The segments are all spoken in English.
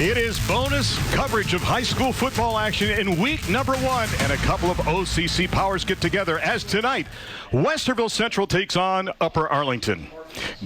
It is bonus coverage of high school football action in week number 1, and a couple of OCC powers get together as tonight Westerville Central takes on Upper Arlington.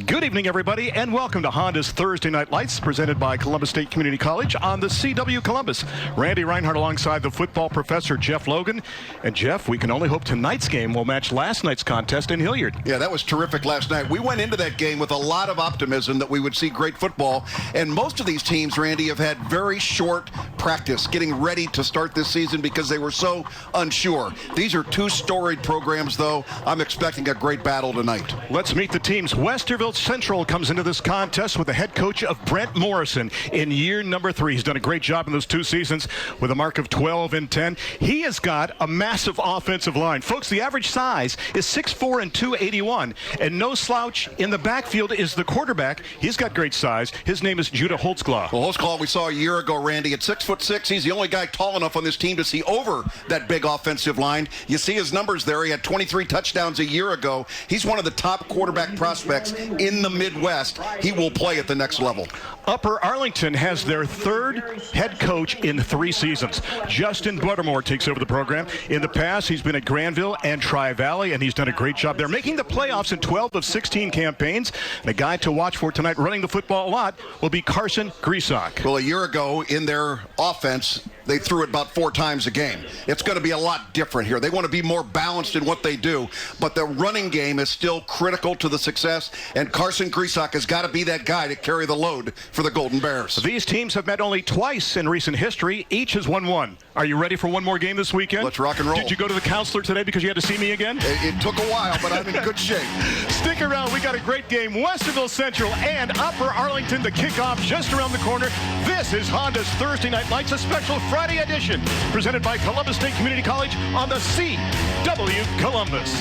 Good evening, everybody, and welcome to Honda's Thursday Night Lights, presented by Columbus State Community College on the CW Columbus. Randy Reinhardt alongside the football professor, Jeff Logan. And, Jeff, we can only hope tonight's game will match last night's contest in Hilliard. Yeah, that was terrific last night. We went into that game with a lot of optimism that we would see great football. And most of these teams, Randy, have had very short practice getting ready to start this season because they were so unsure. These are two storied programs, though. I'm expecting a great battle tonight. Let's meet the teams. Westerville Central comes into this contest with the head coach of Brent Morrison in year number 3. He's done a great job in those 2 seasons with a mark of 12-10. He has got a massive offensive line. Folks, the average size is 6'4" and 281, and no slouch in the backfield is the quarterback. He's got great size. His name is Judah Holtzclaw. Well, Holtzclaw we saw a year ago, Randy, at 6'6". He's the only guy tall enough on this team to see over that big offensive line. You see his numbers there. He had 23 touchdowns a year ago. He's one of the top quarterback prospects in the Midwest. He will play at the next level. Upper Arlington has their 3rd head coach in 3 seasons. Justin Buttermore takes over the program. In the past, he's been at Granville and Tri-Valley, and he's done a great job there, making the playoffs in 12 of 16 campaigns. And a guy to watch for tonight, running the football a lot, will be Carson Griesach. Well, a year ago in their offense, they threw it about 4 times a game. It's going to be a lot different here. They want to be more balanced in what they do, but the running game is still critical to the success, and Carson Griesach has got to be that guy to carry the load for the Golden Bears. These teams have met only twice in recent history. Each has won 1. Are you ready for one more game this weekend? Let's rock and roll. Did you go to the counselor today because you had to see me again? It took a while, but I'm in good shape. Stick around. We got a great game. Westerville Central and Upper Arlington to kick off just around the corner. This is Honda's Thursday Night Lights, a special Friday edition, presented by Columbus State Community College on the CW Columbus.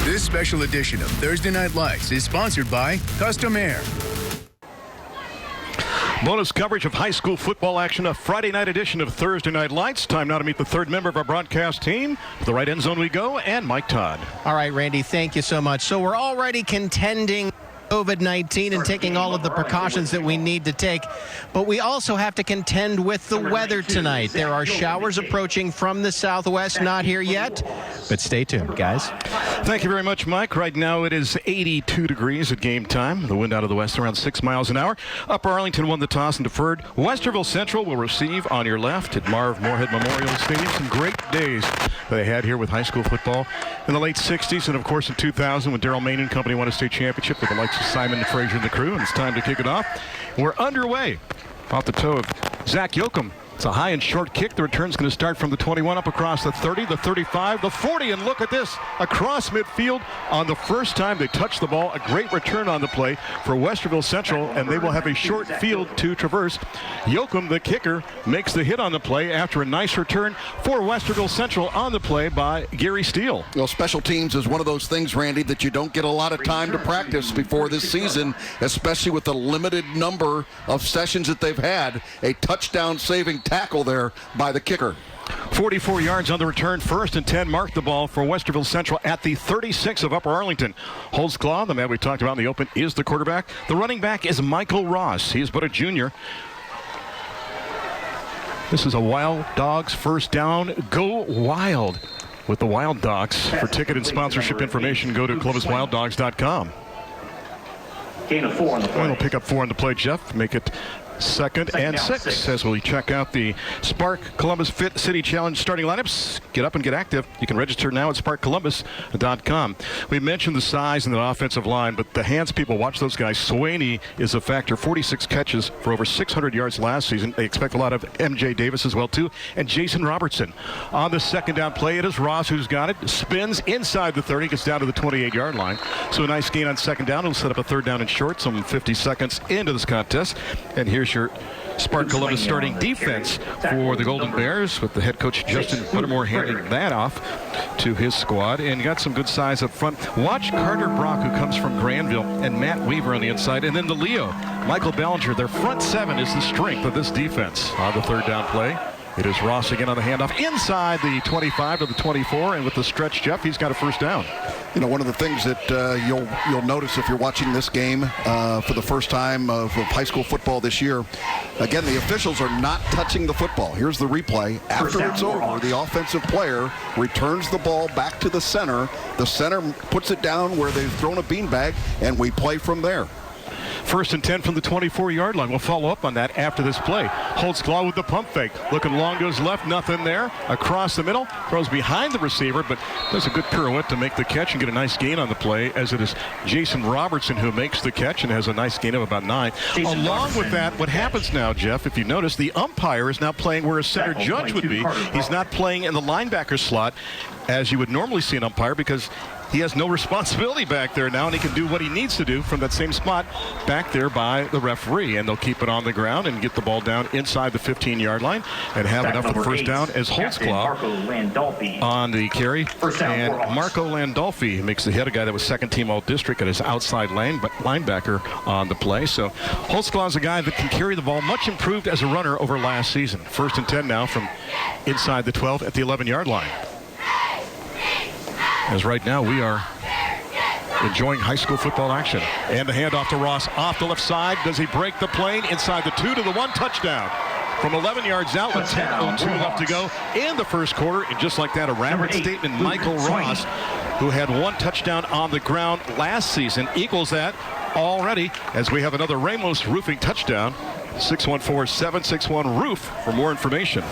This special edition of Thursday Night Lights is sponsored by Custom Air. Bonus coverage of high school football action, a Friday night edition of Thursday Night Lights. Time now to meet the 3rd member of our broadcast team. To the right end zone we go, and Mike Todd. All right, Randy, thank you so much. So we're already contending COVID-19 and taking all of the precautions that we need to take, but we also have to contend with the weather tonight. There are showers approaching from the southwest, not here yet, but stay tuned, guys. Thank you very much, Mike. Right now it is 82 degrees at game time. The wind out of the west around 6 miles an hour. Upper Arlington won the toss and deferred. Westerville Central will receive on your left at Marv Moorhead Memorial Stadium. Some great days they had here with high school football in the late 60s, and of course in 2000 when Darrell Main and company won a state championship with the likes of Simon and Frazier and the crew, and it's time to kick it off. We're underway off the toe of Zach Yoakum. It's a high and short kick. The return's going to start from the 21 up across the 30, the 35, the 40, and look at this, across midfield on the first time they touch the ball. A great return on the play for Westerville Central, and they will have a short field to traverse. Yoakum, the kicker, makes the hit on the play after a nice return for Westerville Central on the play by Gary Steele. Well, special teams is one of those things, Randy, that you don't get a lot of time to practice before this season, especially with the limited number of sessions that they've had. A touchdown saving tackle there by the kicker. 44 yards on the return. 1st and 10 marked the ball for Westerville Central at the 36 of Upper Arlington. Holtzclaw, the man we talked about in the open, is the quarterback. The running back is Michael Ross. He's but a junior. This is a Wild Dogs first down. Go Wild with the Wild Dogs. For ticket and sponsorship information, go to ColumbusWildDogs.com. Gain of 4 on the play. We'll pick up 4 on the play, Jeff. Make it 2nd and 6 as we check out the Spark Columbus Fit City Challenge starting lineups. Get up and get active. You can register now at sparkcolumbus.com. We mentioned the size and the offensive line, but the hands people, watch those guys. Swaney is a factor. 46 catches for over 600 yards last season. They expect a lot of M.J. Davis as well, too, and Jason Robertson. On the 2nd down play, it is Ross who's got it. Spins inside the 30, gets down to the 28-yard line. So a nice gain on 2nd down. It'll set up a 3rd down and short, some 50 seconds into this contest. And here's your Spark Columbus starting defense for the Golden Bears, with the head coach Justin Buttermore handing that off to his squad, and got some good size up front. Watch Carter Brock, who comes from Granville, and Matt Weaver on the inside, and then the Leo, Michael Ballinger. Their front 7 is the strength of this defense. On the 3rd down play, It is Ross again on the handoff inside the 25 to the 24, and with the stretch, Jeff, he's got a first down. You know, one of the things that you'll notice if you're watching this game for the first time of high school football this year, again, the officials are not touching the football. Here's the replay. After it's over, the offensive player returns the ball back to the center. The center puts it down where they've thrown a beanbag, and we play from there. First and 10 from the 24-yard line. We'll follow up on that after this play. Holtzclaw with the pump fake. Looking long, goes left, nothing there. Across the middle, throws behind the receiver, but does a good pirouette to make the catch and get a nice gain on the play, as it is Jason Robertson who makes the catch and has a nice gain of about 9. Along with that, what happens now, Jeff, if you notice, the umpire is now playing where a center judge would be. He's not playing in the linebacker slot as you would normally see an umpire, because he has no responsibility back there now, and he can do what he needs to do from that same spot back there by the referee. And they'll keep it on the ground and get the ball down inside the 15-yard line and have enough for the first down as Holtzclaw on the carry. And Marco Landolfi makes the hit, a guy that was second-team All-District at his outside linebacker on the play. So Holtzclaw is a guy that can carry the ball, much improved as a runner over last season. First and 10 now from inside the 12 at the 11-yard line. As right now we are enjoying high school football action. And the handoff to Ross off the left side. Does he break the plane? Inside the 2 to the 1, touchdown. From 11 yards out with 10:02 left to go in the first quarter. And just like that, a rapid statement, Michael Ross, who had 1 touchdown on the ground last season, equals that already as we have another Ramos Roofing touchdown. 614-761 Roof for more information.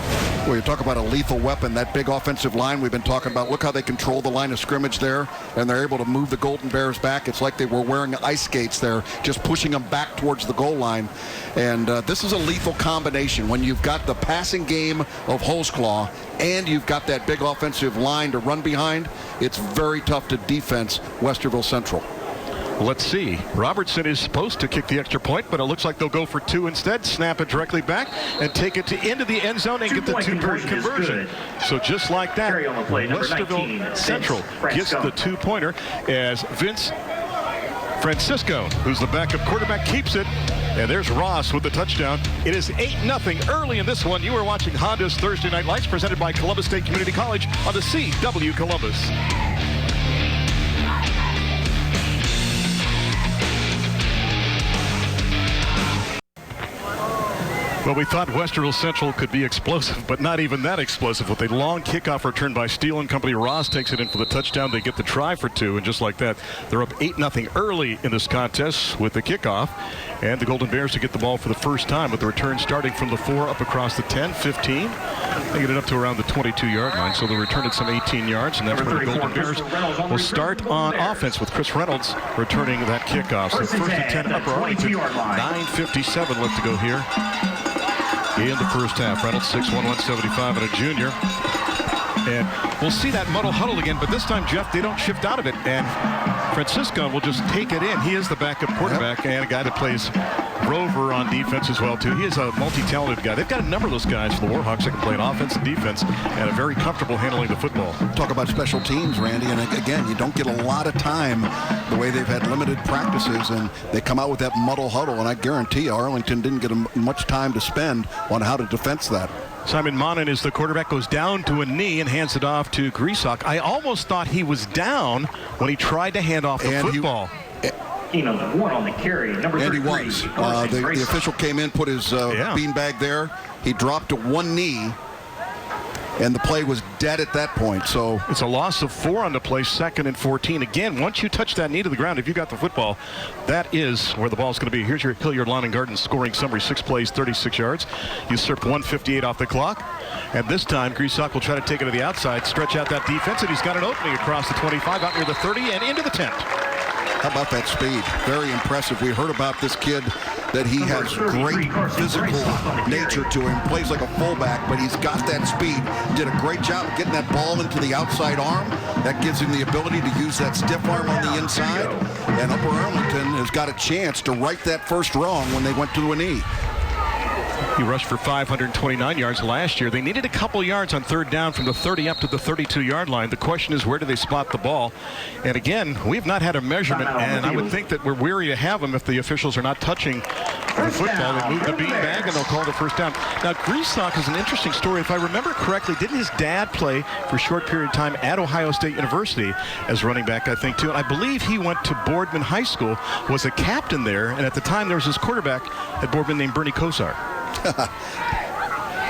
Well, you talk about a lethal weapon, that big offensive line we've been talking about. Look how they control the line of scrimmage there, and they're able to move the Golden Bears back. It's like they were wearing ice skates there, just pushing them back towards the goal line. And this is a lethal combination when you've got the passing game of Holtzclaw and you've got that big offensive line to run behind. It's very tough to defense Westerville Central. Let's see. Robertson is supposed to kick the extra point, but it looks like they'll go for 2 instead, snap it directly back, and take it into the end zone and get the 2-point conversion. So just like that, Westerville Central gets the 2-pointer as Vince Francisco, who's the backup quarterback, keeps it. And there's Ross with the touchdown. It is 8-0 early in this one. You are watching Honda's Thursday Night Lights, presented by Columbus State Community College on the CW Columbus. Well, we thought Westerville Central could be explosive, but not even that explosive. With a long kickoff return by Steele and company, Ross takes it in for the touchdown. They get the try for 2, and just like that, they're up 8-0 early in this contest with the kickoff. And the Golden Bears to get the ball for the first time with the return starting from the 4 up across the 10, 15. They get it up to around the 22-yard line, so they'll return it some 18 yards, and that's where the Golden Bears will start on offense with Chris Reynolds returning that kickoff. So first and 10, Upper Arlington, 9:57 left to go here in the first half. Reynolds, 6'1", 175, and a junior. And we'll see that muddle huddle again, but this time, Jeff, they don't shift out of it. And Francisco will just take it in. He is the backup quarterback and a guy that plays rover on defense as well, too. He is a multi-talented guy. They've got a number of those guys for the Warhawks that can play on offense and defense and are very comfortable handling the football. Talk about special teams, Randy, and again, you don't get a lot of time the way they've had limited practices, and they come out with that muddle huddle, and I guarantee you Arlington didn't get much time to spend on how to defense that. Simon Monin is the quarterback, goes down to a knee and hands it off to Griesach. I almost thought he was down when he tried to hand off the football. One on the carry, number 33. And he was. The official came in, put his beanbag there. He dropped to one knee, and the play was dead at that point. So it's a loss of 4 on the play, 2nd and 14. Again, once you touch that knee to the ground, if you got the football, that is where the ball's going to be. Here's your Hilliard Lawn and Garden scoring summary: 6 plays, 36 yards. Usurped 1:58 off the clock. And this time, Griesach will try to take it to the outside, stretch out that defense, and he's got an opening across the 25, out near the 30, and into the tent. How about that speed? Very impressive. We heard about this kid, that he has great physical nature to him. Plays like a fullback, but he's got that speed. Did a great job getting that ball into the outside arm. That gives him the ability to use that stiff arm on the inside. And Upper Arlington has got a chance to right that first wrong when they went to a knee. He rushed for 529 yards last year. They needed a couple yards on 3rd down from the 30 up to the 32-yard line. The question is, where do they spot the ball? And again, we've not had a measurement, and I would think that we're weary to have them if the officials are not touching the football. They move the beanbag, and they'll call the first down. Now, Greasock is an interesting story. If I remember correctly, didn't his dad play for a short period of time at Ohio State University as running back, I think, too? And I believe he went to Boardman High School, was a captain there, and at the time there was this quarterback at Boardman named Bernie Kosar.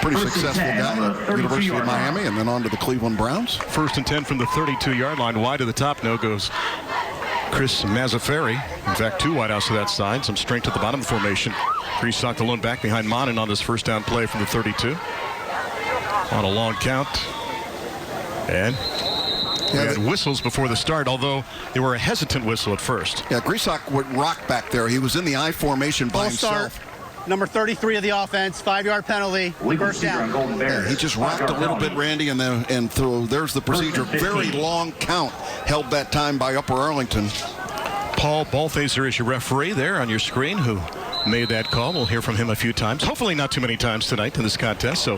Pretty successful guy at University of Miami, and then on to the Cleveland Browns. 1st and 10 from the 32-yard line. Wide to the top now goes Chris Mazzaferri. In fact, 2 wideouts to that side. Some strength at the bottom of the formation. Greasock the lone back behind Monin on this first down play from the 32. On a long count. And we had whistles before the start, although they were a hesitant whistle at first. Yeah, Greasock would rock back there. He was in the I formation by himself. Number 33 of the offense, 5-yard penalty, first down. Yeah, he just rocked a little bit, Randy, and there's the procedure. Very long count held that time by Upper Arlington. Paul Balthaser is your referee there on your screen, who made that call. We'll hear from him a few times. Hopefully not too many times tonight in this contest. So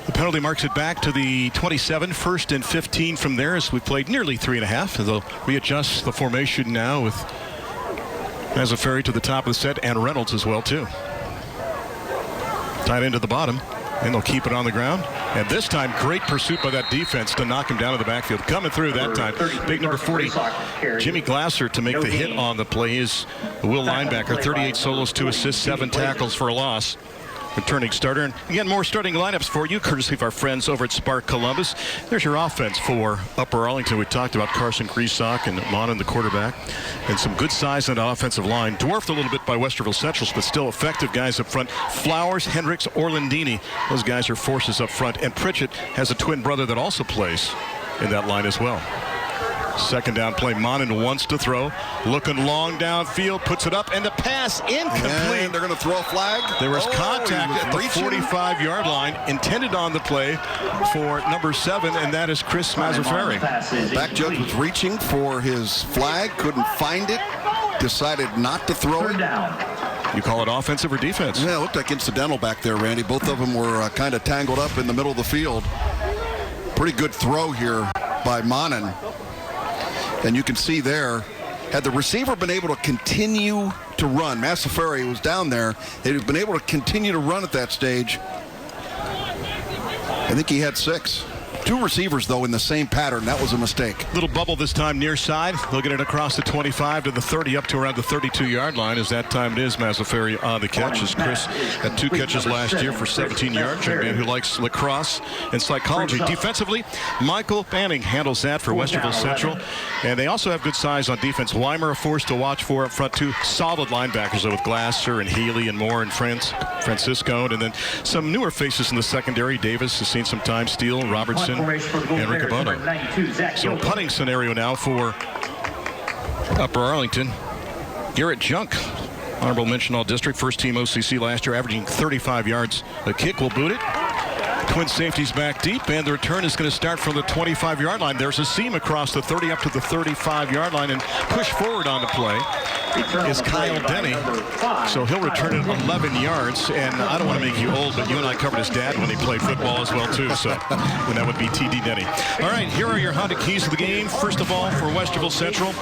the penalty marks it back to the 27, 1st and 15 from there, as we played nearly 3.5. They'll readjust the formation now with Mazzaferri to the top of the set, and Reynolds as well, too. Tight end to the bottom, and they'll keep it on the ground. And this time, great pursuit by that defense to knock him down to the backfield. Coming through that time, big number 40, Jimmy Glasser, to make the hit on the play. Is the Will linebacker, 38 solos, 2 assists, 7 tackles for a loss. Returning starter. And again, more starting lineups for you, courtesy of our friends over at Spark Columbus. There's your offense for Upper Arlington. We talked about Carson Greasock and Monin, the quarterback, and some good size on the offensive line. Dwarfed a little bit by Westerville Central, but still effective guys up front. Flowers, Hendricks, Orlandini. Those guys are forces up front. And Pritchett has a twin brother that also plays in that line as well. 2nd down play. Monin wants to throw. Looking long downfield. Puts it up. And the pass incomplete. And they're going to throw a flag. There was contact at the 45-yard line. Intended on the play for number 7. And that is Chris Mazzaferri. Back judge was reaching for his flag. Couldn't find it. Decided not to throw it. You call it offensive or defense? Yeah, it looked like incidental back there, Randy. Both of them were kind of tangled up in the middle of the field. Pretty good throw here by Monin. And you can see there, had the receiver been able to continue to run, Mazzaferri was down there, they'd have been able to continue to run at that stage. I think he had 6. 2 receivers, though, in the same pattern. That was a mistake. Little bubble this time near side. They'll get it across the 25 to the 30 up to around the 32-yard line. As that time it is, Mazzaferri on the catch. As Chris had 2 catches last year for 17 yards. A man who likes lacrosse and psychology. Defensively, Michael Banning handles that for Westerville Central. And they also have good size on defense. Weimer a force to watch for up front, 2 solid linebackers, though, with Glasser and Healy and Moore and Francisco. And then some newer faces in the secondary. Davis has seen some time. Steele, Robertson, and Riccoboni. So punting scenario now for Upper Arlington. Garrett Junk, honorable mention all district, first team OCC last year, averaging 35 yards. The kick will boot it. Twin safeties back deep, and the return is going to start from the 25-yard line. There's a seam across the 30 up to the 35-yard line, and push forward on the play is Kyle Denny. So he'll return it 11 yards. And I don't want to make you old, but you and I covered his dad when he played football as well, too. So and that would be T.D. Denny. All right, here are your Honda keys to the game. First of all, for Westerville Central,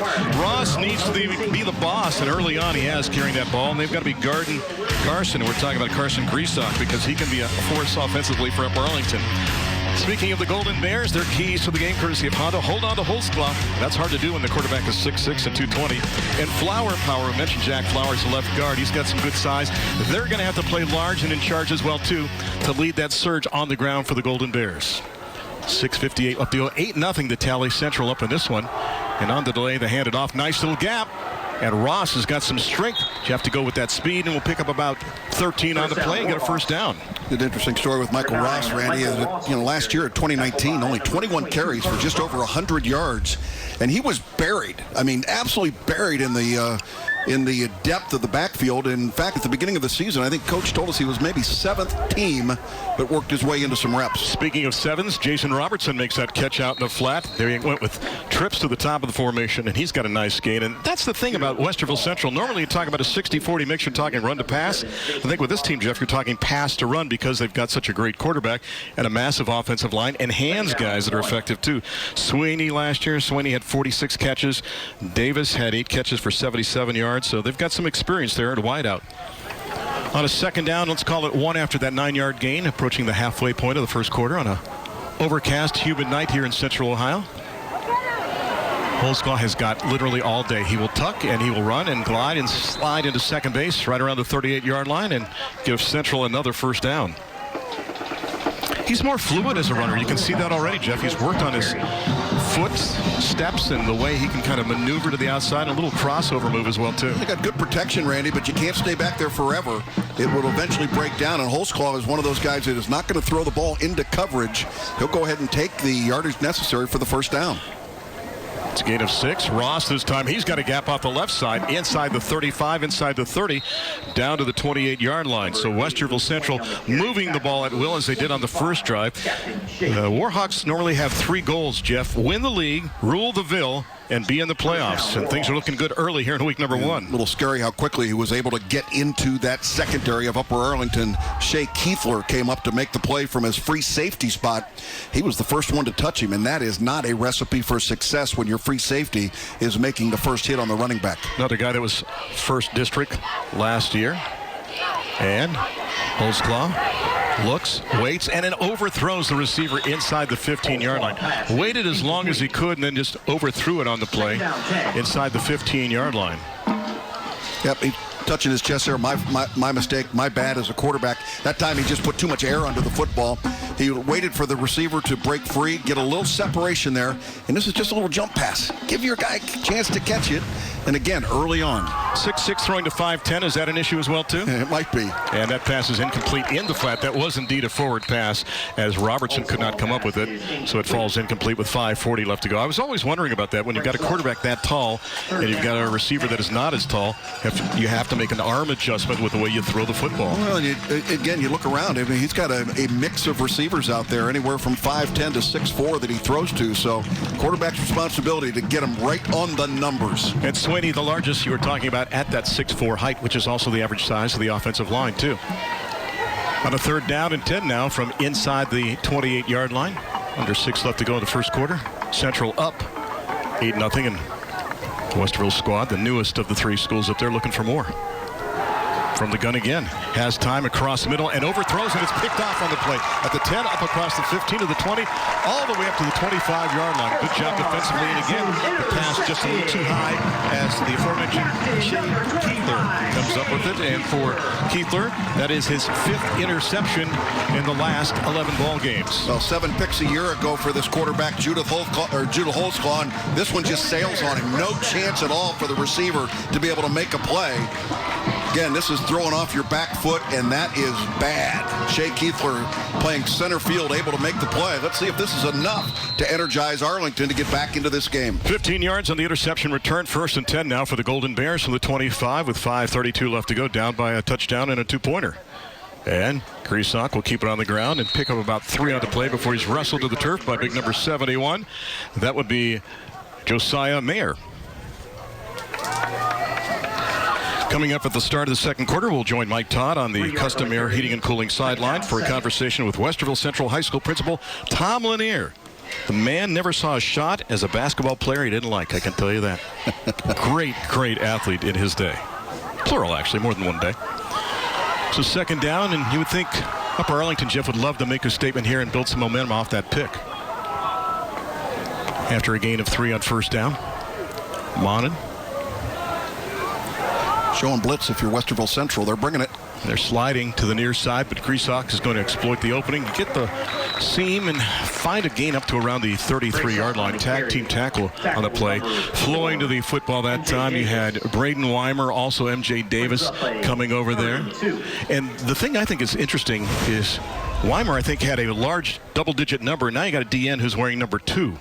Ross needs to be the boss, and early on he has carrying that ball. And they've got to be guarding Carson. We're talking about Carson Greasock because he can be a force offensively for Upper Arlington. Speaking of the Golden Bears, their keys to the game courtesy of Honda. Hold on to Holtzclaw. That's hard to do when the quarterback is 6'6" and 220. And Flower Power, I mentioned Jack Flowers, the left guard. He's got some good size. They're going to have to play large and in charge as well, too, to lead that surge on the ground for the Golden Bears. 6:58 up the 8-0 to Tally Central up in this one. And on the delay, they hand it off. Nice little gap. And Ross has got some strength. You have to go with that speed, and we'll pick up about 13 on the play and get a first down. An interesting story with Michael Ross, Randy. Last year, 2019, only 21 carries for just over 100 yards. And he was buried. I mean, absolutely buried in the depth of the backfield. In fact, at the beginning of the season, I think Coach told us he was maybe 7th team, but worked his way into some reps. Speaking of 7s, Jason Robertson makes that catch out in the flat. There he went with trips to the top of the formation, and he's got a nice gain. And that's the thing about Westerville Central. Normally you talk about a 60-40 mix. You're talking run to pass. I think with this team, Jeff, you're talking pass to run because they've got such a great quarterback and a massive offensive line and hands guys that are effective too. Sweeney last year, Sweeney had 46 catches. Davis had 8 catches for 77 yards. So they've got some experience there at wideout. On a second down, let's call it 1 after that 9-yard gain, approaching the halfway point of the first quarter on a overcast, humid night here in Central Ohio. Holzclaw has got literally all day. He will tuck and he will run and glide and slide into second base right around the 38-yard line and give Central another first down. He's more fluid as a runner. You can see that already, Jeff. He's worked on his foot steps and the way he can kind of maneuver to the outside, and a little crossover move as well, too. They got good protection, Randy, but you can't stay back there forever. It will eventually break down, and Holzclaw is one of those guys that is not going to throw the ball into coverage. He'll go ahead and take the yardage necessary for the first down. It's a gain of 6. Ross this time, he's got a gap off the left side, inside the 35, inside the 30, down to the 28-yard line. So Westerville Central moving the ball at will as they did on the first drive. The Warhawks normally have 3 goals, Jeff. Win the league, rule the Ville, and be in the playoffs. And things are looking good early here in week number 1. A little scary how quickly he was able to get into that secondary of Upper Arlington. Shea Kiefler came up to make the play from his free safety spot. He was the first one to touch him, and that is not a recipe for success when your free safety is making the first hit on the running back. Another guy that was first district last year. And Holzclaw looks, waits, and then overthrows the receiver inside the 15-yard line. Waited as long as he could and then just overthrew it on the play inside the 15-yard line. Yep, he touching his chest there. My mistake, my bad as a quarterback. That time he just put too much air under the football. He waited for the receiver to break free, get a little separation there, and this is just a little jump pass. Give your guy a chance to catch it, and again, early on. 6'6", throwing to 5'10", is that an issue as well, too? It might be. And that pass is incomplete in the flat. That was indeed a forward pass, as Robertson could not come up with it, so it falls incomplete with 5:40 left to go. I was always wondering about that. When you've got a quarterback that tall and you've got a receiver that is not as tall, you have to make an arm adjustment with the way you throw the football. Well, again, you look around. I mean, he's got a mix of receivers out there, anywhere from 5'10" to 6'4" that he throws to. So, quarterback's responsibility to get him right on the numbers. And Sweeney, the largest you were talking about at that 6'4" height, which is also the average size of the offensive line, too. On a 3rd down and 10 now from inside the 28-yard line. Under 6 left to go in the first quarter. Central up 8-0, and Westerville squad, the newest of the 3 schools up there, looking for more. From the gun again, has time across the middle and overthrows, and it's picked off on the play. At the 10, up across the 15 to the 20, all the way up to the 25-yard line. Good job defensively, and again, the pass just a little too high as the aforementioned Kiefler comes up with it. And for Kiefler, that is his 5th interception in the last 11 ball games. Well, 7 picks a year ago for this quarterback, Judah Holzclaw, and this one just sails on him. No chance at all for the receiver to be able to make a play. Again, this is throwing off your back foot, and that is bad. Shea Kiefler playing center field, able to make the play. Let's see if this is enough to energize Arlington to get back into this game. 15 yards on the interception return. 1st and 10 now for the Golden Bears from the 25 with 5:32 left to go, down by a touchdown and a 2-pointer. And Kresak will keep it on the ground and pick up about 3 on the play before he's wrestled to the turf by big number 71. That would be Josiah Mayer. Coming up at the start of the second quarter, we'll join Mike Todd on the Custom Air Heating and Cooling sideline for a conversation with Westerville Central High School principal Tom Lanier. The man never saw a shot as a basketball player he didn't like, I can tell you that. Great athlete in his day. Plural, actually, more than one day. So 2nd down, and you would think Upper Arlington, Jeff, would love to make a statement here and build some momentum off that pick. After a gain of 3 on 1st down, Monin. Showing blitz if you're Westerville Central. They're bringing it. They're sliding to the near side, but Kresak is going to exploit the opening, get the seam, and find a gain up to around the 33-yard line. Tag team tackle on the play. Flowing to the football that time, you had Brayden Weimer, also M.J. Davis coming over there. And the thing I think is interesting is Weimer, I think, had a large double-digit number. Now you got a DN who's wearing number 2.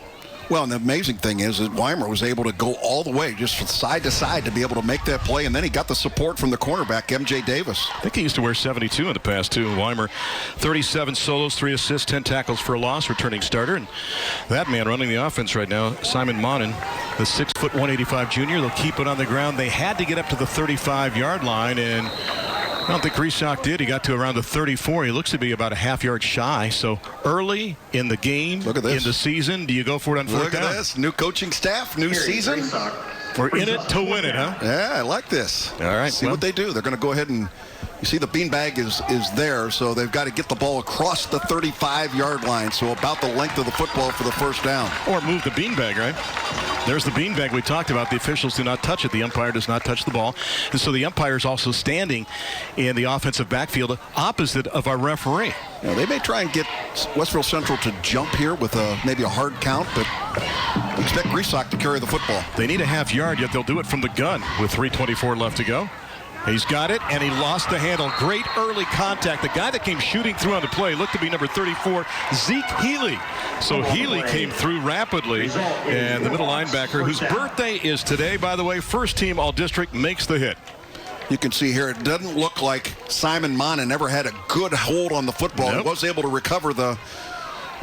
Well, and the amazing thing is that Weimer was able to go all the way, just from side to side, to be able to make that play, and then he got the support from the cornerback, M.J. Davis. I think he used to wear 72 in the past, too. Weimer, 37 solos, 3 assists, 10 tackles for a loss, returning starter. And that man running the offense right now, Simon Monin, the 6', 185 junior. They'll keep it on the ground. They had to get up to the 35-yard line, and I don't think Kresak did. He got to around the 34. He looks to be about a half-yard shy. So early in the game, look at this. In the season, do you go for it on 4th down? Look at this. New coaching staff, new season. We're in it to win it, huh? Yeah, I like this. All right. See what they do. They're going to go ahead and You see the beanbag is there, so they've got to get the ball across the 35-yard line, so about the length of the football for the first down. Or move the beanbag, right? There's the beanbag we talked about. The officials do not touch it. The umpire does not touch the ball. And so the umpire is also standing in the offensive backfield opposite of our referee. Now, they may try and get Westerville Central to jump here with maybe a hard count, but expect Griesbach to carry the football. They need a half yard, yet they'll do it from the gun with 3:24 left to go. He's got it, and he lost the handle. Great early contact. The guy that came shooting through on the play looked to be number 34, Zeke Healy. So Healy came through rapidly, and the middle linebacker, whose birthday is today, by the way, first team All-District, makes the hit. You can see here, it doesn't look like Simon Monin ever had a good hold on the football. Nope. He was able to recover the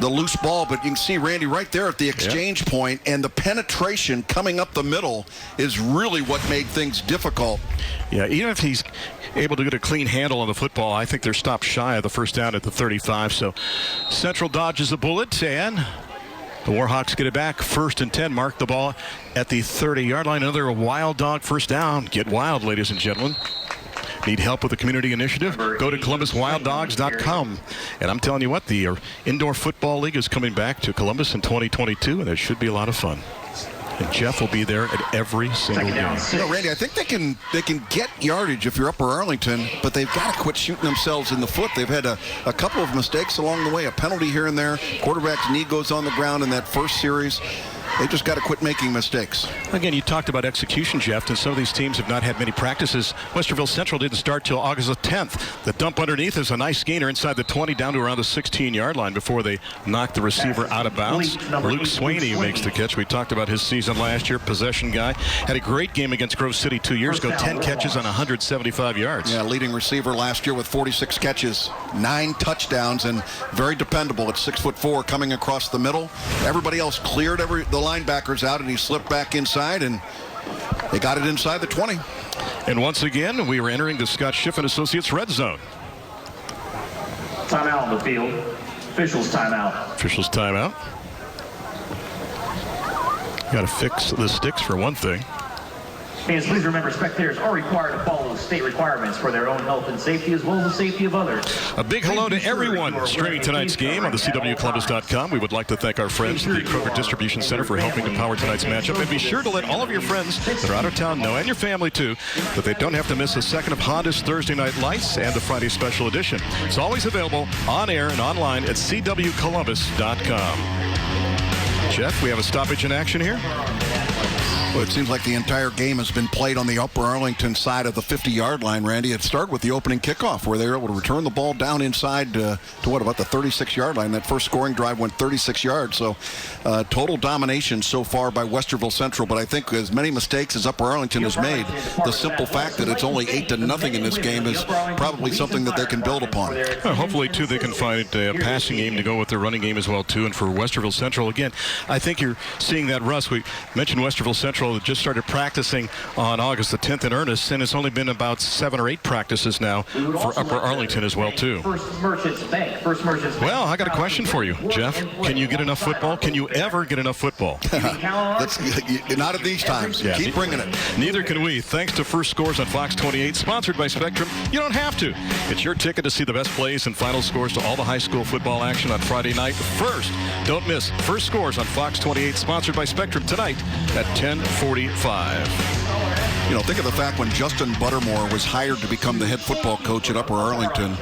loose ball, but you can see Randy right there at the exchange point, and the penetration coming up the middle is really what made things difficult. Yeah, even if he's able to get a clean handle on the football, I think they're stopped shy of the first down at the 35. So Central dodges a bullet, and the Warhawks get it back. 1st and 10, mark the ball at the 30-yard line. Another wild dog first down. Get wild, ladies and gentlemen. Need help with the community initiative? Go to ColumbusWildDogs.com. And I'm telling you what, the Indoor Football League is coming back to Columbus in 2022, and it should be a lot of fun. And Jeff will be there at every single game. You know, Randy, I think they can get yardage if you're Upper Arlington, but they've got to quit shooting themselves in the foot. They've had a couple of mistakes along the way, a penalty here and there. Quarterback's knee goes on the ground in that first series. They just got to quit making mistakes. Again, you talked about execution, Jeff, and some of these teams have not had many practices. Westerville Central didn't start till August the 10th. The dump underneath is a nice gainer inside the 20 down to around the 16-yard line before they knock the receiver out of bounds. Luke Swaney makes the catch. We talked about his season last year, possession guy. Had a great game against Grove City 2 years ago, 10 catches on 175 yards. Yeah, leading receiver last year with 46 catches, 9 touchdowns, and very dependable at 6'4", coming across the middle. Everybody else cleared the linebackers out, and he slipped back inside, and they got it inside the 20. And once again, we were entering the Scott Schiff and Associates red zone. Timeout on the field. Officials timeout. Officials timeout. Got to fix the sticks for one thing. Fans, please remember, spectators are required to follow state requirements for their own health and safety, as well as the safety of others. A big hello to everyone streaming tonight's game on the CWColumbus.com. We would like to thank our friends at the Kroger Distribution Center for helping to power tonight's matchup. And be sure to let all of your friends that are out of town know, and your family too, that they don't have to miss a second of Honda's Thursday Night Lights and the Friday Special Edition. It's always available on air and online at CWColumbus.com. Jeff, we have a stoppage in action here. Well, it seems like the entire game has been played on the Upper Arlington side of the 50-yard line, Randy. It started with the opening kickoff where they were able to return the ball down inside to what, about the 36-yard line. That first scoring drive went 36 yards. So total domination so far by Westerville Central. But I think as many mistakes as Upper Arlington has made, the simple fact that it's only 8-0 in this game is probably something that they can build upon. Well, hopefully, too, they can find a passing game to go with their running game as well, too. And for Westerville Central, again, I think you're seeing that, Russ. We mentioned Westerville Central that just started practicing on August the 10th in earnest, and it's only been about 7 or 8 practices now for Upper Arlington as well, too. Well, I got a question for you, Jeff. Can you get enough football? Can you ever get enough football? Not at these times. Yeah. Keep bringing it. Neither can we. Thanks to First Scores on Fox 28, sponsored by Spectrum. You don't have to. It's your ticket to see the best plays and final scores to all the high school football action on Friday night. First, don't miss First Scores on Fox 28, sponsored by Spectrum, tonight at 10:45. You know, think of the fact when Justin Buttermore was hired to become the head football coach at Upper Arlington.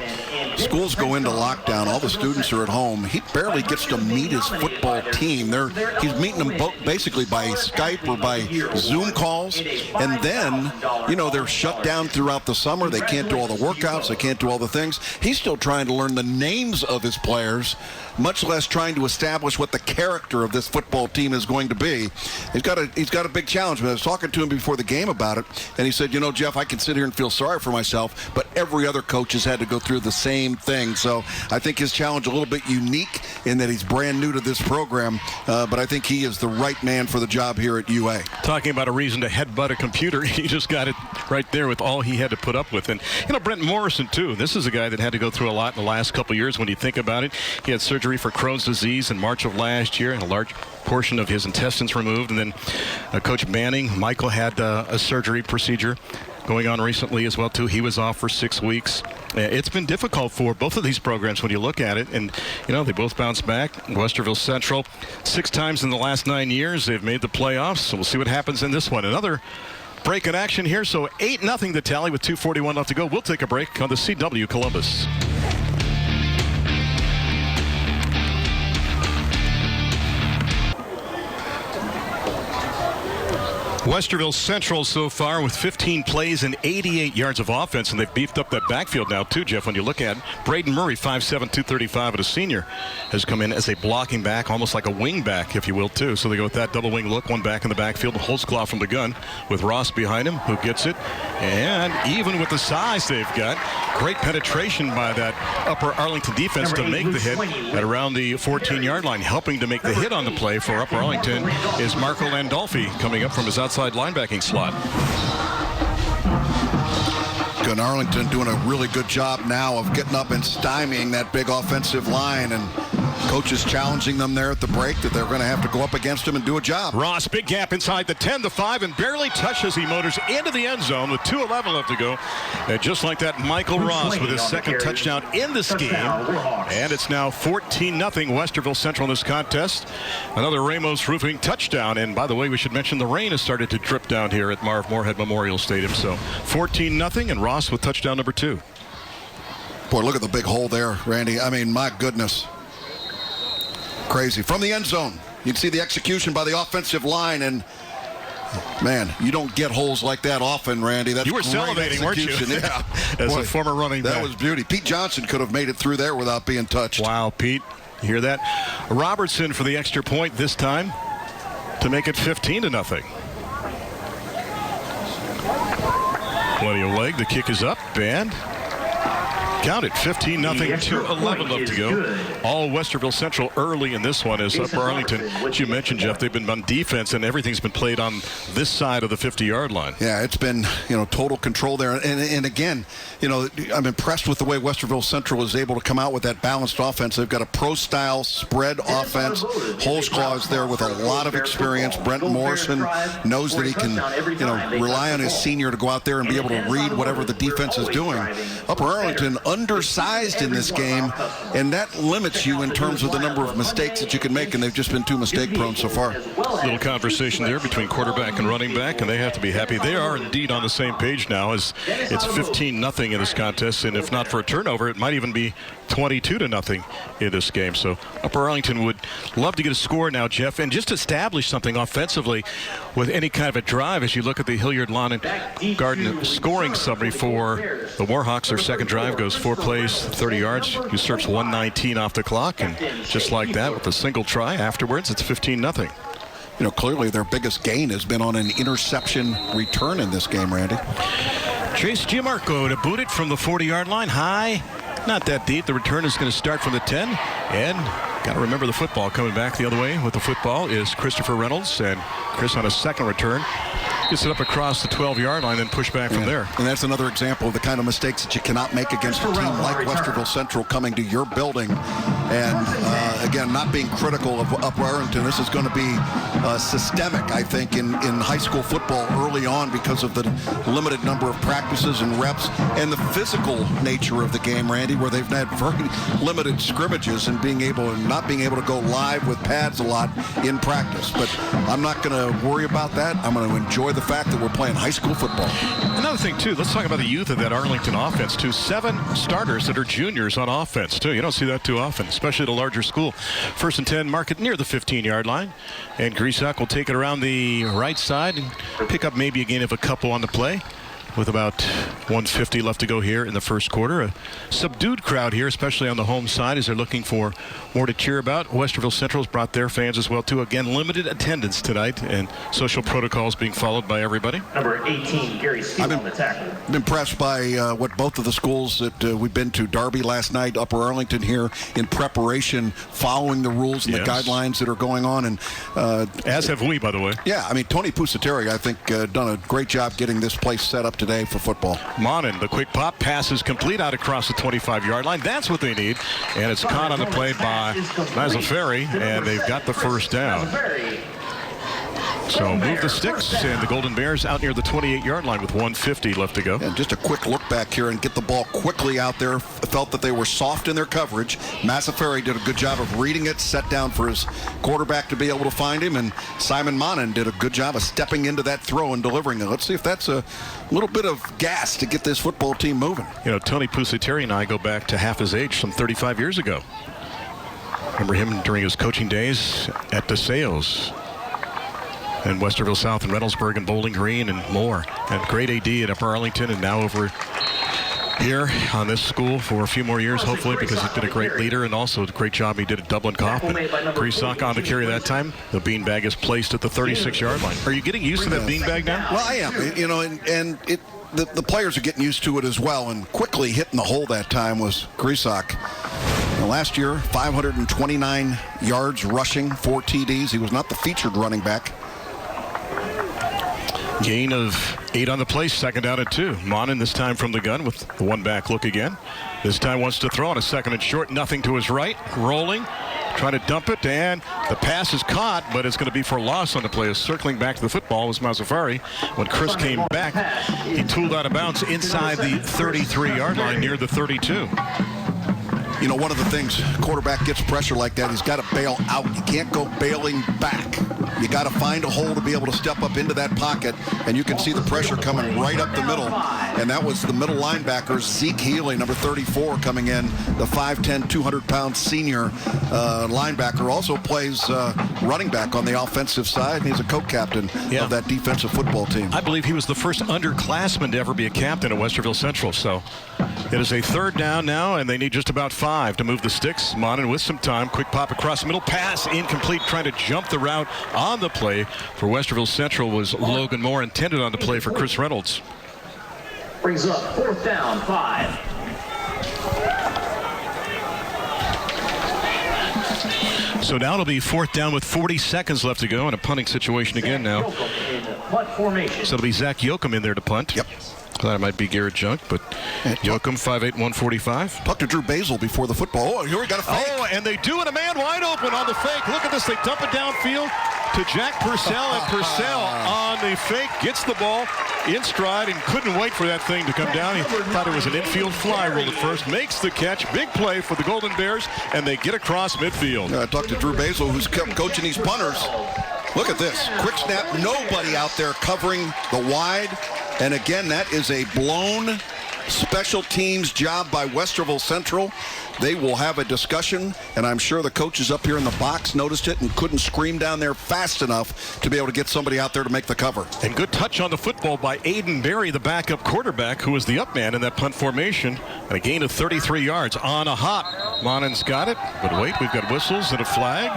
Schools go into lockdown. All the students are at home. He barely gets to meet his football team. He's meeting them basically by Skype or by Zoom calls. And then, you know, they're shut down throughout the summer. They can't do all the workouts. They can't do all the things. He's still trying to learn the names of his players, much less trying to establish what the character of this football team is going to be. He's got a big challenge. I was talking to him before the game about it, and he said, you know, Jeff, I can sit here and feel sorry for myself, but every other coach has had to go through the same thing. So I think his challenge a little bit unique in that he's brand new to this program, but I think he is the right man for the job here at UA. Talking about a reason to headbutt a computer, he just got it right there with all he had to put up with. And, you know, Brent Morrison, too. This is a guy that had to go through a lot in the last couple of years when you think about it. He had surgery for Crohn's disease in March of last year, and a large portion of his intestines removed. And then Coach Manning, Michael, had a surgery procedure going on recently as well, too. He was off for 6 weeks. It's been difficult for both of these programs when you look at it. And, they both bounced back. Westerville Central, 6 times in the last 9 years, they've made the playoffs. So we'll see what happens in this one. Another break in action here. So 8-0 the tally with 2:41 left to go. We'll take a break on the CW Columbus. Westerville Central so far with 15 plays and 88 yards of offense, and they've beefed up that backfield now too, Jeff, when you look at it. Brayden Murray, 5'7", 235, at a senior, has come in as a blocking back, almost like a wing back, if you will, too. So they go with that double wing look, one back in the backfield, Holtzclaw from the gun with Ross behind him, who gets it. And even with the size they've got, great penetration by that Upper Arlington defense to make the hit at around the 14-yard line. Helping to make the hit on the play for Upper Arlington is Marco Landolfi coming up from his outside linebacking slot. Good. Arlington doing a really good job now of getting up and stymieing that big offensive line, and coaches challenging them there at the break that they're going to have to go up against them and do a job. Ross, big gap inside the 10, the 5, and barely touches. He motors into the end zone with 2:11 left to go. And just like that, Michael Ross with his second touchdown in this game. And it's now 14-0 Westerville Central in this contest. Another Ramos Roofing touchdown. And by the way, we should mention the rain has started to drip down here at Marv Moorhead Memorial Stadium. So 14-0, and Ross with touchdown number 2. Boy, look at the big hole there, Randy. I mean, my goodness. Crazy. From the end zone, you can see the execution by the offensive line, and man, you don't get holes like that often, Randy. That's you were salivating, weren't you? Yeah. As a former running back. That was beauty. Pete Johnson could have made it through there without being touched. Wow, Pete. You hear that? Robertson for the extra point this time to make it 15-0. Plenty of leg. The kick is up, and count it, 15-0, 2:11 left to go. All Westerville Central early in this one is Upper Arlington. As you mentioned, Jeff, they've been on defense, and everything's been played on this side of the 50-yard line. Yeah, it's been, total control there. And again, I'm impressed with the way Westerville Central is able to come out with that balanced offense. They've got a pro-style spread offense. Holtzclaw is there with a lot of experience. Brent Morrison knows that he can, rely on his senior to go out there and be able to read whatever the defense is doing. Upper Arlington undersized in this game, and that limits you in terms of the number of mistakes that you can make, and they've just been too mistake prone so far. Little conversation there between quarterback and running back, and they have to be happy. They are indeed on the same page now, as it's 15-0 in this contest, and if not for a turnover, it might even be 22-0 in this game. So Upper Arlington would love to get a score now, Jeff, and just establish something offensively with any kind of a drive. As you look at the Hilliard Lawn and Garden scoring summary for the Warhawks, their second drive goes 4 plays, 30 yards, usurps 1:19 off the clock, and just like that, with a single try afterwards, it's 15-0. Clearly their biggest gain has been on an interception return in this game, Randy. Chase Gianmarco to boot it from the 40-yard line, high, not that deep. The return is going to start from the 10, and got to remember the football. Coming back the other way with the football is Christopher Reynolds, and Chris on a second return gets it up across the 12-yard line and push back from there. And that's another example of the kind of mistakes that you cannot make against a team like Westerville Central coming to your building. And again, not being critical of Upper Arlington, this is going to be systemic, I think, in high school football early on because of the limited number of practices and reps and the physical nature of the game, Randy, where they've had very limited scrimmages and not being able to go live with pads a lot in practice. But I'm not going to worry about that. I'm going to enjoy the fact that we're playing high school football. Another thing, too, let's talk about the youth of that Arlington offense, too. 7 starters that are juniors on offense, too. You don't see that too often, especially at a larger school. 1st and 10, mark it near the 15-yard line. And Grisak will take it around the right side and pick up maybe a gain of a couple on the play, with about 1:50 left to go here in the first quarter. A subdued crowd here, especially on the home side, as they're looking for more to cheer about. Westerville Central's brought their fans as well, too. Again, limited attendance tonight, and social protocols being followed by everybody. Number 18, Gary Steele on the tackle. I'm impressed by what both of the schools that we've been to, Darby last night, Upper Arlington here, in preparation, following the rules and the guidelines that are going on. And as have we, by the way. Yeah, I mean, Tony Pusateri, I think, done a great job getting this place set up today for football. Monin, the quick pop, pass is complete out across the 25-yard line. That's what they need. And it's caught on the play by Mazzaferri, and they've got the first down. So move the sticks, and the Golden Bears out near the 28-yard line with 1:50 left to go. And just a quick look back here and get the ball quickly out there. Felt that they were soft in their coverage. Massaferi did a good job of reading it, set down for his quarterback to be able to find him, and Simon Monin did a good job of stepping into that throw and delivering it. Let's see if that's a little bit of gas to get this football team moving. You know, Tony Pusateri and I go back to half his age, some 35 years ago. Remember him during his coaching days at DeSales and Westerville South and Reynoldsburg and Bowling Green and more. And great AD at Upper Arlington, and now over here on this school for a few more years, hopefully, because he's been a great leader, and also a great job he did at Dublin Kaufman. Griesach on the carry that time. The beanbag is placed at the 36-yard line. Are you getting used to that beanbag now? Well, I am. You know, and the players are getting used to it as well, and quickly hitting the hole that time was Griesach. Last year, 529 yards rushing, 4 TDs. He was not the featured running back. Gain of 8 on the play, second down and 2. Monin this time from the gun with the one-back look again. This time wants to throw on a second and short, nothing to his right, rolling, trying to dump it, and the pass is caught, but it's going to be for a loss on the play. Circling back to the football was Mazzafari. When Chris came back, he tooled out of bounds inside the 33-yard line near the 32. You know, one of the things, quarterback gets pressure like that, he's got to bail out. You can't go bailing back. You got to find a hole to be able to step up into that pocket, and you can see the pressure coming right up the middle. And that was the middle linebacker, Zeke Healy, number 34, coming in, the 5'10", 200-pound senior linebacker. Also plays running back on the offensive side. He's a co-captain of that defensive football team. I believe he was the first underclassman to ever be a captain at Westerville Central. So it is a third down now, and they need just about 5 to move the sticks. Monin with some time. Quick pop across the middle. Pass incomplete, trying to jump the route on the play for Westerville Central was Logan Moore, intended on the play for Chris Reynolds. Brings up 4th down, 5. So now it'll be 4th down with 40 seconds left to go in a punting situation again now. So it'll be Zach Yoakum in there to punt. Yep. Thought it might be Garrett Junk, but Yoakum, 5'8", 145. Talk to Drew Basil before the football. Oh, here we got a fake. Oh, and they do it. A man wide open on the fake. Look at this. They dump it downfield to Jack Purcell, and Purcell on the fake gets the ball in stride and couldn't wait for that thing to come down. He thought it was an infield fly roll at first. Makes the catch. Big play for the Golden Bears, and they get across midfield. I talked to Drew Basil, who's coaching these punters. Look at this. Quick snap. Nobody out there covering the wide. And again, that is a blown special teams job by Westerville Central. They will have a discussion, and I'm sure the coaches up here in the box noticed it and couldn't scream down there fast enough to be able to get somebody out there to make the cover. And good touch on the football by Aiden Berry, the backup quarterback, who was the up man in that punt formation. And a gain of 33 yards on a hop. Monin's got it, but wait, we've got whistles and a flag.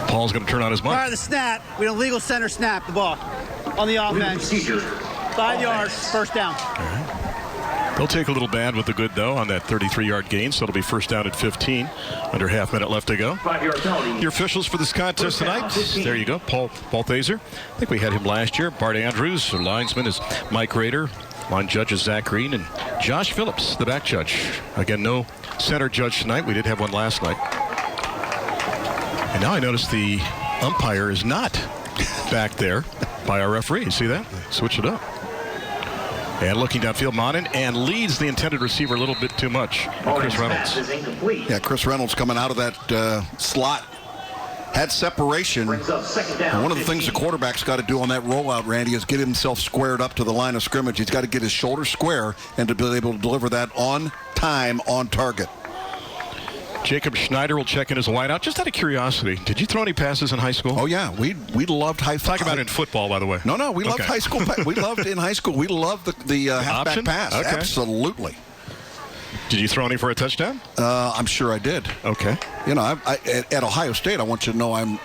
Paul's going to turn on his mic. All right, the snap. We don't legal center snap the ball on the offense. 5 yards, 1st down. All right. They'll take a little bad with the good, though, on that 33-yard gain, so it'll be 1st down at 15. Under half minute left to go. Your officials for this contest tonight. There you go, Paul Thaser. I think we had him last year. Bart Andrews, our linesman, is Mike Rader. Line judge is Zach Green, and Josh Phillips, the back judge. Again, no center judge tonight. We did have one last night. And now I notice the umpire is not back there by our referee. You see that? Switch it up. And looking downfield, Monin, and leads the intended receiver a little bit too much. Chris Reynolds. Yeah, Chris Reynolds coming out of that slot. Had separation. And one of the things the quarterback's got to do on that rollout, Randy, is get himself squared up to the line of scrimmage. He's got to get his shoulder square and to be able to deliver that on time, on target. Jacob Schneider will check in as a wideout. Just out of curiosity, did you throw any passes in high school? Oh, yeah. We loved high school. Talk about it in football, by the way. No, we loved high school. We loved in high school. We loved the halfback pass. Okay. Absolutely. Did you throw any for a touchdown? I'm sure I did. Okay. You know, at Ohio State, I want you to know I'm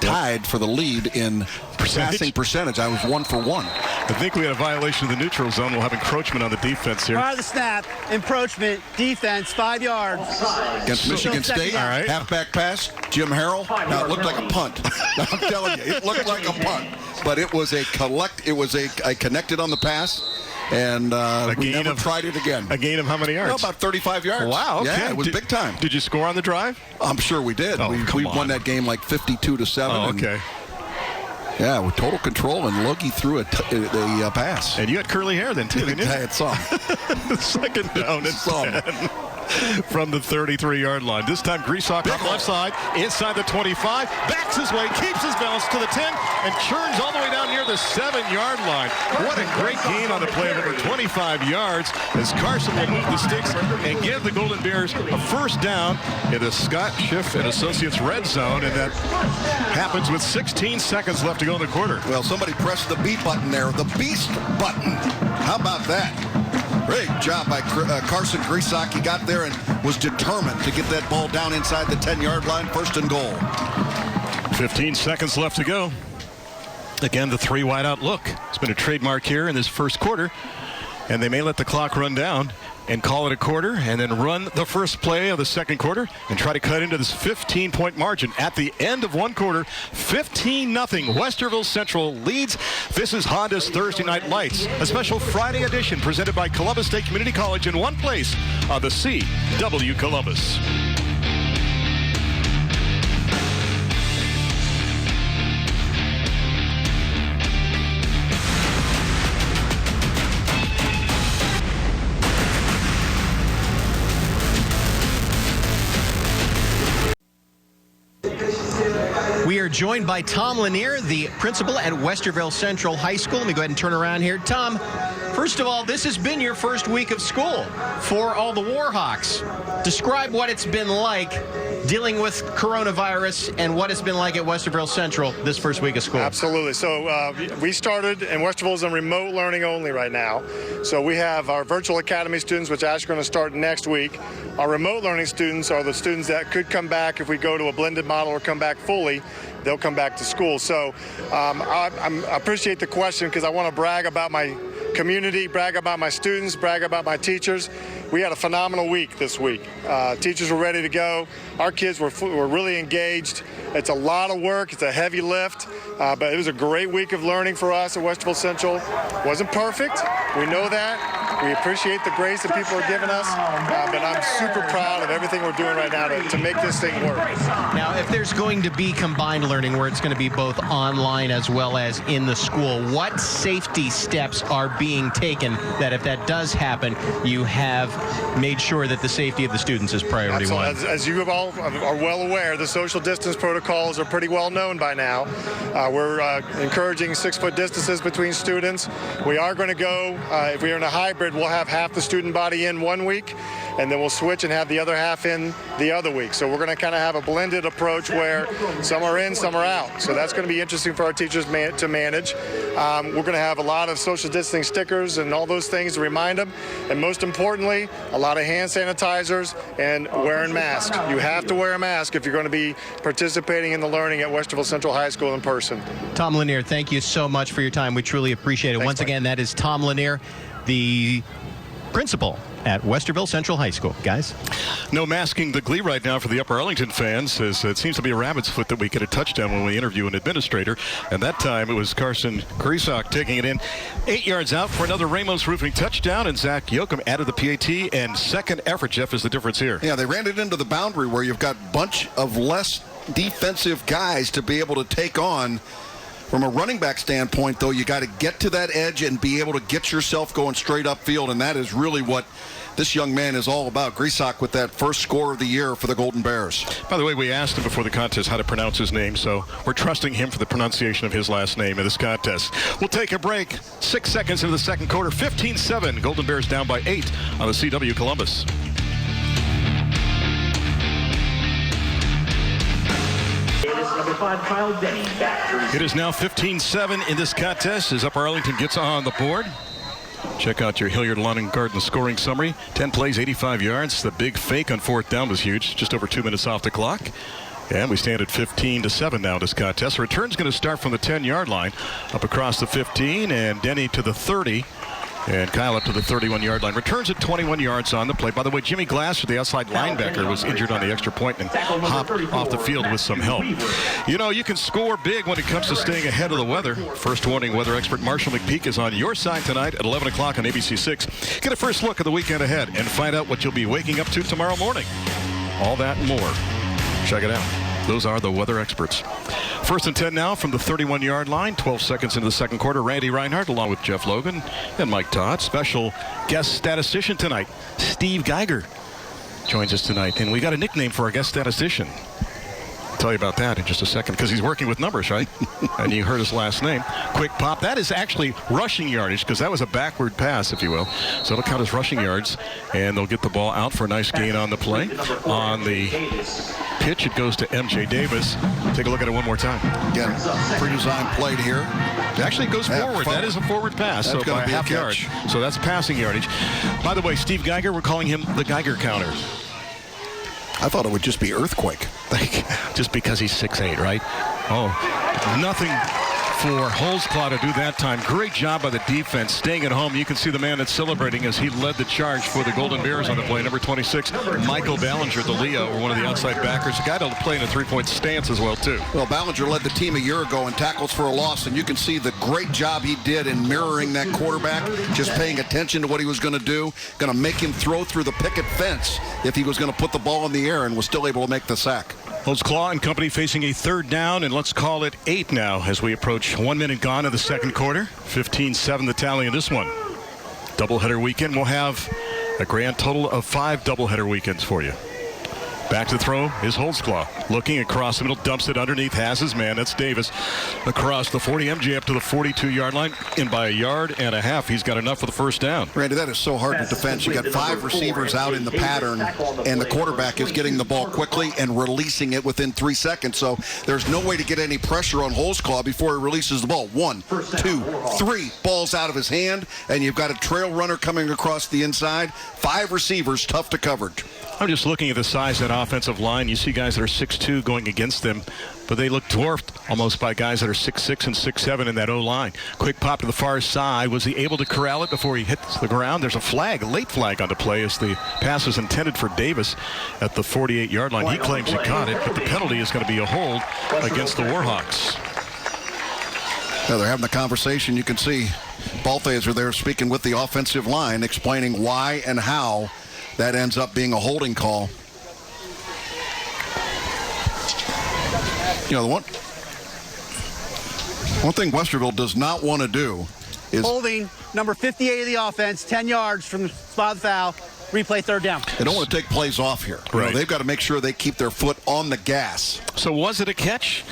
tied for the lead in passing percentage. I was 1 for 1. I think we had a violation of the neutral zone. We'll have encroachment on the defense here. All right, the snap, encroachment, defense, 5 yards. Against Michigan State, all right. Halfback pass, Jim Harrell. Now, it looked like a punt. I'm telling you, it looked like a punt. But it was I connected on the pass. And we never tried it again. A gain of how many yards? No, about 35 yards. Wow, okay. Yeah, it was big time. Did you score on the drive? I'm sure we did. Oh, we won that game like 52-7. Oh, okay. Yeah, with total control, and Logie threw a pass. And you had curly hair then, too, didn't you? I had some. Second down and 10 from the 33-yard line. This time, Griesbach on the left side, inside the 25, backs his way, keeps his balance to the 10, and churns all the way down near the 7-yard line. What a great game on the play of over 25 yards as Carson will move the sticks and give the Golden Bears a first down in the Scott Schiff and Associates red zone, and that happens with 16 seconds left to go in the quarter. Well, somebody pressed the B button there, the beast button. How about that? Great job by Carson Griesbach. He got there and was determined to get that ball down inside the 10-yard line, first and goal. 15 seconds left to go. Again, the 3 wide out look. It's been a trademark here in this first quarter, and they may let the clock run down and call it a quarter and then run the first play of the second quarter and try to cut into this 15-point margin. At the end of one quarter, 15-0. Westerville Central leads. This is Honda's Thursday Night Lights, a special Friday edition presented by Columbus State Community College in one place on the CW Columbus. We are joined by Tom Lanier, the principal at Westerville Central High School. Let me go ahead and turn around here. Tom, first of all, this has been your first week of school for all the Warhawks. Describe what it's been like dealing with coronavirus and what it's been like at Westerville Central this first week of school. Absolutely. So we started, and Westerville is in remote learning only right now. So we have our virtual academy students, which actually are going to start next week. Our remote learning students are the students that could come back if we go to a blended model or come back fully. They'll come back to school. So I appreciate the question because I want to brag about my community, brag about my students, brag about my teachers. We had a phenomenal week this week. Teachers were ready to go. Our kids were really engaged. It's a lot of work. It's a heavy lift, but it was a great week of learning for us at Westerville Central. Wasn't perfect. We know that. We appreciate the grace that people are giving us, but I'm super proud of everything we're doing right now to make this thing work. Now, if there's going to be combined learning where it's going to be both online as well as in the school, what safety steps are being taken that if that does happen, you have made sure that the safety of the students is priority one? As you all are well aware, the social distance protocols are pretty well known by now. We're encouraging 6-foot distances between students. We are going to go, if we're in a hybrid, we'll have half the student body in one week, and then we'll switch and have the other half in the other week. So we're going to kind of have a blended approach where some are in, some are out. So that's going to be interesting for our teachers to manage. We're going to have a lot of social distancing stickers and all those things to remind them. And most importantly, a lot of hand sanitizers and wearing masks. You have to wear a mask if you're going to be participating in the learning at Westerville Central High School in person. Tom Lanier, thank you so much for your time. We truly appreciate it. Thanks, Once Mike. again, that is Tom Lanier, the principal at Westerville Central High School. Guys? No masking the glee right now for the Upper Arlington fans, as it seems to be a rabbit's foot that we get a touchdown when we interview an administrator. And that time it was Carson Griesbach taking it in 8 yards out for another Ramos Roofing touchdown, and Zach Yoakum added the PAT, and second effort, Jeff, is the difference here. Yeah, they ran it into the boundary where you've got a bunch of less defensive guys to be able to take on. From a running back standpoint, though, you got to get to that edge and be able to get yourself going straight upfield, and that is really what this young man is all about. Griesbach with that first score of the year for the Golden Bears. By the way, we asked him before the contest how to pronounce his name, so we're trusting him for the pronunciation of his last name in this contest. We'll take a break. 6 seconds into the second quarter, 15-7. Golden Bears down by 8 on the CW Columbus. It is now 15-7 in this contest as Upper Arlington gets on the board. Check out your Hilliard Lawn and Garden scoring summary. 10 plays, 85 yards. The big fake on fourth down was huge. Just over 2 minutes off the clock. And we stand at 15-7 now in this contest. The return's going to start from the 10-yard line, up across the 15, and Denny to the 30. And Kyle up to the 31-yard line. Returns at 21 yards on the play. By the way, Jimmy Glasser, the outside linebacker, was injured on the extra point and hopped off the field with some help. You know, you can score big when it comes to staying ahead of the weather. First warning, weather expert Marshall McPeak is on your side tonight at 11 o'clock on ABC 6. Get a first look at the weekend ahead and find out what you'll be waking up to tomorrow morning. All that and more. Check it out. Those are the weather experts. First and 10 now from the 31-yard line. 12 seconds into the second quarter. Randy Reinhardt along with Jeff Logan and Mike Todd. Special guest statistician tonight, Steve Geiger, joins us tonight. And we got a nickname for our guest statistician. I'll tell you about that in just a second because he's working with numbers, right? And you heard his last name. Quick pop. That is actually rushing yardage because that was a backward pass, if you will. So it'll count as rushing yards, and they'll get the ball out for a nice gain on the play. On the pitch, it goes to M.J. Davis. Take a look at it one more time. Again, pre-designed play here. It actually goes forward. That is a forward pass. That's so by a half yard. So that's passing yardage. By the way, Steve Geiger, we're calling him the Geiger counter. I thought it would just be earthquake. Just because he's 6'8", right? Oh, nothing for Holzclaw to do that time. Great job by the defense, staying at home. You can see the man that's celebrating as he led the charge for the Golden Bears on the play. Number 26, Michael Ballinger, the Leo, or one of the outside backers. A guy that'll play in a three-point stance as well, too. Well, Ballinger led the team a year ago in tackles for a loss, and you can see the great job he did in mirroring that quarterback, just paying attention to what he was going to do, going to make him throw through the picket fence if he was going to put the ball in the air, and was still able to make the sack. Holzclaw and company facing a third down, and let's call it 8 now as we approach 1 minute gone in the second quarter. 15-7 the tally in this one. Doubleheader weekend. We'll have a grand total of 5 doubleheader weekends for you. Back to throw is Holzclaw. Looking across the middle, dumps it underneath, has his man. That's Davis. Across the 40, MJ up to the 42-yard line. And by 1.5 yards, he's got enough for the first down. Randy, that is so hard to defend. You got 5 receivers out in the pattern, and the quarterback is getting the ball quickly and releasing it within 3 seconds. So there's no way to get any pressure on Holzclaw before he releases the ball. 1, 2, 3 balls out of his hand, and you've got a trail runner coming across the inside. 5 receivers, tough to coverage. I'm just looking at the size of that offensive line. You see guys that are 6'2" going against them, but they look dwarfed almost by guys that are 6'6" and 6'7" in that O-line. Quick pop to the far side. Was he able to corral it before he hits the ground? There's a flag, a late flag on the play as the pass was intended for Davis at the 48-yard line. He claims he caught it, but the penalty is going to be a hold against the Warhawks. Yeah, they're having the conversation. You can see Balthaser there speaking with the offensive line, explaining why and how that ends up being a holding call. You know, the one thing Westerville does not want to do is holding number 58 of the offense, 10 yards from the spot of the foul. Replay third down. They don't want to take plays off here. Right. You know, they've got to make sure they keep their foot on the gas. So was it a catch?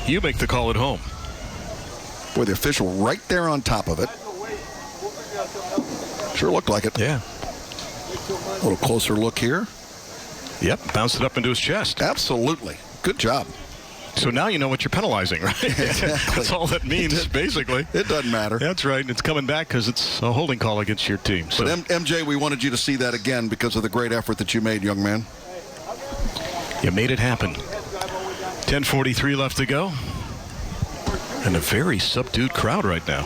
You make the call at home. Boy, the official right there on top of it. Sure looked like it. Yeah. A little closer look here. Yep, bounced it up into his chest. Absolutely. Good job. So now you know what you're penalizing, right? Exactly. That's all that means, basically. It doesn't matter. That's right. It's coming back because it's a holding call against your team. So. But MJ, we wanted you to see that again because of the great effort that you made, young man. You made it happen. 10:43 left to go. And a very subdued crowd right now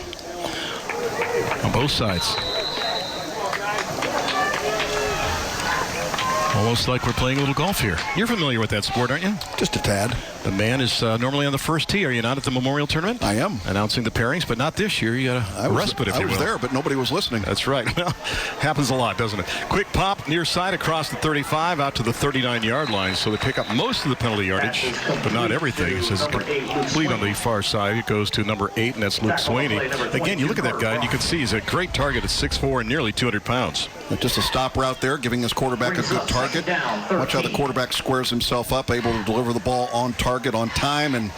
on both sides. Almost like we're playing a little golf here. You're familiar with that sport, aren't you? Just a tad. The man is normally on the first tee. Are you not at the Memorial Tournament? I am. Announcing the pairings, but not this year. You got a respite, if you will. I was there, but nobody was listening. That's right. Well, happens a lot, doesn't it? Quick pop near side across the 35 out to the 39-yard line. So they pick up most of the penalty yardage, but not everything. It says complete on the far side. It goes to number 8, and that's Luke Swaney. Again, you look at that guy, and you can see he's a great target at 6'4" and nearly 200 pounds. Just a stop route there, giving his quarterback a good target. Watch how the quarterback squares himself up, able to deliver the ball on target, on time. And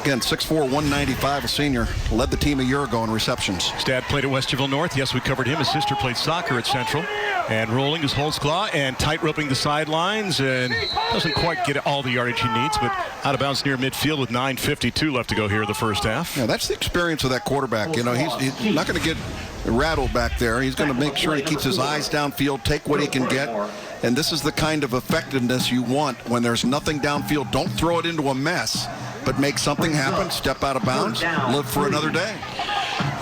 again, 6'4", 195, a senior, led the team a year ago in receptions. Stad played at Westerville North. Yes, we covered him. His sister played soccer at Central. And rolling is Holzclaw and tight roping the sidelines, and doesn't quite get all the yardage he needs, but out of bounds near midfield with 9:52 left to go here in the first half. Yeah, that's the experience of that quarterback. You know, he's not going to get rattled back there. He's going to make sure he keeps his eyes downfield, take what he can get. And this is the kind of effectiveness you want when there's nothing downfield. Don't throw it into a mess, but make something happen, step out of bounds, live for another day.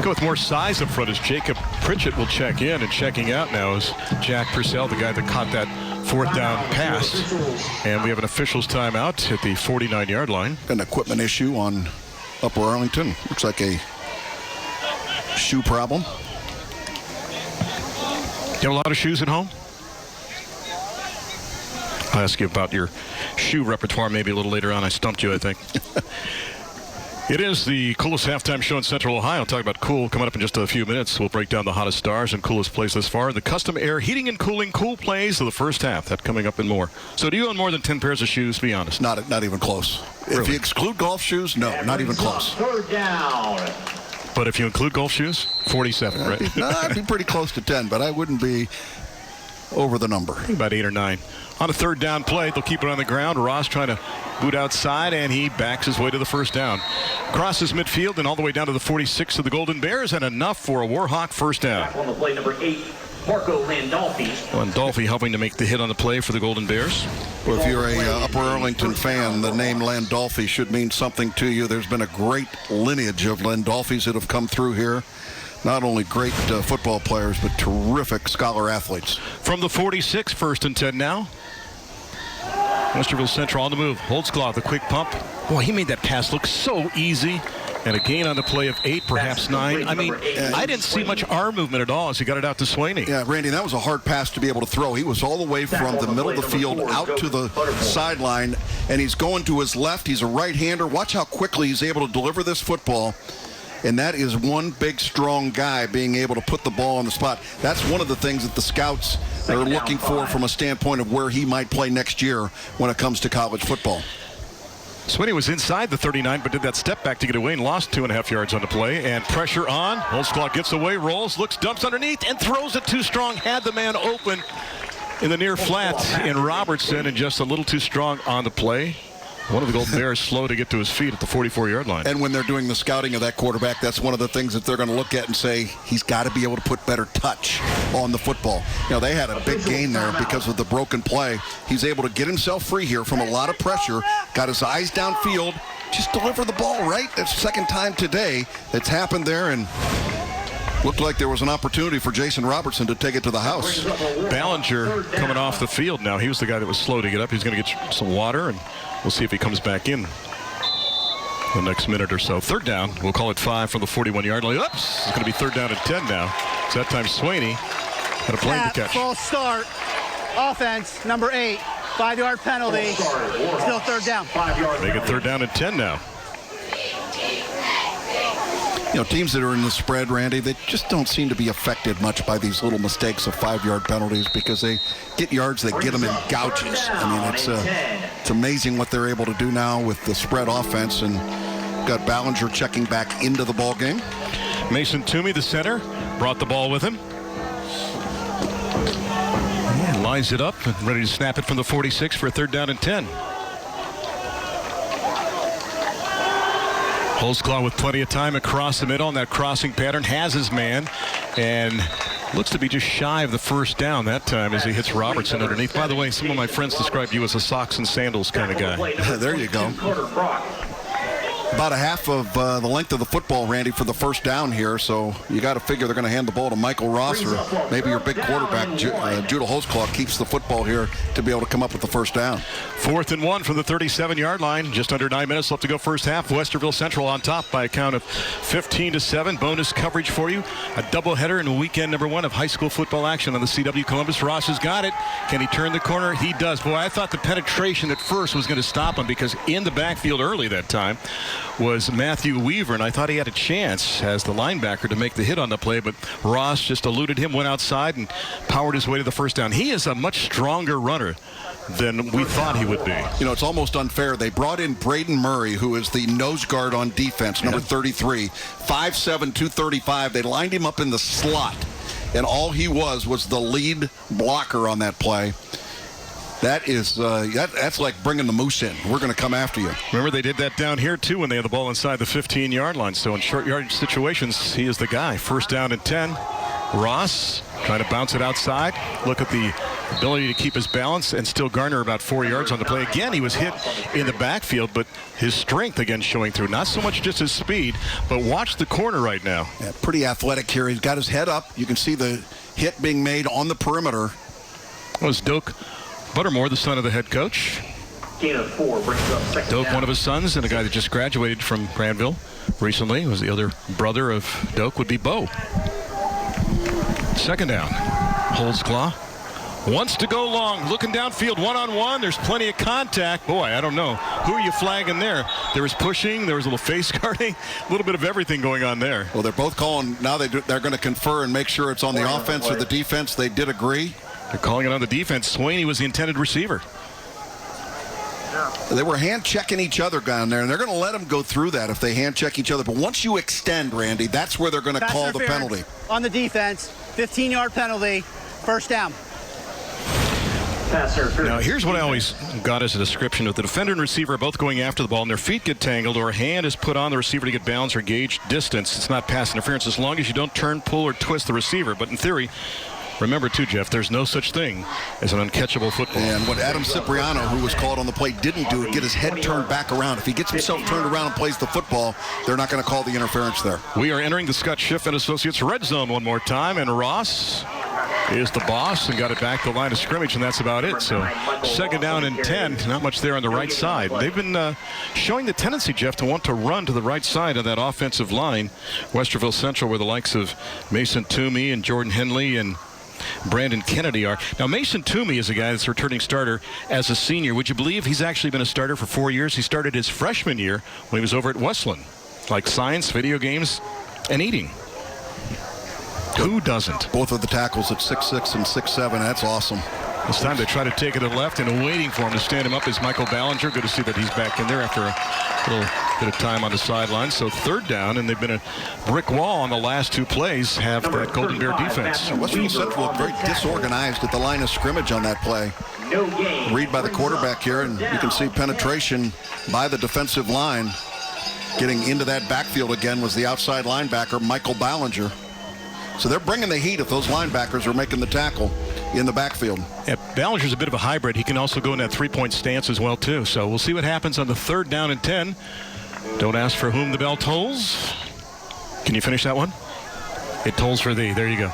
Go with more size up front as Jacob Pritchett will check in, and checking out now is Jack Purcell, the guy that caught that fourth down pass. And we have an official's timeout at the 49-yard line. An equipment issue on Upper Arlington. Looks like a shoe problem. You have a lot of shoes at home? I'll ask you about your shoe repertoire maybe a little later on. I stumped you, I think. It is the coolest halftime show in Central Ohio. Talk about cool coming up in just a few minutes. We'll break down the hottest stars and coolest plays thus far. The custom air heating and cooling cool plays of the first half. That coming up and more. So do you own more than 10 pairs of shoes? Be honest. Not even close. Really? If you exclude golf shoes, no, not even close. Third down. But if you include golf shoes, 47, right? I'd be pretty close to 10, but I wouldn't be over the number. About 8 or 9. On a third down play, they'll keep it on the ground. Ross trying to boot outside, and he backs his way to the first down. Crosses midfield and all the way down to the 46 of the Golden Bears, and enough for a Warhawk first down. Back on the play, number 8, Marco Landolfi. Landolfi helping to make the hit on the play for the Golden Bears. Well, if you're a Upper Arlington fan, the name Landolfi should mean something to you. There's been a great lineage of Landolfis that have come through here. Not only great football players, but terrific scholar athletes. From the 46, first and 10 now. Westerville Central on the move. Holtzclaw, the quick pump. Boy, he made that pass look so easy. And a gain on the play of 8, perhaps 9. I mean, I didn't see much arm movement at all as he got it out to Swaney. Yeah, Randy, that was a hard pass to be able to throw. He was all the way from the middle of the field out to the sideline, and he's going to his left. He's a right-hander. Watch how quickly he's able to deliver this football. And that is one big, strong guy being able to put the ball on the spot. That's one of the things that the scouts are looking for from a standpoint of where he might play next year when it comes to college football. Swaney was inside the 39, but did that step back to get away and lost 2.5 yards on the play. And pressure on. Holtzclaw gets away, rolls, looks, dumps underneath, and throws it too strong. Had the man open in the near flat in Robertson, and just a little too strong on the play. One of the Golden Bears slow to get to his feet at the 44-yard line. And when they're doing the scouting of that quarterback, that's one of the things that they're going to look at and say, he's got to be able to put better touch on the football. You know, they had a big gain there because of the broken play. He's able to get himself free here from a lot of pressure, got his eyes downfield, just deliver the ball right. That's the second time today that's happened there, and looked like there was an opportunity for Jason Robertson to take it to the house. Ballinger coming off the field now. He was the guy that was slow to get up. He's going to get some water, and we'll see if he comes back in the next minute or so. Third down. We'll call it 5 from the 41-yard line. Oops. It's going to be third down and 10 now. So that time Swaney had a plane to catch. False start. Offense, number 8. 5-yard penalty. Still third down. Make it third down and 10 now. You know, teams that are in the spread, Randy, they just don't seem to be affected much by these little mistakes of 5-yard penalties because they get yards, they get them in gouges. I mean, it's amazing what they're able to do now with the spread offense, and got Ballinger checking back into the ball game. Mason Toomey, the center, brought the ball with him. And lines it up and ready to snap it from the 46 for a third down and 10. Holtzclaw with plenty of time across the middle, and that crossing pattern has his man, and looks to be just shy of the first down that time as he hits Robertson underneath. By the way, some of my friends describe you as a socks and sandals kind of guy. There you go. About a half of the length of the football, Randy, for the first down here, so you got to figure they're going to hand the ball to Michael Ross, or maybe your big quarterback, Judah Holtzclaw, keeps the football here to be able to come up with the first down. 4th and 1 from the 37-yard line. Just under 9 minutes left to go first half. Westerville Central on top by a count of 15-7. Bonus coverage for you. A doubleheader in weekend number 1 of high school football action on the CW Columbus. Ross has got it. Can he turn the corner? He does. Boy, I thought the penetration at first was going to stop him, because in the backfield early that time was Matthew Weaver, and I thought he had a chance as the linebacker to make the hit on the play, but Ross just eluded him, went outside, and powered his way to the first down. He is a much stronger runner than we thought he would be. You know, it's almost unfair. They brought in Brayden Murray, who is the nose guard on defense, number 33, 5'7", 235. They lined him up in the slot, and all he was the lead blocker on that play. That is that's like bringing the moose in. We're going to come after you. Remember, they did that down here too when they had the ball inside the 15-yard line. So in short yardage situations, he is the guy. First down and 10. Ross trying to bounce it outside. Look at the ability to keep his balance and still garner about 4 yards on the play. Again, he was hit in the backfield, but his strength again showing through. Not so much just his speed, but watch the corner right now. Yeah, pretty athletic here. He's got his head up. You can see the hit being made on the perimeter. That was Doak Buttermore, the son of the head coach. Gain of 4 brings up second Doak, down. one of his sons, and a guy that just graduated from Granville recently, was the other brother of Doak, would be Bo. Second down. Holtzclaw Wants to go long, looking downfield, one-on-one. There's plenty of contact. Boy, I don't know. Who are you flagging there? There was pushing. There was a little face guarding. A little bit of everything going on there. Well, they're both calling. Now they're going to confer and make sure it's on the offense or the defense. They did agree. They're calling it on the defense. Swaney was the intended receiver. They were hand-checking each other down there, and they're going to let them go through that if they hand-check each other. But once you extend, Randy, that's where they're going to call the penalty. On the defense, 15-yard penalty, first down. Now, here's what I always got as a description. If the defender and receiver are both going after the ball and their feet get tangled or a hand is put on the receiver to get balance or gauge distance, it's not pass interference as long as you don't turn, pull, or twist the receiver. But in theory, remember, too, Jeff, there's no such thing as an uncatchable football. And what Adam Cipriano, who was called on the play, didn't do, get his head turned back around. If he gets himself turned around and plays the football, they're not going to call the interference there. We are entering the Scott Schiff and Associates red zone one more time, and Ross is the boss and got it back to the line of scrimmage, and that's about it. So second down and 10, not much there on the right side. They've been showing the tendency, Jeff, to want to run to the right side of that offensive line. Westerville Central, where the likes of Mason Toomey and Jordan Henley and Brandon Kennedy are. Now, Mason Toomey is a guy that's a returning starter as a senior. Would you believe he's actually been a starter for 4 years? He started his freshman year when he was over at Westland. Like science, video games, and eating. Who doesn't? Both of the tackles at 6'6" and 6'7". That's awesome. This time they try to take it to the left, and waiting for him to stand him up is Michael Ballinger. Good to see that he's back in there after a little bit of time on the sideline. So third down, and they've been a brick wall on the last two plays, have that Golden Bear defense. Westerville Central looked very disorganized at the line of scrimmage on that play. Read by the quarterback here, and you can see penetration by the defensive line. Getting into that backfield again was the outside linebacker, Michael Ballinger. So they're bringing the heat if those linebackers are making the tackle in the backfield. Yeah, Ballinger's a bit of a hybrid. He can also go in that three-point stance as well, too. So we'll see what happens on the third down and 10. Don't ask for whom the bell tolls. Can you finish that one? It tolls for thee. There you go.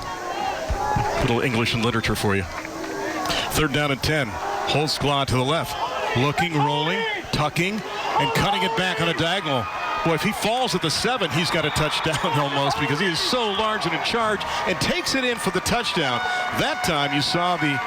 Little English and literature for you. Third down and 10. Holtzclaw to the left. Looking, rolling, tucking, and cutting it back on a diagonal. Boy, if he falls at the 7, he's got a touchdown almost, because he is so large and in charge, and takes it in for the touchdown. That time you saw the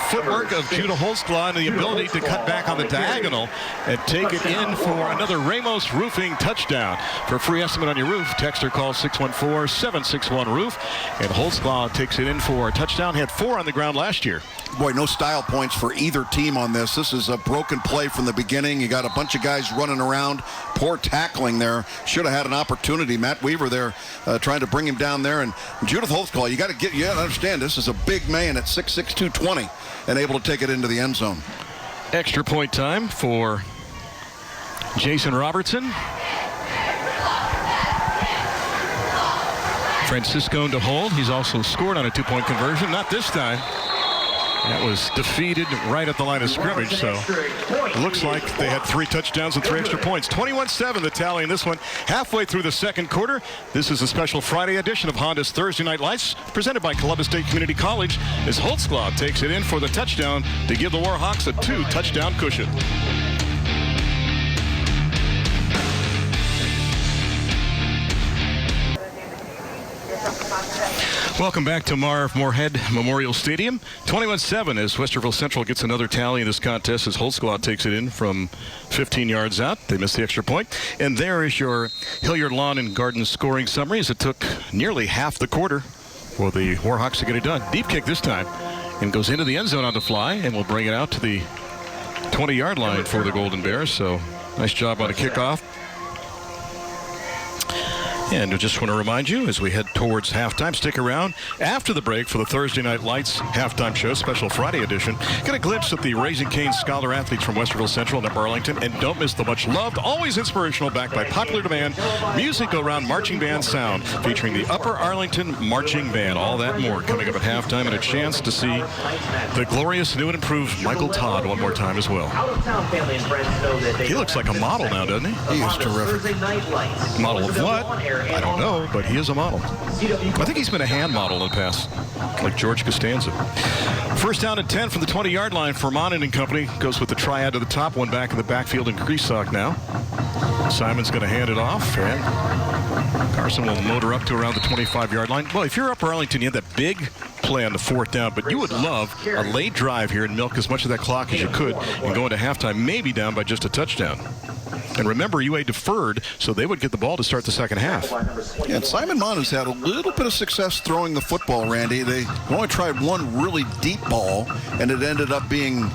footwork of Judah Holtzclaw and the ability to cut back on the diagonal and take it in for another Ramos Roofing touchdown. For a free estimate on your roof, text or call 614-761-ROOF. And Holtzclaw takes it in for a touchdown. He had 4 on the ground last year. Boy, no style points for either team on this. This is a broken play from the beginning. You got a bunch of guys running around. Poor tackling there. Should have had an opportunity. Matt Weaver there trying to bring him down there. And Judith Holtzclaw, you got to understand, this is a big man at 6'6", 220, and able to take it into the end zone. Extra point time for Jason Robertson. Francisco to hold. He's also scored on a 2-point conversion. Not this time. That was defeated right at the line of scrimmage, so it looks like they had 3 touchdowns and 3 extra points. 21-7 the tally in this one. Halfway through the second quarter, this is a special Friday edition of Honda's Thursday Night Lights, presented by Columbus State Community College, as Holtzclaw takes it in for the touchdown to give the Warhawks a 2-touchdown cushion. Welcome back to Marv Moorhead Memorial Stadium. 21-7 as Westerville Central gets another tally in this contest as Holtzclaw takes it in from 15 yards out. They missed the extra point. And there is your Hilliard Lawn and Garden scoring summary, as it took nearly half the quarter for the Warhawks to get it done. Deep kick this time, and goes into the end zone on the fly, and will bring it out to the 20-yard line for the Golden Bears. So nice job on a kickoff. And I just want to remind you, as we head towards halftime, stick around after the break for the Thursday Night Lights halftime show, special Friday edition. Get a glimpse of the Raising Cane's scholar athletes from Westerville Central and Upper Arlington. And don't miss the much-loved, always inspirational, backed by popular demand, music around marching band sound, featuring the Upper Arlington Marching Band. All that more coming up at halftime, and a chance to see the glorious, new and improved Michael Todd one more time as well. He looks like a model now, doesn't he? He is terrific. Model of what? I don't know, but he is a model. I think he's been a hand model in the past, like George Costanza. First down and 10 from the 20-yard line for Monin and company. Goes with the triad to the top, one back in the backfield in Creasock now. Simon's going to hand it off, and Carson will motor up to around the 25-yard line. Well, if you're Upper Arlington, you had that big play on the 4th down, but you would love a late drive here and milk as much of that clock as you could and go into halftime, maybe down by just a touchdown. And remember, UA deferred, so they would get the ball to start the second half. Yeah, and Simon Mon has had a little bit of success throwing the football, Randy. They only tried one really deep ball, and it ended up being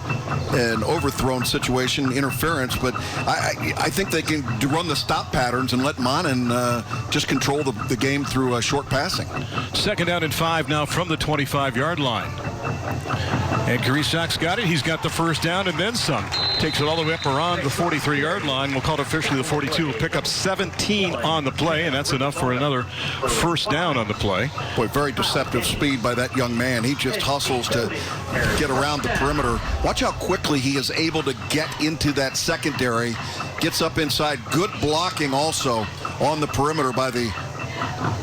an overthrown situation, interference. But I think they can run the stop patterns and let Monin just control the game through short passing. 2nd down and 5 now from the 25-yard line. And Karisak's got it. He's got the 1st down and then some. Takes it all the way up around the 43-yard line. We'll call it officially the 42. Will pick up 17 on the play, and that's enough for another 1st down on the play. Boy, very deceptive speed by that young man. He just hustles to get around the perimeter. Watch how quickly he is able to get into that secondary. Gets up inside. Good blocking also on the perimeter by the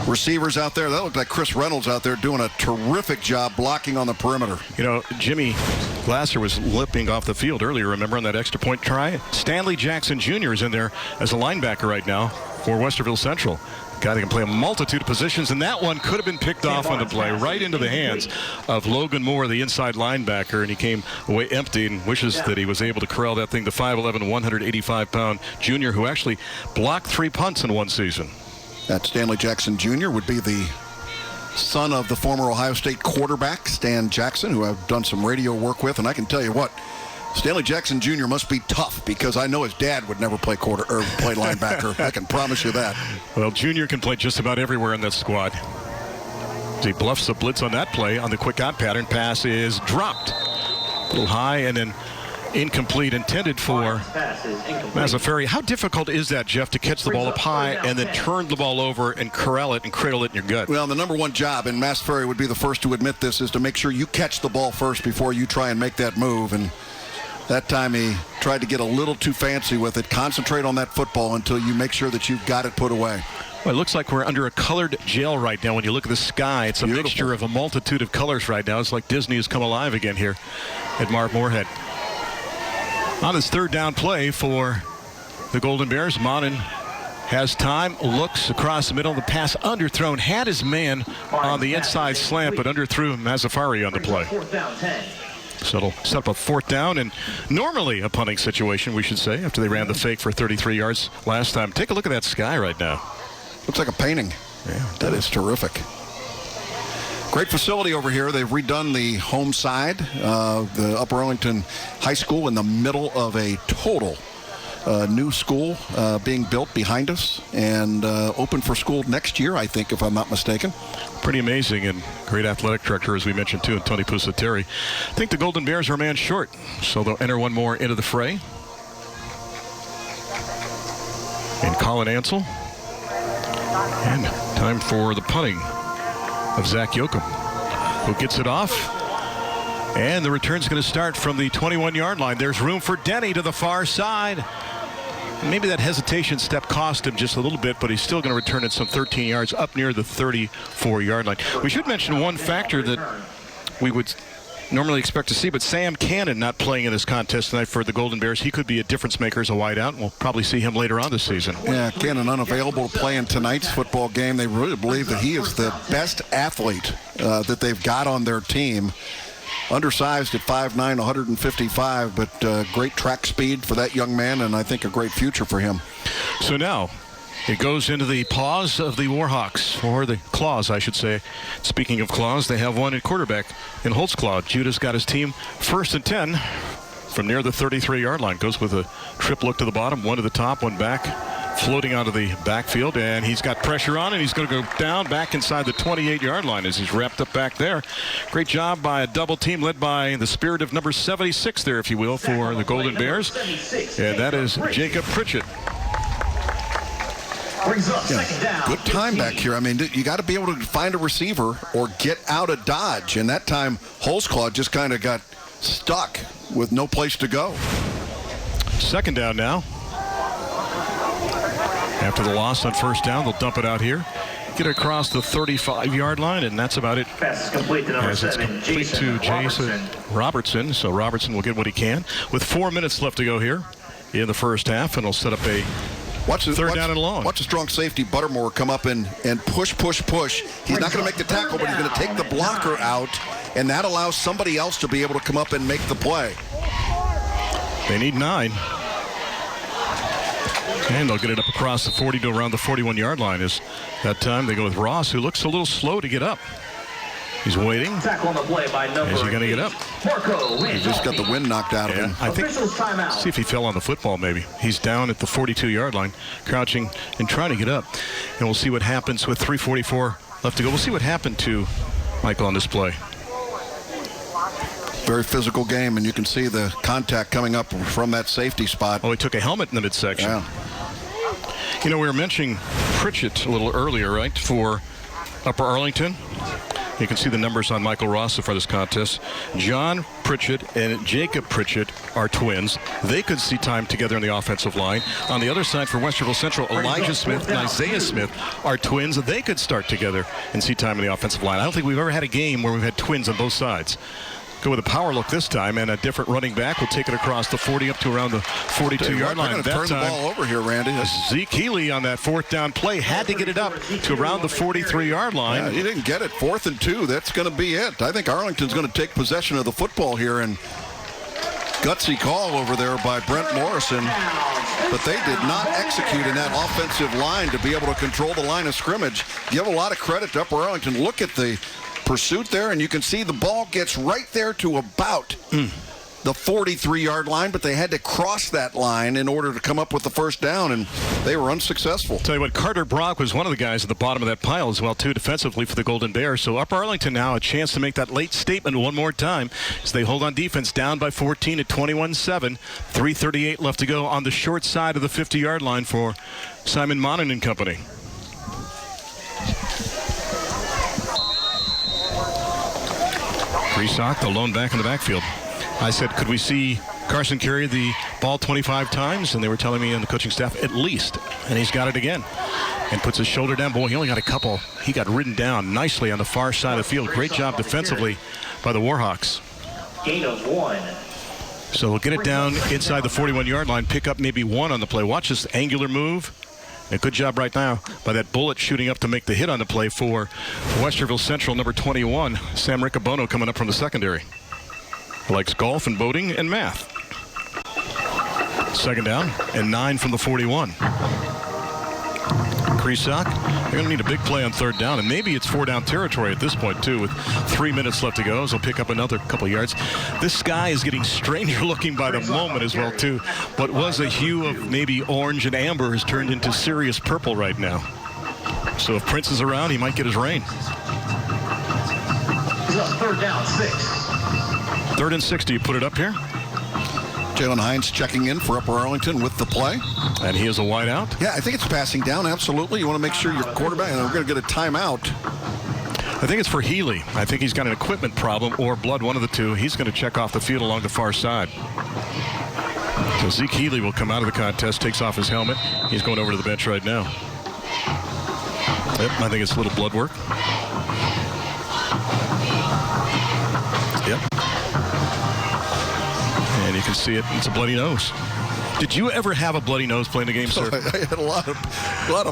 receivers out there. That looked like Chris Reynolds out there doing a terrific job blocking on the perimeter. You know, Jimmy Glasser was limping off the field earlier, remember, on that extra point try? Stanley Jackson Jr. is in there as a linebacker right now for Westerville Central. A guy that can play a multitude of positions, and that one could have been picked off on the play right into the hands of Logan Moore, the inside linebacker, and he came away empty and wishes that he was able to corral that thing to 5'11", 185-pound junior who actually blocked 3 punts in one season. That Stanley Jackson Jr. would be the son of the former Ohio State quarterback, Stan Jackson, who I've done some radio work with. And I can tell you what, Stanley Jackson Jr. must be tough, because I know his dad would never play play linebacker. I can promise you that. Well, Jr. can play just about everywhere in that squad. He bluffs the blitz on that play on the quick out pattern. Pass is dropped. A little high and then incomplete, intended for Mazzaferi. How difficult is that, Jeff, to catch the ball up high and then turn the ball over and corral it and cradle it in your gut? Well, the number one job, and Mazzaferi would be the first to admit this, is to make sure you catch the ball first before you try and make that move. And that time he tried to get a little too fancy with it. Concentrate on that football until you make sure that you've got it put away. Well, it looks like we're under a colored jail right now. When you look at the sky, it's a mixture of a multitude of colors right now. It's like Disney has come alive again here at Mark Moorhead. On his 3rd down play for the Golden Bears, Monin has time, looks across the middle, the pass underthrown, had his man on the inside slant, but underthrew Mazzafari on the play. So it'll set up a 4th down, and normally a punting situation, we should say, after they ran the fake for 33 yards last time. Take a look at that sky right now. Looks like a painting. Yeah, that is terrific. Great facility over here. They've redone the home side, the Upper Arlington High School, in the middle of a total new school being built behind us, and open for school next year, I think, if I'm not mistaken. Pretty amazing, and great athletic director, as we mentioned, too, and Tony Pusateri. I think the Golden Bears are a man short, so they'll enter one more into the fray. And Colin Ansel. And time for the punting of Zach Yoakum, who gets it off. And the return's going to start from the 21-yard line. There's room for Denny to the far side. Maybe that hesitation step cost him just a little bit, but he's still going to return it some 13 yards up near the 34-yard line. We should mention one factor that we would normally expect to see, but Sam Cannon not playing in this contest tonight for the Golden Bears. He could be a difference maker as a wideout, and we'll probably see him later on this season. Yeah, Cannon unavailable to play in tonight's football game. They really believe that he is the best athlete that they've got on their team. Undersized at 5'9", 155, but great track speed for that young man, and I think a great future for him. So now it goes into the paws of the Warhawks, or the claws, I should say. Speaking of claws, they have one at quarterback in Holtzclaw. Judah's got his team 1st and 10 from near the 33-yard line. Goes with a trip look to the bottom, one to the top, one back, floating onto the backfield, and he's got pressure on, and he's going to go down back inside the 28-yard line as he's wrapped up back there. Great job by a double team led by the spirit of number 76 there, if you will, for the Golden Bears, and that is Jacob Pritchett. Yeah, good time back here. I mean, you got to be able to find a receiver or get out of dodge, and that time Holtzclaw just kind of got stuck with no place to go. 2nd down now. After the loss on 1st down, they'll dump it out here. Get it across the 35-yard line, and that's about it. Pass is complete to number 7, to Jason Robertson. So Robertson will get what he can. With 4 minutes left to go here in the first half, and he'll set up a Third down and long. Watch a strong safety, Buttermore, come up and push. He's not going to make the tackle, but he's going to take the blocker out, and that allows somebody else to be able to come up and make the play. They need 9. And they'll get it up across the 40 to around the 41-yard line. Is that time they go with Ross, who looks a little slow to get up. He's waiting. Tackle on the play by number Is he going to get up? He just got the wind knocked out of him. I think, see if he fell on the football maybe. He's down at the 42-yard line, crouching and trying to get up. And we'll see what happens with 3:44 left to go. We'll see what happened to Michael on this play. Very physical game, and you can see the contact coming up from that safety spot. Oh, he took a helmet in the midsection. Yeah. You know, we were mentioning Pritchett a little earlier, right, for Upper Arlington. You can see the numbers on Michael Ross for this contest. John Pritchett and Jacob Pritchett are twins. They could see time together in the offensive line. On the other side for Westerville Central, Elijah Smith and Isaiah Smith are twins. They could start together and see time in the offensive line. I don't think we've ever had a game where we've had twins on both sides. Go with a power look this time, and a different running back will take it across the 40 up to around the 42-yard line. They're going to turn the ball over here, Randy. Zeke Healy on that 4th down play had to get it up to around the 43-yard line. Yeah, he didn't get it. 4th and 2. That's going to be it. I think Arlington's going to take possession of the football here, and gutsy call over there by Brent Morrison, but they did not execute in that offensive line to be able to control the line of scrimmage. Give a lot of credit to Upper Arlington. Look at the pursuit there, and you can see the ball gets right there to about the 43-yard line, but they had to cross that line in order to come up with the first down, and they were unsuccessful. Tell you what, Carter Brock was one of the guys at the bottom of that pile as well, too, defensively for the Golden Bears. So Upper Arlington now a chance to make that late statement one more time as they hold on defense, down by 14 at 21-7. 3:38 left to go on the short side of the 50-yard line for Simon Monin and company. Creasock, the lone back in the backfield. I said, could we see Carson carry the ball 25 times? And they were telling me on the coaching staff, at least. And he's got it again. And puts his shoulder down. Boy, he only got a couple. He got ridden down nicely on the far side of the field. Great job defensively by the Warhawks. Gain of 1. So we'll get it down inside the 41-yard line, pick up maybe 1 on the play. Watch this angular move. A good job right now by that bullet shooting up to make the hit on the play for Westerville Central, number 21, Sam Riccobono, coming up from the secondary. Likes golf and boating and math. 2nd down and 9 from the 41. Creasock, they're going to need a big play on 3rd down, and maybe it's 4-down territory at this point, too, with 3 minutes left to go, so pick up another couple yards. This sky is getting stranger looking by the moment as well, too. What was a hue of maybe orange and amber has turned into serious purple right now. So if Prince is around, he might get his rain. 3rd down, 6. 3rd and 6, do you put it up here? Jalen Hines checking in for Upper Arlington with the play. And he is a wide out? Yeah, I think it's passing down, absolutely. You want to make sure your quarterback, and we're going to get a timeout. I think it's for Healy. I think he's got an equipment problem or blood, one of the two. He's going to check off the field along the far side. So Zeke Healy will come out of the contest, takes off his helmet. He's going over to the bench right now. Yep, I think it's a little blood work. Yep. And you can see it. It's a bloody nose. Did you ever have a bloody nose playing the game, sir? I had a lot of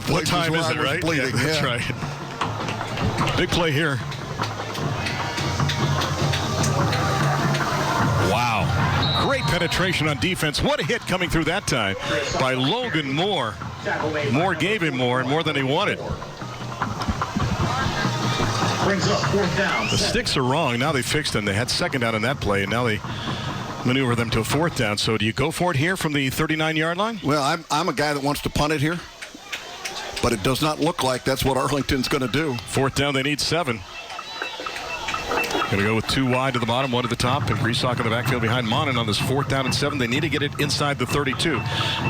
places what time where is it, I was right? bleeding. Yeah, that's right. Big play here. Wow. Great penetration on defense. What a hit coming through that time by Logan Moore. Moore gave him more and more than he wanted. Brings up 4th down. The sticks are wrong. Now they fixed them. They had 2nd down on that play, and now they maneuver them to a 4th down. So do you go for it here from the 39-yard line? Well, I'm a guy that wants to punt it here, but it does not look like that's what Arlington's going to do. 4th down, they need 7. Going to go with 2 wide to the bottom, 1 to the top, and Creasock in the backfield behind Monin on this 4th down and 7. They need to get it inside the 32.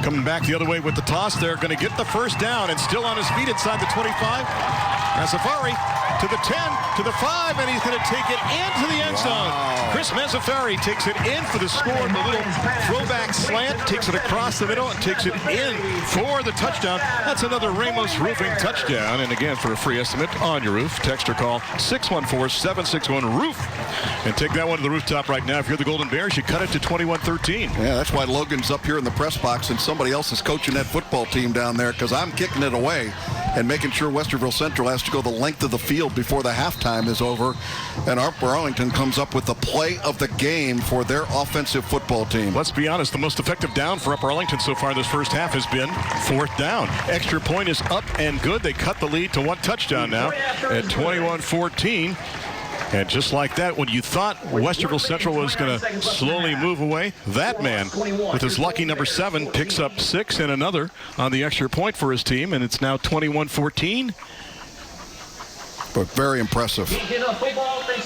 Coming back the other way with the toss, they're going to get the 1st down and still on his feet inside the 25. Safari to the 10, to the 5, and he's going to take it into the end zone. Chris Mazzafari takes it in for the score. The little throwback slant, takes it across the middle and takes it in for the touchdown. That's another Ramos Roofing touchdown. And again, for a free estimate on your roof, text or call 614-761-ROOF and take that one to the rooftop right now. If you're the Golden Bears, you cut it to 21-13. Yeah, that's why Logan's up here in the press box and somebody else is coaching that football team down there, because I'm kicking it away and making sure Westerville Central has to go the length of the field before the halftime is over. And Upper Arlington comes up with the play of the game for their offensive football team. Let's be honest, the most effective down for Upper Arlington so far this first half has been 4th down. Extra point is up and good. They cut the lead to 1 touchdown now at 21-14. And just like that, when you thought Westerville Central was going to slowly move away, that man, with his lucky number 7, picks up 6 and another on the extra point for his team, and it's now 21-14. But very impressive.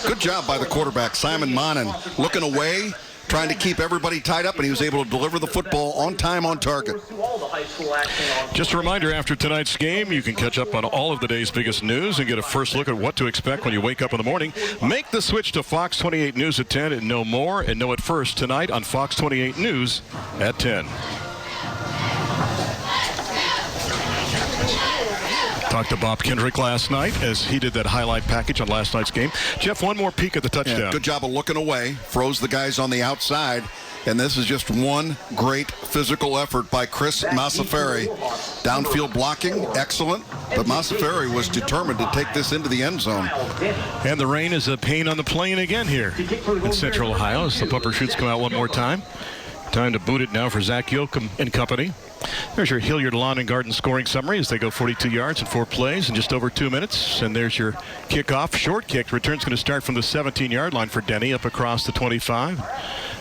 Good job by the quarterback, Simon Monin, looking away, trying to keep everybody tied up, and he was able to deliver the football on time, on target. Just a reminder, after tonight's game, you can catch up on all of the day's biggest news and get a first look at what to expect when you wake up in the morning. Make the switch to Fox 28 News at 10 and know more and know it first tonight on Fox 28 News at 10. Talked to Bob Kendrick last night as he did that highlight package on last night's game. Jeff, one more peek at the touchdown. Yeah, good job of looking away, froze the guys on the outside, and this is just one great physical effort by Chris Mazzafari. Downfield blocking, excellent, but Mazzafari was determined to take this into the end zone. And the rain is a pain on the plane again here in Central Ohio as the bumper shoots come out one more time. Time to boot it now for Zach Yoakum and company. There's your Hilliard Lawn and Garden scoring summary as they go 42 yards in 4 plays in just over 2 minutes. And there's your kickoff. Short kick. Return's going to start from the 17-yard line for Denny up across the 25.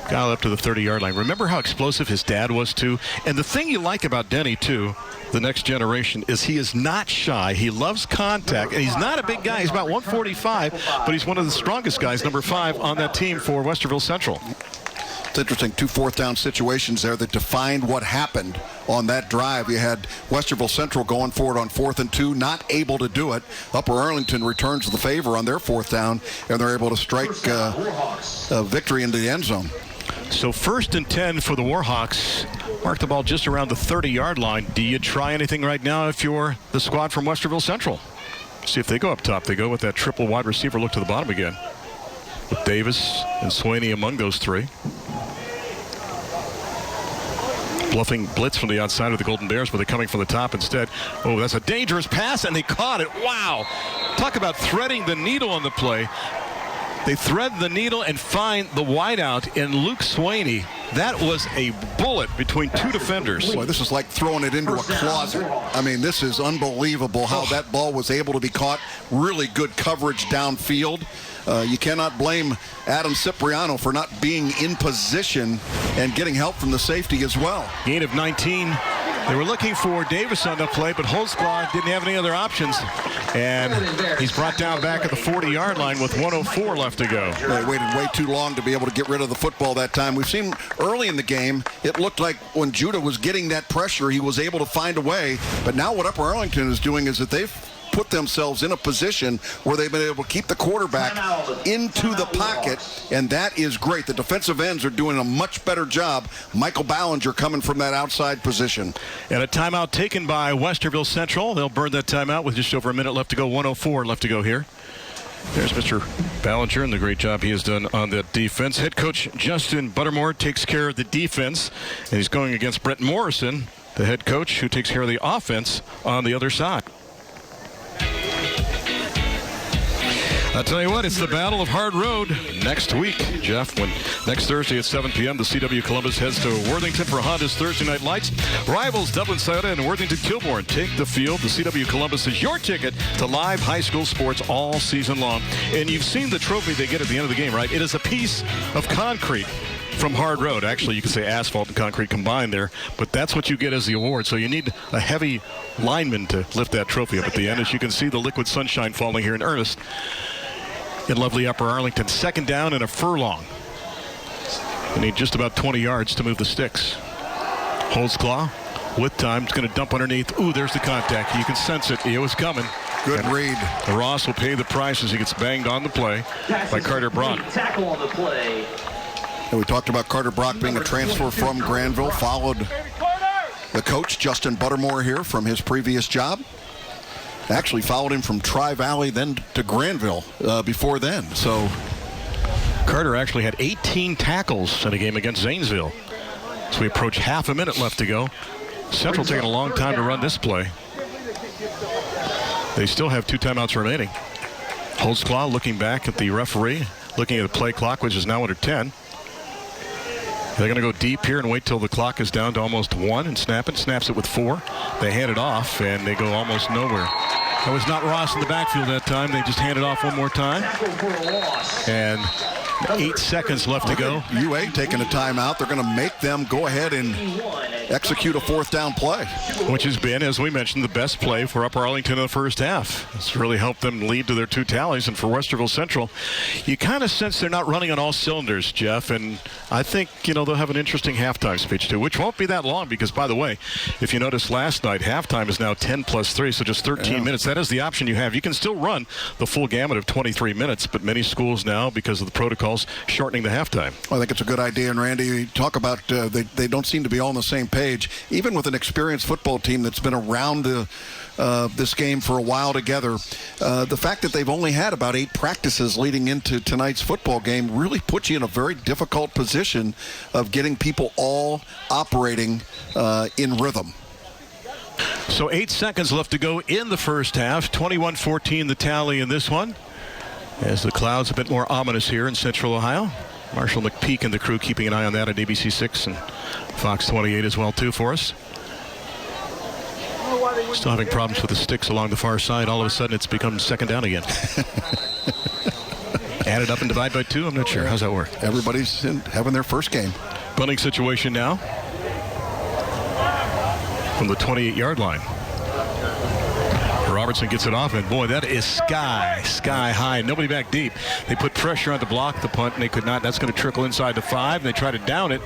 Got up to the 30-yard line. Remember how explosive his dad was, too? And the thing you like about Denny, too, the next generation, is he is not shy. He loves contact. And he's not a big guy. He's about 145, but he's one of the strongest guys, number 5, on that team for Westerville Central. It's interesting, 2 4th down situations there that defined what happened on that drive. You had Westerville Central going for it on 4th and 2, not able to do it. Upper Arlington returns the favor on their 4th down, and they're able to strike a victory into the end zone. So 1st and 10 for the Warhawks. Mark the ball just around the 30-yard line. Do you try anything right now if you're the squad from Westerville Central? See if they go up top. They go with that triple wide receiver look to the bottom again, with Davis and Swaney among those 3. Bluffing blitz from the outside of the Golden Bears, but they're coming from the top instead. Oh, that's a dangerous pass, and they caught it. Wow. Talk about threading the needle on the play. They thread the needle and find the wideout in Luke Swaney. That was a bullet between 2 defenders. Boy, this is like throwing it into a closet. I mean, this is unbelievable how that ball was able to be caught. Really good coverage downfield. You cannot blame Adam Cipriano for not being in position and getting help from the safety as well. Gain of 19. They were looking for Davis on the play, but Holzclaw didn't have any other options. And he's brought down back at the 40-yard line with 1:04 left to go. They waited way too long to be able to get rid of the football that time. We've seen early in the game, it looked like when Judah was getting that pressure, he was able to find a way. But now what Upper Arlington is doing is that they've put themselves in a position where they've been able to keep the quarterback into the pocket, and that is great. The defensive ends are doing a much better job. Michael Ballinger coming from that outside position. And a timeout taken by Westerville Central. They'll burn that timeout with just over a minute left to go. 1:04 left to go here. There's Mr. Ballinger and the great job he has done on that defense. Head coach Justin Buttermore takes care of the defense, and he's going against Brett Morrison, the head coach, who takes care of the offense on the other side. I'll tell you what, it's the Battle of Hard Road next week, Jeff, when next Thursday at 7 p.m. the CW Columbus heads to Worthington for Honda's Thursday Night Lights. Rivals Dublin Cider and Worthington Kilbourne take the field. The CW Columbus is your ticket to live high school sports all season long. And you've seen the trophy they get at the end of the game, right? It is a piece of concrete from Hard Road. Actually, you could say asphalt and concrete combined there, but that's what you get as the award. So you need a heavy lineman to lift that trophy up at the end. As you can see, the liquid sunshine falling here in earnest in lovely Upper Arlington. 2nd down and a furlong. They need just about 20 yards to move the sticks. Holzclaw with time. It's going to dump underneath. Ooh, there's the contact. You can sense it. It was coming. Good read. Ross will pay the price as he gets banged on the play by Carter Brock. Tackle on the play. And we talked about Carter Brock being a transfer from Granville, followed the coach, Justin Buttermore, here from his previous job. Actually followed him from Tri-Valley, then to Granville before then. So Carter actually had 18 tackles in a game against Zanesville. So we approach half a minute left to go. Central taking a long time to run this play. They still have 2 timeouts remaining. Holtzclaw looking back at the referee, looking at the play clock, which is now under 10. They're going to go deep here and wait till the clock is down to almost 1 and snap it. Snaps it with 4. They hand it off, and they go almost nowhere. That was not Ross in the backfield that time. They just hand it off one more time. And 8 seconds left to go. UA taking a timeout. They're going to make them go ahead and execute a 4th down play. Which has been, as we mentioned, the best play for Upper Arlington in the first half. It's really helped them lead to their 2 tallies. And for Westerville Central, you kind of sense they're not running on all cylinders, Jeff. And I think, they'll have an interesting halftime speech, too, which won't be that long because, by the way, if you noticed last night, halftime is now 10+3, so just 13 minutes. That is the option you have. You can still run the full gamut of 23 minutes, but many schools now, because of the protocols, shortening the halftime. Well, I think it's a good idea. And, Randy, you talk about they don't seem to be all on the same page. Even with an experienced football team that's been around this game for a while together, the fact that they've only had about 8 practices leading into tonight's football game really puts you in a very difficult position of getting people all operating in rhythm. So 8 seconds left to go in the first half. 21-14 the tally in this one. As the clouds a bit more ominous here in Central Ohio. Marshall McPeak and the crew keeping an eye on that at ABC 6 and Fox 28 as well, too, for us. Still having problems with the sticks along the far side. All of a sudden, it's become second down again. Add it up and divide by 2? I'm not sure. How's that work? Everybody's having their first game. Punting situation now from the 28-yard line. Robertson gets it off, and boy, that is sky high. Nobody back deep. They put pressure on to block the punt, and they could not. That's going to trickle inside the 5, and they try to down it.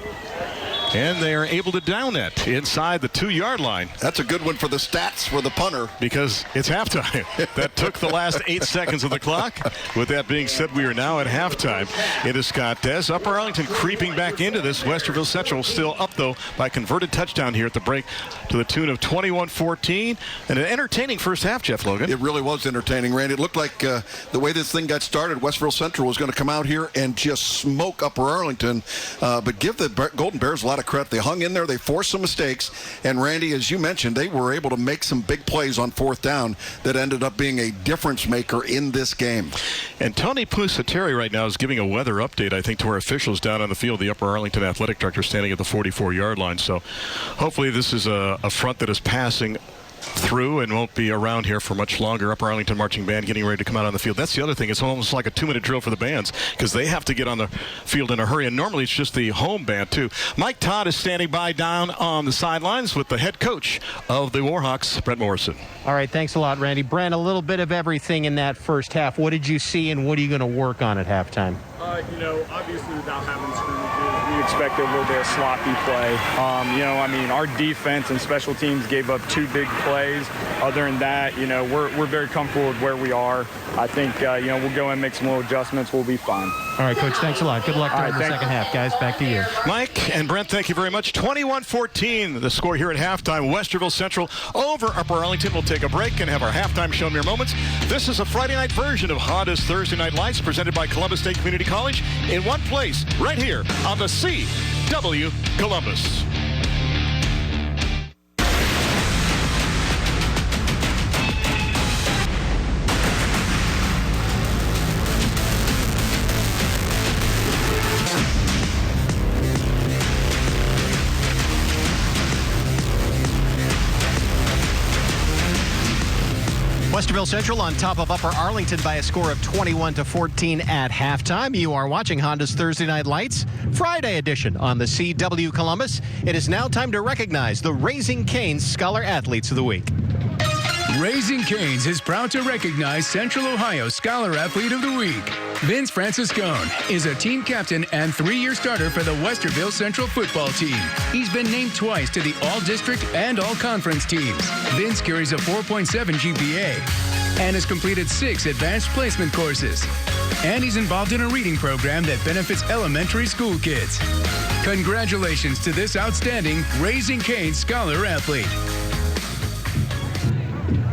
And they are able to down it inside the 2-yard line. That's a good one for the stats for the punter. Because it's halftime. That took the last 8 seconds of the clock. With that being said, we are now at halftime. It is Scott Des. Upper Arlington creeping back into this. Westerville Central still up, though, by converted touchdown here at the break to the tune of 21-14. And an entertaining first half, Jeff Logan. It really was entertaining, Randy. It looked like the way this thing got started, Westerville Central was going to come out here and just smoke Upper Arlington. But give the Golden Bears a lot of credit. They hung in there. They forced some mistakes. And, Randy, as you mentioned, they were able to make some big plays on 4th down that ended up being a difference maker in this game. And Tony Pusateri right now is giving a weather update, I think, to our officials down on the field. The Upper Arlington Athletic Director standing at the 44-yard line. So hopefully this is a front that is passing through and won't be around here for much longer. Upper Arlington Marching Band getting ready to come out on the field. That's the other thing. It's almost like a 2-minute drill for the bands because they have to get on the field in a hurry. And normally it's just the home band, too. Mike Todd is standing by down on the sidelines with the head coach of the Warhawks, Brent Morrison. All right, thanks a lot, Randy. Brent, a little bit of everything in that first half. What did you see and what are you going to work on at halftime? Obviously without having scrimmages, we expected a little bit of sloppy play. Our defense and special teams gave up 2 big plays. Other than that, we're very comfortable with where we are. I think, we'll go and make some little adjustments. We'll be fine. All right, Coach, thanks a lot. Good luck during the second half, guys. Back to you. Mike and Brent, thank you very much. 21-14, the score here at halftime. Westerville Central over Upper Arlington. We'll take a break and have our halftime show mere moments. This is a Friday night version of Honda's Thursday Night Lights presented by Columbus State Community College in one place, right here on the CW Columbus. Westerville Central on top of Upper Arlington by a score of 21-14 at halftime. You are watching Honda's Thursday Night Lights, Friday edition on the CW Columbus. It is now time to recognize the Raising Cane's Scholar Athletes of the Week. Raising Cane's is proud to recognize Central Ohio Scholar Athlete of the Week. Vince Franciscone is a team captain and 3-year starter for the Westerville Central football team. He's been named twice to the All-District and All-Conference teams. Vince carries a 4.7 GPA. and has completed 6 advanced placement courses. And he's involved in a reading program that benefits elementary school kids. Congratulations to this outstanding Raising Cane's Scholar athlete.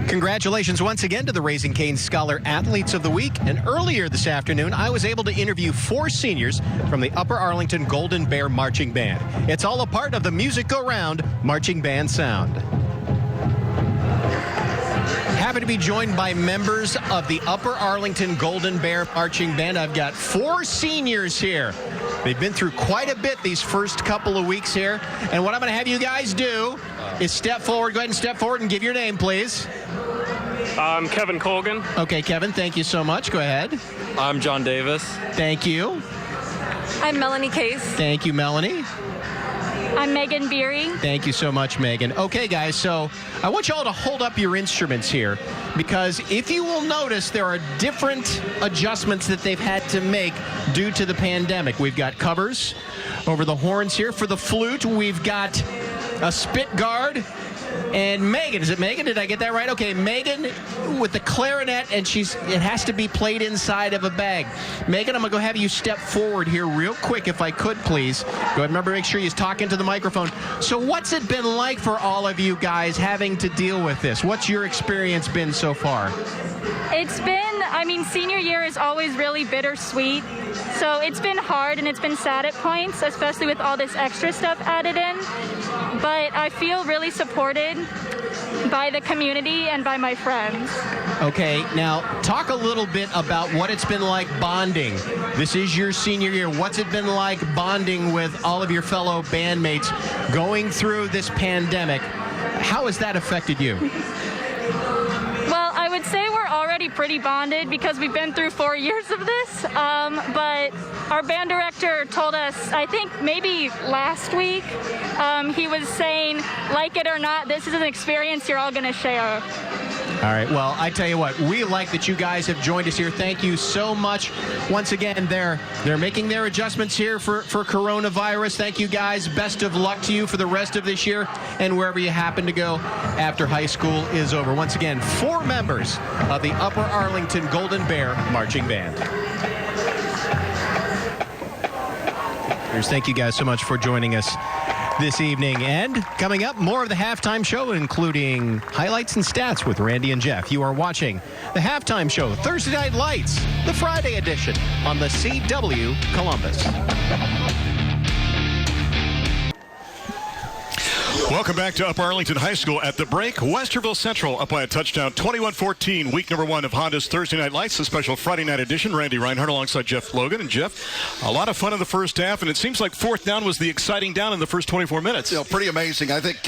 Congratulations once again to the Raising Cane's Scholar Athletes of the Week. And earlier this afternoon, I was able to interview 4 seniors from the Upper Arlington Golden Bear Marching Band. It's all a part of the Music Go Round Marching Band Sound. Happy to be joined by members of the Upper Arlington Golden Bear Marching Band. I've got 4 seniors here. They've been through quite a bit these first couple of weeks here. And what I'm going to have you guys do is step forward. Go ahead and step forward and give your name, please. I'm Kevin Colgan. Okay, Kevin, thank you so much. Go ahead. I'm John Davis. Thank you. I'm Melanie Case. Thank you, Melanie. I'm Megan Beery. Thank you so much, Megan. Okay, guys, so I want you all to hold up your instruments here, because if you will notice, there are different adjustments that they've had to make due to the pandemic. We've got covers over the horns here. For the flute, we've got a spit guard. And Megan, is it Megan? Did I get that right? Okay, Megan with the clarinet, and it has to be played inside of a bag. Megan, I'm going to go have you step forward here real quick, if I could, please. Go ahead, remember, make sure you're talking to the microphone. So what's it been like for all of you guys having to deal with this? What's your experience been so far? It's been, senior year is always really bittersweet. So it's been hard and it's been sad at points, especially with all this extra stuff added in. But I feel really supported by the community and by my friends. Okay, now talk a little bit about what it's been like bonding. This is your senior year. What's it been like bonding with all of your fellow bandmates going through this pandemic? How has that affected you? Well, I would say we're already pretty bonded because we've been through 4 years of this. But our band director told us, I think maybe last week, he was saying, like it or not, this is an experience you're all going to share. All right, well, I tell you what, we like that you guys have joined us here. Thank you so much. Once again, they're making their adjustments here for coronavirus. Thank you, guys. Best of luck to you for the rest of this year and wherever you happen to go after high school is over. Once again, 4 members of the Upper Arlington Golden Bear Marching Band. Thank you guys so much for joining us this evening. And coming up, more of the halftime show, including highlights and stats with Randy and Jeff. You are watching the halftime show, Thursday Night Lights, the Friday edition on the CW Columbus. Welcome back to Upper Arlington High School. At the break, Westerville Central up by a touchdown, 21-14, week number 1 of Honda's Thursday Night Lights, a special Friday night edition. Randy Reinhardt alongside Jeff Logan. And Jeff, a lot of fun in the first half, and it seems like 4th down was the exciting down in the first 24 minutes. Pretty amazing. I think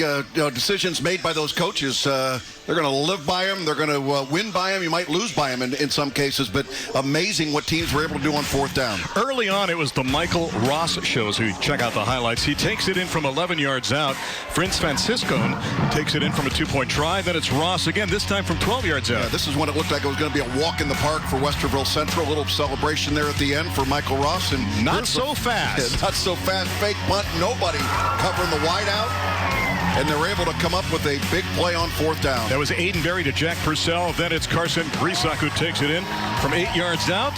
decisions made by those coaches, they're going to live by them. They're going to win by them. You might lose by them in some cases, but amazing what teams were able to do on 4th down. Early on, it was the Michael Ross shows. Who check out the highlights. He takes it in from 11 yards out. Prince Francisco takes it in from a 2-point try. Then it's Ross again, this time from 12 yards out. Yeah, this is when it looked like it was going to be a walk in the park for Westerville Central. A little celebration there at the end for Michael Ross. And not so fast. Not so fast. Fake punt. Nobody covering the wide out. And they're able to come up with a big play on 4th down. That was Aiden Berry to Jack Purcell. Then it's Carson Grisak who takes it in from 8 yards out.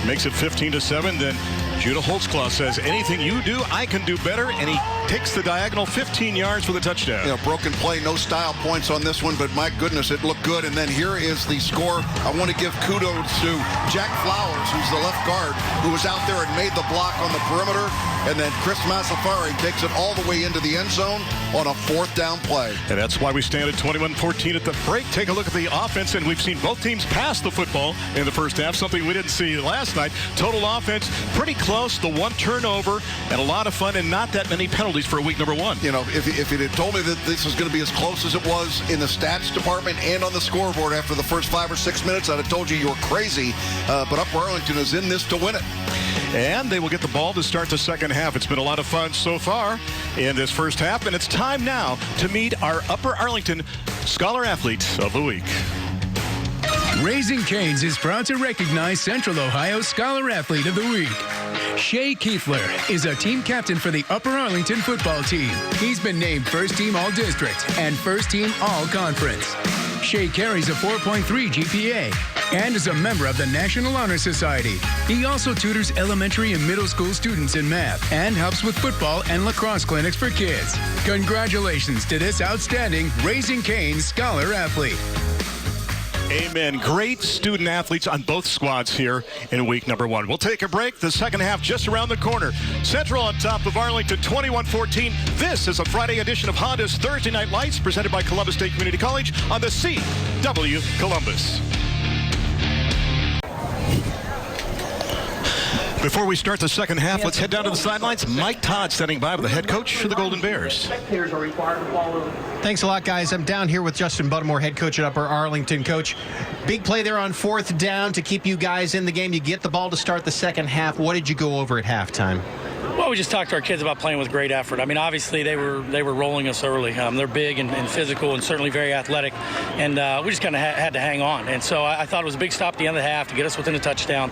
Makes it 15-7. Then Judah Holtzclaw says, anything you do, I can do better. And he takes the diagonal 15 yards for the touchdown. Broken play, no style points on this one, but my goodness, it looked good. And then here is the score. I want to give kudos to Jack Flowers, who's the left guard, who was out there and made the block on the perimeter. And then Chris Massafari takes it all the way into the end zone on a 4th down play. And that's why we stand at 21-14 at the break. Take a look at the offense, and we've seen both teams pass the football in the first half, something we didn't see last night. Total offense, pretty close. The 1 turnover and a lot of fun and not that many penalties for week number 1. If it had told me that this was going to be as close as it was in the stats department and on the scoreboard after the first 5 or 6 minutes, I'd have told you were crazy. But Upper Arlington is in this to win it. And they will get the ball to start the second half. It's been a lot of fun so far in this first half, and it's time now to meet our Upper Arlington Scholar Athlete of the Week. Raising Cane's is proud to recognize Central Ohio Scholar Athlete of the Week. Shea Kiefler is a team captain for the Upper Arlington football team. He's been named First Team All-District and First Team All-Conference. Shay carries a 4.3 GPA and is a member of the National Honor Society. He also tutors elementary and middle school students in math and helps with football and lacrosse clinics for kids. Congratulations to this outstanding Raising Cane's Scholar athlete. Amen. Great student athletes on both squads here in week number 1. We'll take a break. The second half just around the corner. Central on top of Arlington, 21-14. This is a Friday edition of Honda's Thursday Night Lights, presented by Columbus State Community College on the CW Columbus. Before we start the second half, let's head down to the sidelines. Mike Todd standing by with the head coach of the Golden Bears. Thanks a lot, guys. I'm down here with Justin Buttermore, head coach at Upper Arlington. Coach, big play there on 4th down to keep you guys in the game. You get the ball to start the second half. What did you go over at halftime? Well, we just talked to our kids about playing with great effort. I mean, obviously they were rolling us early. They're big and physical and certainly very athletic, and we just kind of had to hang on. And so I thought it was a big stop at the end of the half to get us within a touchdown.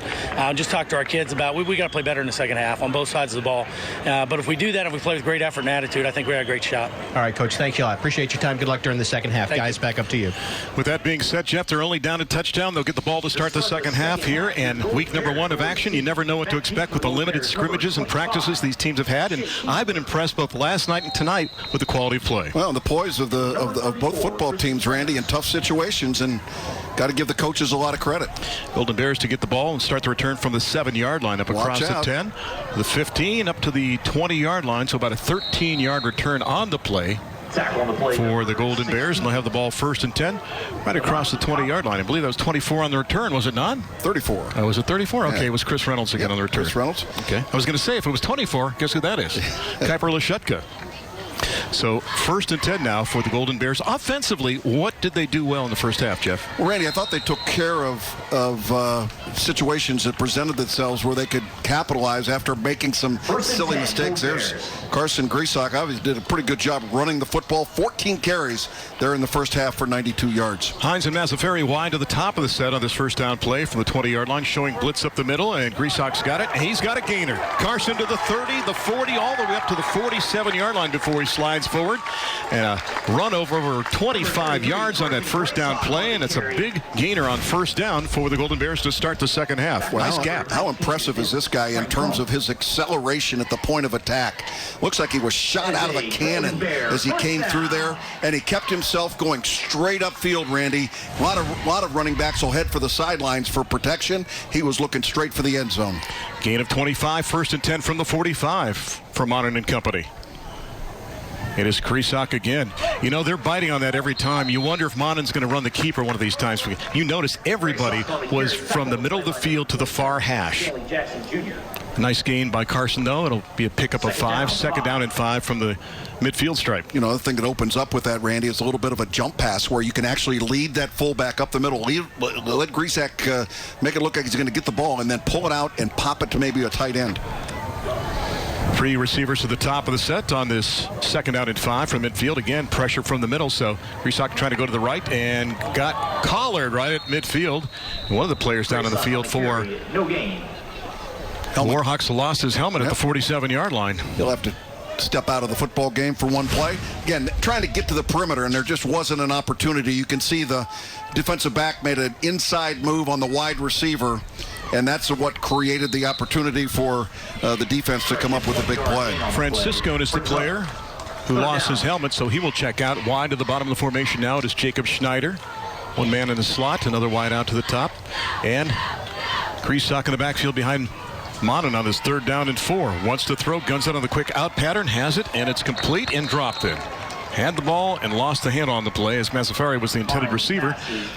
Just talked to our kids about we got to play better in the second half on both sides of the ball. But if we do that, if we play with great effort and attitude, I think we had a great shot. All right, Coach, thank you a lot. Appreciate your time. Good luck during the second half. Thank guys, you. Back up to you. With that being said, Jeff, they're only down a touchdown. They'll get the ball to start the second half here. And week number 1 of action, you never know what to expect with the limited scrimmages and practices these teams have had. And I've been impressed both last night and tonight with the quality of play. Well, the poise of both football teams, Randy, in tough situations, and got to give the coaches a lot of credit. Golden Bears to get the ball and start the return from the 7-yard line up across the 10, the 15, up to the 20-yard line. So about a 13-yard return on the play for the Golden Bears, and they'll have the ball 1st and 10 right across the 20-yard line. I believe that was 24 on the return, was it not? 34. Oh, was it 34? Okay, Yeah. It was Chris Reynolds again on the return. Chris Reynolds. Okay. I was going to say, if it was 24, guess who that is? Kuiper Lashutka. So 1st and 10 now for the Golden Bears. Offensively, what did they do well in the first half, Jeff? Well, Randy, I thought they took care of situations that presented themselves where they could capitalize after making some silly mistakes. There's Carson Grisak, obviously did a pretty good job running the football. 14 carries there in the first half for 92 yards. Hines and Mazzaferi wide to the top of the set on this first down play from the 20-yard line, showing blitz up the middle, and Grisak's got it. He's got a gainer. Carson to the 30, the 40, all the way up to the 47-yard line before he slides forward, and a run over 25 yards on that first down play, and it's a big gainer on first down for the Golden Bears to start the second half. Well, nice gap. How impressive is this guy in terms of his acceleration at the point of attack? Looks like he was shot out of a cannon as he came through there, and he kept himself going straight upfield, Randy. A lot of running backs will head for the sidelines for protection. He was looking straight for the end zone. Gain of 25, 1st and 10 from the 45 for Monin and company. It is Grisak again. You know, they're biting on that every time. You wonder if Monin's going to run the keeper one of these times. You notice everybody was from the middle of the field to the far hash. Nice gain by Carson, though. It'll be a pickup of 5. Second down and 5 from the midfield stripe. You know, the thing that opens up with that, Randy, is a little bit of a jump pass where you can actually lead that fullback up the middle. Let Grisak make it look like he's going to get the ball and then pull it out and pop it to maybe a tight end. 3 receivers to the top of the set on this second down and 5 from midfield. Again, pressure from the middle, so Grisak trying to go to the right and got collared right at midfield. One of the players down on the field for Warhawks lost his helmet at the 47-yard line. He'll have to step out of the football game for one play. Again, trying to get to the perimeter, and there just wasn't an opportunity. You can see the defensive back made an inside move on the wide receiver, and that's what created the opportunity for the defense to come up with a big play. Francisco is the player who lost his helmet, so he will check out wide to the bottom of the formation now. It is Jacob Schneider. One man in the slot, another wide out to the top. And Grisak in the backfield behind Monin on his 3rd down and 4. Wants to throw, guns out on the quick out pattern, has it, and it's complete and dropped it. Had the ball and lost the hand on the play as Mazzaferi was the intended receiver.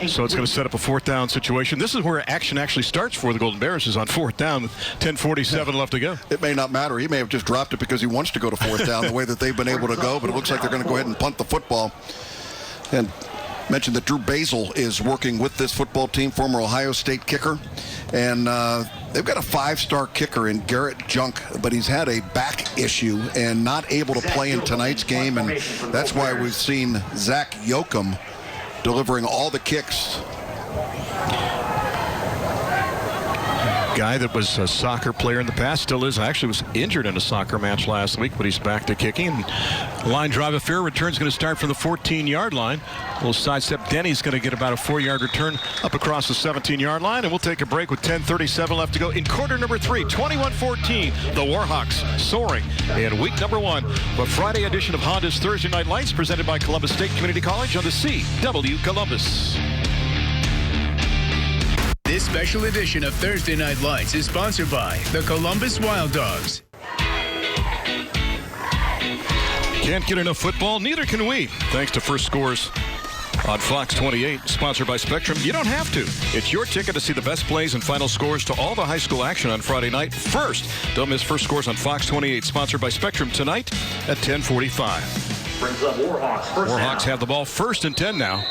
So it's going to set up a 4th down situation. This is where action actually starts for the Golden Bears, is on 4th down with 10:47 left to go. It may not matter. He may have just dropped it because he wants to go to 4th down the way that they've been able to go, but it looks like they're going to go ahead and punt the football. And mentioned that Drew Basil is working with this football team, former Ohio State kicker. And they've got a 5-star kicker in Garrett Junk, but he's had a back issue and not able to play in tonight's game. And that's why we've seen Zach Yoakum delivering all the kicks. Guy that was a soccer player in the past, still is. Actually was injured in a soccer match last week, but he's back to kicking. Line drive affair. Return's going to start from the 14-yard line. A little sidestep. Denny's going to get about a 4-yard return up across the 17-yard line, and we'll take a break with 10:37 left to go in quarter number 3. 21-14. The Warhawks soaring in week number 1. The Friday edition of Honda's Thursday Night Lights, presented by Columbus State Community College on the CW Columbus. This special edition of Thursday Night Lights is sponsored by the Columbus Wild Dogs. Can't get enough football? Neither can we. Thanks to First Scores on Fox 28, sponsored by Spectrum. You don't have to. It's your ticket to see the best plays and final scores to all the high school action on Friday night. First, don't miss First Scores on Fox 28, sponsored by Spectrum tonight at 10:45. Brings up Warhawks. Warhawks have the ball 1st and 10 now.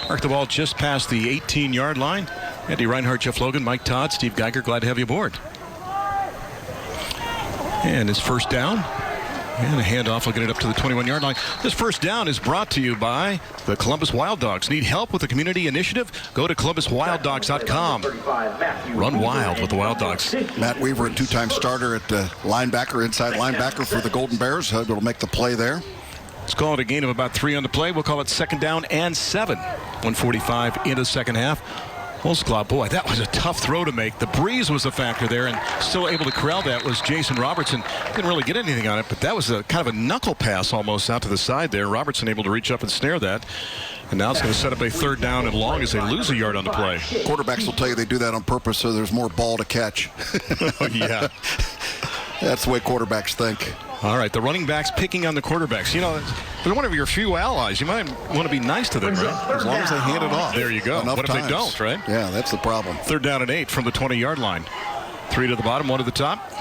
Mark the ball just past the 18-yard line. Andy Reinhardt, Jeff Logan, Mike Todd, Steve Geiger, glad to have you aboard. And it's first down. And a handoff will get it up to the 21-yard line. This first down is brought to you by the Columbus Wild Dogs. Need help with the community initiative? Go to ColumbusWildDogs.com. Run wild with the Wild Dogs. Matt Weaver, a 2-time starter at linebacker, inside linebacker for the Golden Bears. Able to make the play there. Let's call it a gain of about 3 on the play. We'll call it 2nd down and 7. 1:45 into the second half. Holzclaw, boy, that was a tough throw to make. The breeze was a factor there, and still able to corral that was Jason Robertson. Didn't really get anything on it, but that was a kind of a knuckle pass almost out to the side there. Robertson able to reach up and snare that. And now it's going to set up a 3rd down and long as they lose a yard on the play. Quarterbacks will tell you they do that on purpose so there's more ball to catch. Oh, yeah. That's the way quarterbacks think. All right, the running backs picking on the quarterbacks. You know, they're one of your few allies. You might want to be nice to them, right? As long as they hand it off. There you go. Enough what if times. they don't, right? Yeah, that's the problem. 3rd down and 8 from the 20-yard line. 3 to the bottom, 1 to the top.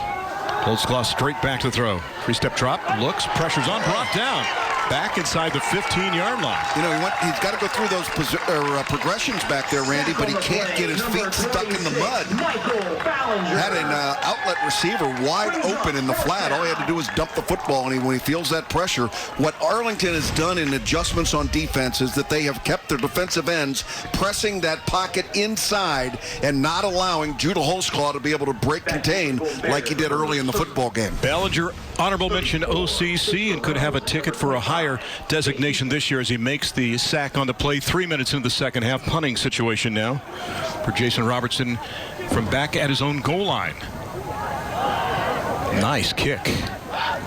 Holzclaw straight back to throw. 3-step drop, looks, pressure's on, brought down. Back inside the 15-yard line. You know, he's got to go through those progressions back there, Randy, but he can't get his feet stuck in the mud. Had an outlet receiver wide open in the flat. All he had to do was dump the football, and when he feels that pressure, what Arlington has done in adjustments on defense is that they have kept their defensive ends pressing that pocket inside and not allowing Judah Holzclaw to be able to break contain like he did early in the football game. Ballinger, honorable mention OCC, and could have a ticket for a higher designation this year as he makes the sack on the play. 3 minutes into the second half. Punting situation now for Jason Robertson from back at his own goal line. Nice kick.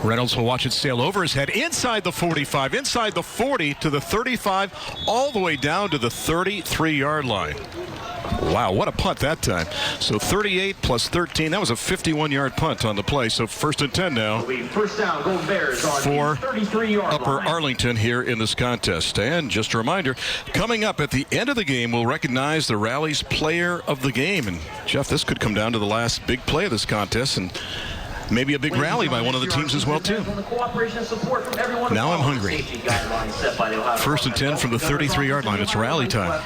Reynolds will watch it sail over his head inside the 45, inside the 40 to the 35, all the way down to the 33-yard line. Wow, what a punt that time. So 38 plus 13, that was a 51-yard punt on the play. So 1st and 10 now First down, Golden Bears on for 33-yard Upper line. Arlington here in this contest. And just a reminder, coming up at the end of the game, we'll recognize the Rally's player of the game. And Jeff, this could come down to the last big play of this contest, and maybe a big rally by one of the teams as well, too. Now I'm hungry. 1st and 10 from the 33-yard line. It's rally time.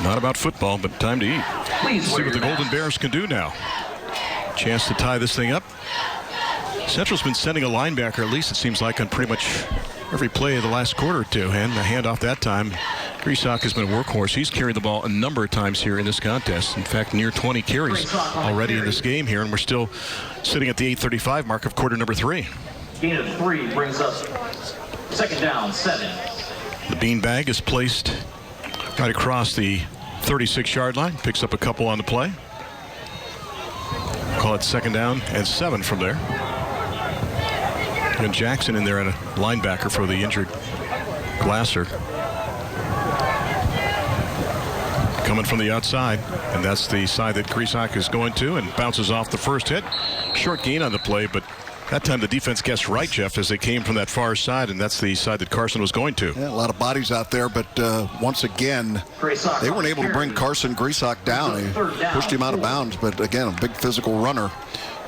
Not about football, but time to eat. See what the Golden Bears can do now. Chance to tie this thing up. Central's been sending a linebacker, at least it seems like, on pretty much every play of the last quarter or two. And the handoff that time, Grisak has been a workhorse. He's carried the ball a number of times here in this contest. In fact, near 20 carries already in this game here, and we're still sitting at the 8:35 mark of quarter number 3. Gain of 3 brings us 2nd down, 7. The beanbag is placed right across the 36-yard line. Picks up a couple on the play. Call it 2nd down and 7 from there. And Jackson in there at a linebacker for the injured Glasser. Coming from the outside, and that's the side that Grisak is going to, and bounces off the first hit. Short gain on the play, but that time the defense guessed right, Jeff, as they came from that far side, and that's the side that Carson was going to. Yeah, a lot of bodies out there, but once again, they weren't able to bring Carson Grisak down. They pushed him out of bounds, but again, a big physical runner.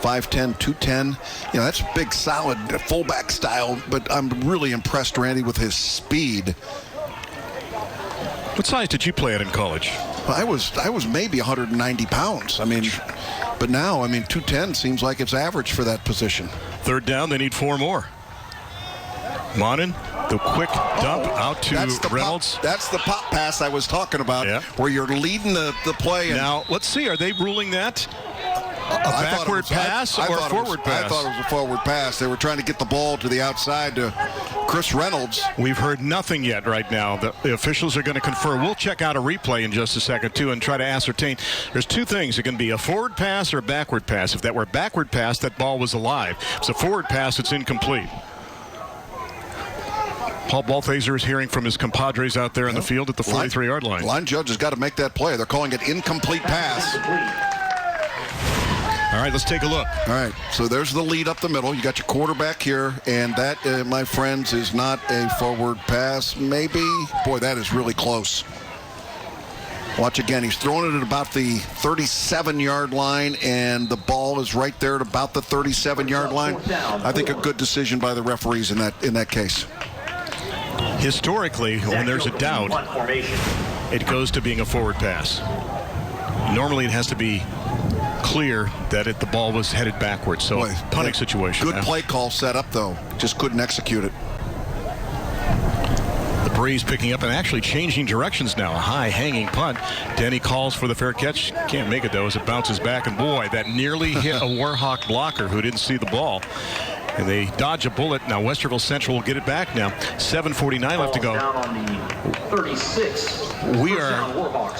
5'10", 210. You know, that's big, solid fullback style, but I'm really impressed, Randy, with his speed. What size did you play at in college? I was maybe 190 pounds. I mean, but now, I mean, 210 seems like it's average for that position. 3rd down, they need 4 more. Monin, the quick dump out to Reynolds. That's the pop pass I was talking about, yeah, where you're leading the play. And now, let's see, are they ruling that backward pass or a forward pass? I thought it was a forward pass. They were trying to get the ball to the outside to Chris Reynolds. We've heard nothing yet right now. The officials are going to confer. We'll check out a replay in just a second, too, and try to ascertain. There's two things. It can be a forward pass or a backward pass. If that were a backward pass, that ball was alive. If it's a forward pass, it's incomplete. Paul Balthaser is hearing from his compadres out there in the field at the 43-yard line. Line judge has got to make that play. They're calling it incomplete pass. All right, let's take a look. All right, so there's the lead up the middle. You got your quarterback here, and that, my friends, is not a forward pass. Maybe. Boy, that is really close. Watch again. He's throwing it at about the 37-yard line, and the ball is right there at about the 37-yard line. I think a good decision by the referees in that case. Historically, when there's a doubt, it goes to being a forward pass. Normally, it has to be clear that the ball was headed backwards. So, punting situation. Good play call set up, though. Just couldn't execute it. The breeze picking up and actually changing directions now. A high hanging punt. Denny calls for the fair catch. Can't make it, though, as it bounces back. And, boy, that nearly hit a Warhawk blocker who didn't see the ball. And they dodge a bullet. Now Westerville Central will get it back now. 7:49 left to go. Down on the 36. We are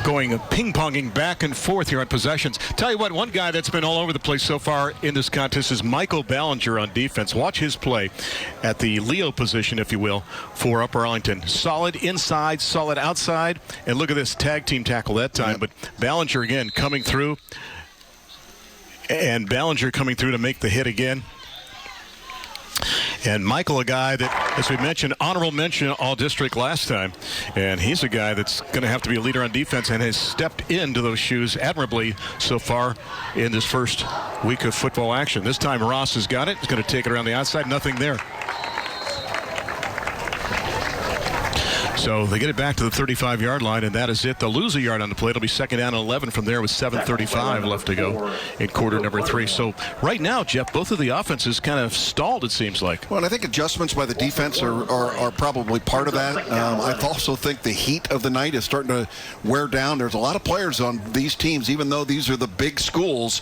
going ping-ponging back and forth here on possessions. Tell you what, one guy that's been all over the place so far in this contest is Michael Ballinger on defense. Watch his play at the Leo position, if you will, for Upper Arlington. Solid inside, solid outside. And look at this tag team tackle that time. But Ballinger, again, coming through. And Ballinger coming through to make the hit again. And Michael, a guy that, as we mentioned, honorable mention all-district last time. And he's a guy that's going to have to be a leader on defense and has stepped into those shoes admirably so far in this first week of football action. This time Ross has got it. He's going to take it around the outside. Nothing there. So they get it back to the 35-yard line, and that is it. They'll lose a yard on the play. It'll be second down and 11 from there with 7:35 left to go in quarter number 3. So right now, Jeff, both of the offenses kind of stalled, it seems like. Well, and I think adjustments by the defense are probably part of that. I also think the heat of the night is starting to wear down. There's a lot of players on these teams, even though these are the big schools,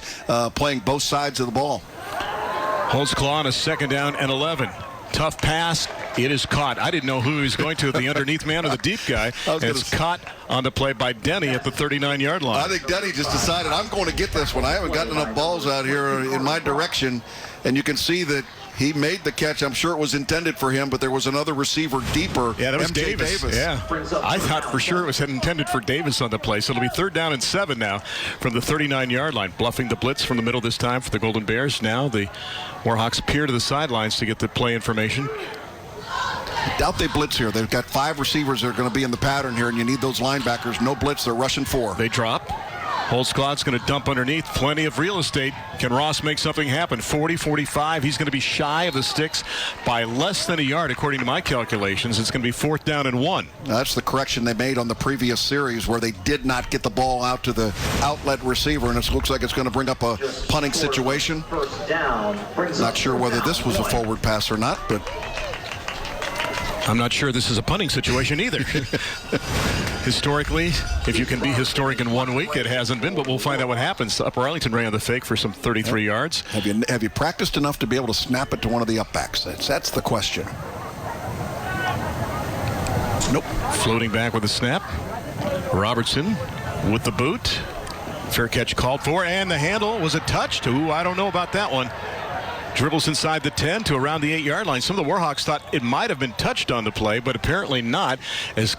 playing both sides of the ball. Holds claw on a second down and 11. Tough pass. It is caught. I didn't know who he was going to, the underneath man or the deep guy. And it's caught on the play by Denny at the 39-yard line. I think Denny just decided, I'm going to get this one. I haven't gotten enough balls out here in my direction. And you can see that he made the catch. I'm sure it was intended for him, but there was another receiver deeper. Yeah, that was Davis. Yeah, I thought for sure it was intended for Davis on the play. So it'll be third down and 7 now from the 39-yard line. Bluffing the blitz from the middle this time for the Golden Bears. Now the Warhawks peer to the sidelines to get the play information. I doubt they blitz here. They've got 5 receivers that are going to be in the pattern here, and you need those linebackers. No blitz. They're rushing 4. They drop. Holtzclaw going to dump underneath. Plenty of real estate. Can Ross make something happen? 40-45. He's going to be shy of the sticks by less than a yard, according to my calculations. It's going to be fourth down and 1. That's the correction they made on the previous series where they did not get the ball out to the outlet receiver, and it looks like it's going to bring up a punting situation. Not sure whether this was a forward pass or not, but I'm not sure this is a punting situation either. Historically, if you can be historic in 1 week, it hasn't been, but we'll find out what happens. Upper Arlington ran the fake for some 33 yards. Have you practiced enough to be able to snap it to one of the upbacks? That's the question. Nope. Floating back with a snap. Robertson with the boot. Fair catch called for, and the handle. Was it touched? Ooh, I don't know about that one. Dribbles inside the 10 to around the 8-yard line. Some of the Warhawks thought it might have been touched on the play, but apparently not, as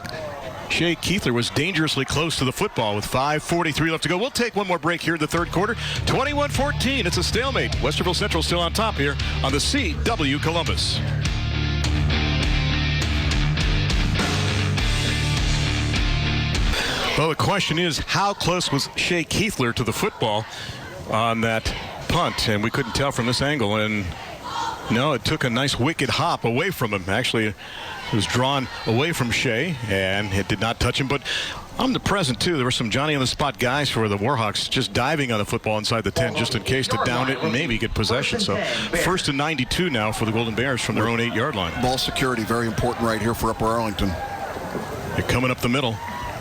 Shea Keithler was dangerously close to the football with 5:43 left to go. We'll take one more break here in the third quarter. 21-14. It's a stalemate. Westerville Central still on top here on the CW Columbus. Well, the question is, how close was Shea Keithler to the football on that punt? And we couldn't tell from this angle. And no, it took a nice wicked hop away from him. Actually, it was drawn away from Shea, and it did not touch him. But omnipresent, too. There were some Johnny-on-the-spot guys for the Warhawks just diving on the football inside the 10 just in case to down it and maybe get possession. So first and 92 now for the Golden Bears from their own 8-yard line. Ball security, very important right here for Upper Arlington. They're coming up the middle.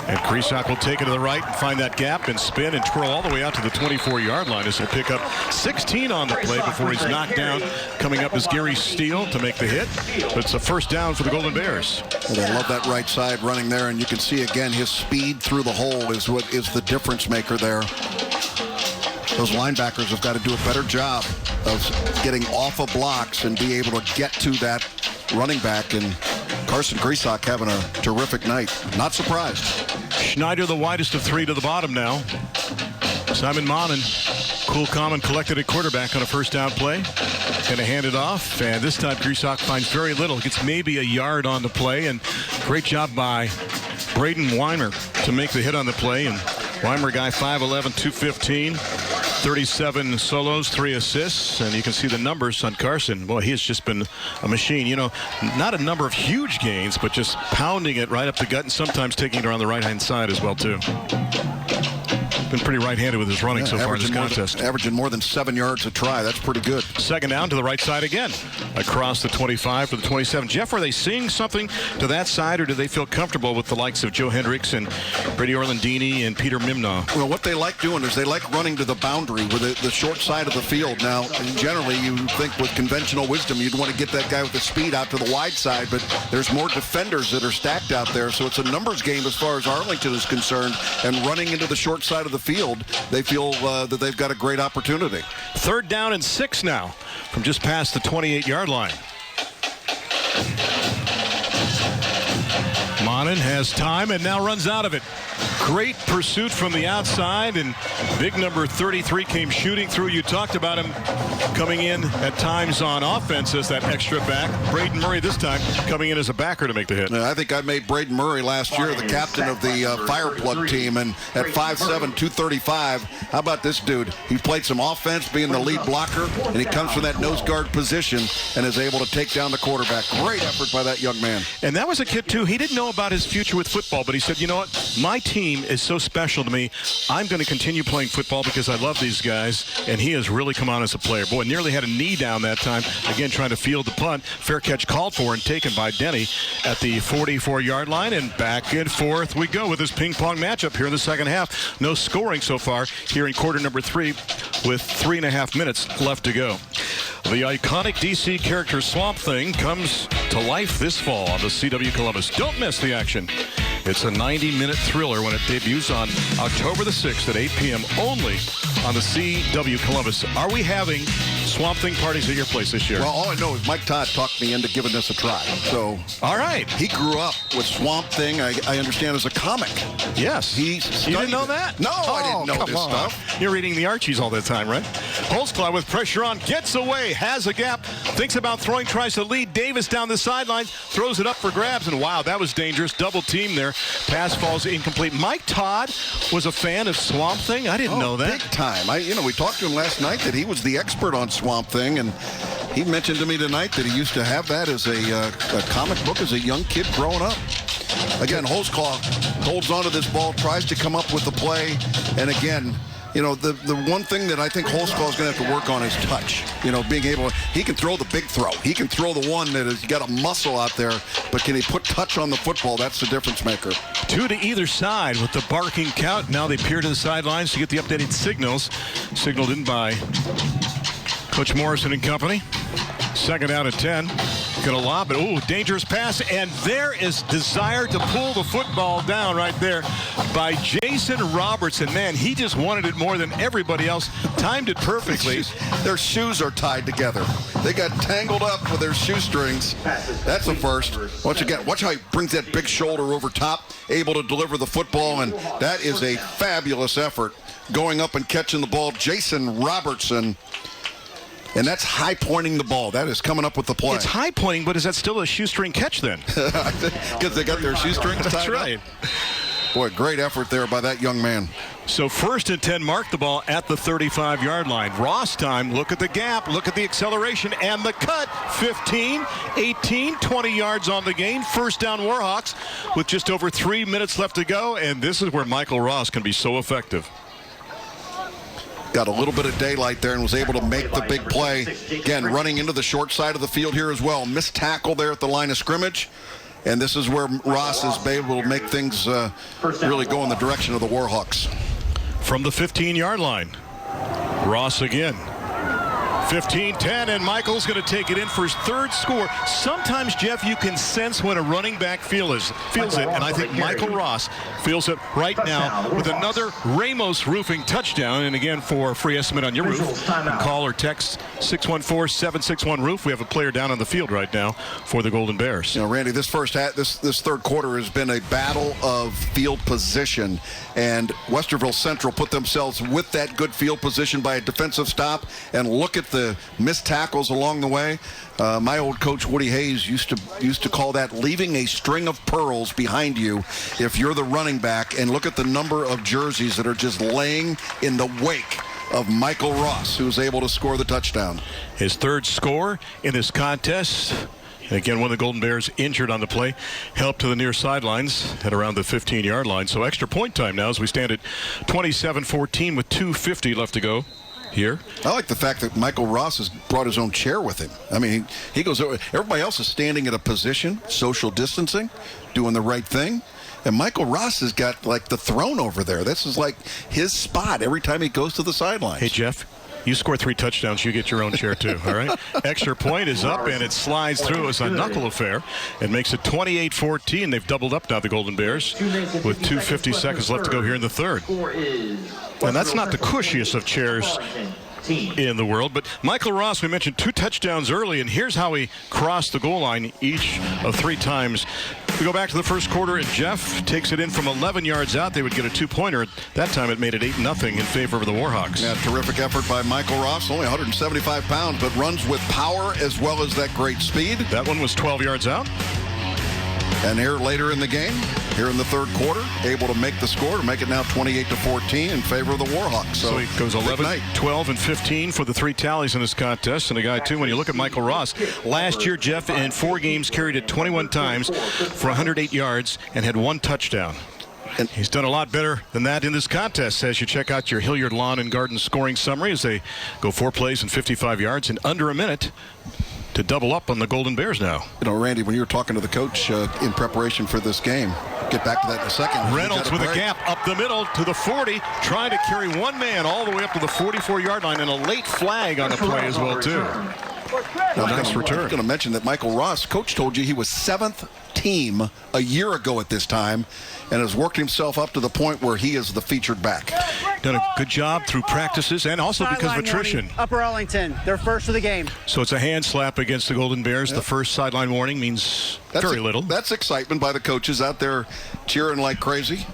And Krisak will take it to the right and find that gap and spin and twirl all the way out to the 24-yard line as he'll pick up 16 on the play before he's knocked down. Coming up is Gary Steele to make the hit. But it's a first down for the Golden Bears. And I love that right side running there, and you can see again his speed through the hole is what is the difference maker there. Those linebackers have got to do a better job of getting off of blocks and be able to get to that running back. And Carson Krisak having a terrific night. Not surprised. Schneider, the widest of three to the bottom now. Simon Monin, cool, calm, and collected at quarterback on a first down play. Going to hand it off, and this time Krisak finds very little. Gets maybe a yard on the play, and great job by Brayden Weimer to make the hit on the play. And Weimer, guy 5'11", 215, 37 solos, 3 assists, and you can see the numbers on Carson. Boy, he has just been a machine. You know, not a number of huge gains, but just pounding it right up the gut and sometimes taking it around the right-hand side as well, too. Been pretty right-handed with his running so far in this contest. Averaging more than 7 yards a try. That's pretty good. Second down to the right side again. Across the 25 to the 27. Jeff, are they seeing something to that side, or do they feel comfortable with the likes of Joe Hendricks and Brady Orlandini and Peter Mimnaugh? Well, what they like doing is they like running to the boundary with the short side of the field. Now, generally, you think with conventional wisdom, you'd want to get that guy with the speed out to the wide side, but there's more defenders that are stacked out there, so it's a numbers game as far as Arlington is concerned, and running into the short side of the field, they feel that they've got a great opportunity. Third down and 6 now from just past the 28-yard line. Monin has time and now runs out of it. Great pursuit from the outside, and big number 33 came shooting through. You talked about him coming in at times on offense as that extra back. Brayden Murray this time coming in as a backer to make the hit. I think I made Brayden Murray last year the captain of the Fireplug team, and at 5'7", 235, how about this dude? He played some offense being the lead blocker, and he comes from that nose guard position and is able to take down the quarterback. Great effort by that young man. And that was a kid, too. He didn't know about his future with football, but he said, you know what, my team is so special to me. I'm going to continue playing football because I love these guys, and he has really come on as a player. Boy, nearly had a knee down that time, again trying to field the punt. Fair catch called for and taken by Denny at the 44-yard line, and back and forth we go with this ping-pong matchup here in the second half. No scoring so far here in quarter number 3 with 3.5 minutes left to go. The iconic DC character Swamp Thing comes to life this fall on the CW Columbus. Don't miss the action. It's a 90-minute thriller when it debuts on October the 6th at 8 p.m. only on the CW Columbus. Are we having Swamp Thing parties at your place this year? Well, all I know is Mike Todd talked me into giving this a try. So, all right. He grew up with Swamp Thing, I understand, as a comic. Yes. You didn't know that? No, I didn't know this stuff. You're reading the Archies all the time, right? Holtzclaw with pressure on, gets away, has a gap, thinks about throwing, tries to lead Davis down the sideline, throws it up for grabs, and wow, that was dangerous. Double team there. Pass falls incomplete. Mike Todd was a fan of Swamp Thing? I didn't know that. Big time. We talked to him last night that he was the expert on Swamp Thing, and he mentioned to me tonight that he used to have that as a comic book as a young kid growing up. Again, Holtzclaw holds onto this ball, tries to come up with the play, and again, the one thing that I think Holtzclaw is going to have to work on is touch. Being able to, he can throw the big throw. He can throw the one that has got a muscle out there, but can he put touch on the football? That's the difference maker. 2 to either side with the barking count. Now they peer to the sidelines to get the updated signals. Signaled in by Coach Morrison and company. Second down at 10. Gonna lob it. Ooh, dangerous pass. And there is desire to pull the football down right there by Jason Robertson. Man, he just wanted it more than everybody else. Timed it perfectly. Their shoes are tied together. They got tangled up with their shoestrings. That's a first. Watch how he brings that big shoulder over top, able to deliver the football, and that is a fabulous effort. Going up and catching the ball, Jason Robertson. And that's high-pointing the ball. That is coming up with the play. It's high-pointing, but is that still a shoestring catch then? Because they got their shoestrings tied That's right. up. Boy, great effort there by that young man. So 1st and 10, mark the ball at the 35-yard line. Ross time, look at the gap, look at the acceleration, and the cut. 15, 18, 20 yards on the gain. First down Warhawks with just over 3 minutes left to go, and this is where Michael Ross can be so effective. Got a little bit of daylight there and was able to make the big play. Again, running into the short side of the field here as well. Missed tackle there at the line of scrimmage. And this is where Ross is able to make things really go in the direction of the Warhawks. From the 15-yard line, Ross again. 15-10, and Michael's going to take it in for his third score. Sometimes, Jeff, you can sense when a running back feels it, and I think Michael Ross feels it right now with another Ramos roofing touchdown. And again, for a free estimate on your roof, you can call or text 614-761-ROOF. We have a player down on the field right now for the Golden Bears. You know, Randy, this third quarter has been a battle of field position, and Westerville Central put themselves with that good field position by a defensive stop, and look at the missed tackles along the way. My old coach Woody Hayes used to call that leaving a string of pearls behind you if you're the running back, and look at the number of jerseys that are just laying in the wake of Michael Ross, who was able to score the touchdown. His third score in this contest. Again, one of the Golden Bears injured on the play, helped to the near sidelines at around the 15-yard line. So extra point time now as we stand at 27-14 with 2:50 left to go here. I like the fact that Michael Ross has brought his own chair with him. I mean, he goes over. Everybody else is standing at a position, social distancing, doing the right thing. And Michael Ross has got like the throne over there. This is like his spot every time he goes to the sidelines. Hey, Jeff, you score 3 touchdowns, you get your own chair too, all right? Extra point is up, and it slides through as a knuckle affair. It makes it 28-14. They've doubled up now, the Golden Bears, with 2:50 seconds left to go here in the third. And that's not the cushiest of chairs in the world, but Michael Ross, we mentioned 2 touchdowns early, and here's how he crossed the goal line each of 3 times. We go back to the first quarter, and Jeff takes it in from 11 yards out. They would get a 2-pointer. That time it made it 8-0 in favor of the Warhawks. Yeah, terrific effort by Michael Ross, only 175 pounds, but runs with power as well as that great speed. That one was 12 yards out. And here later in the game, here in the third quarter, able to make the score to make it now 28-14 in favor of the Warhawks. So he goes 11, 12, and 15 for the 3 tallies in this contest. And a guy, too, when you look at Michael Ross, last year, Jeff, in 4 games, carried it 21 times for 108 yards and had 1 touchdown. And he's done a lot better than that in this contest as you check out your Hilliard Lawn and Garden scoring summary as they go 4 plays and 55 yards in under a minute to double up on the Golden Bears now. You know, Randy, when you were talking to the coach in preparation for this game, get back to that in a second. Reynolds with a gap up the middle to the 40, trying to carry one man all the way up to the 44-yard line, and a late flag on the play as well, too. Nice return. I was going to mention that Michael Ross, coach told you he was 7th team a year ago at this time and has worked himself up to the point where he is the featured back. Done a good job through practices and also because of attrition. Upper Arlington, they're first of the game. So it's a hand slap against the Golden Bears. Yep. The first sideline warning means very little. That's excitement by the coaches out there cheering like crazy.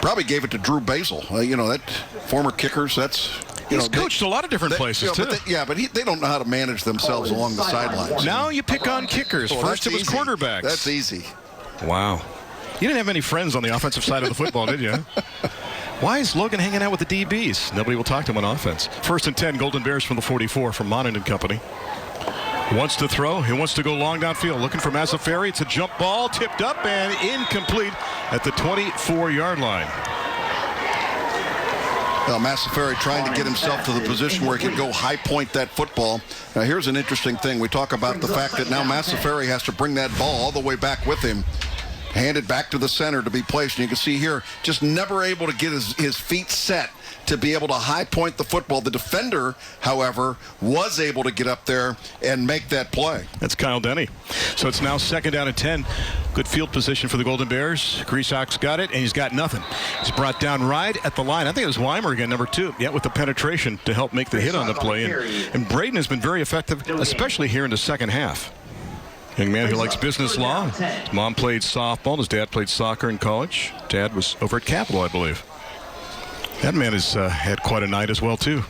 Probably gave it to Drew Basil. You know, that former kickers, that's... He's coached a lot of different places, too. But they don't know how to manage themselves along the sidelines. Now you pick on kickers. First it was quarterbacks. That's easy. Wow. You didn't have any friends on the offensive side of the football, did you? Why is Logan hanging out with the DBs? Nobody will talk to him on offense. 1st and 10, Golden Bears from the 44 from Monin and Company. Wants to throw. He wants to go long downfield. Looking for Massaferi. It's a jump ball. Tipped up and incomplete at the 24-yard line. Massaferi trying to get himself to the position where he can go high point that football. Now, here's an interesting thing. We talk about the fact that now Massaferi has to bring that ball all the way back with him, hand it back to the center to be placed. And you can see here, just never able to get his feet set to be able to high point the football. The defender, however, was able to get up there and make that play. That's Kyle Denny. So it's now 2nd down and 10. Good field position for the Golden Bears. Griesach's got it, and he's got nothing. He's brought down right at the line. I think it was Weimer again, number 2. Yeah, with the penetration to help make the hit on the play. And Brayden has been very effective, especially here in the second half. Young man who likes business law. His mom played softball. His dad played soccer in college. Dad was over at Capitol, I believe. That man has had quite a night as well, too.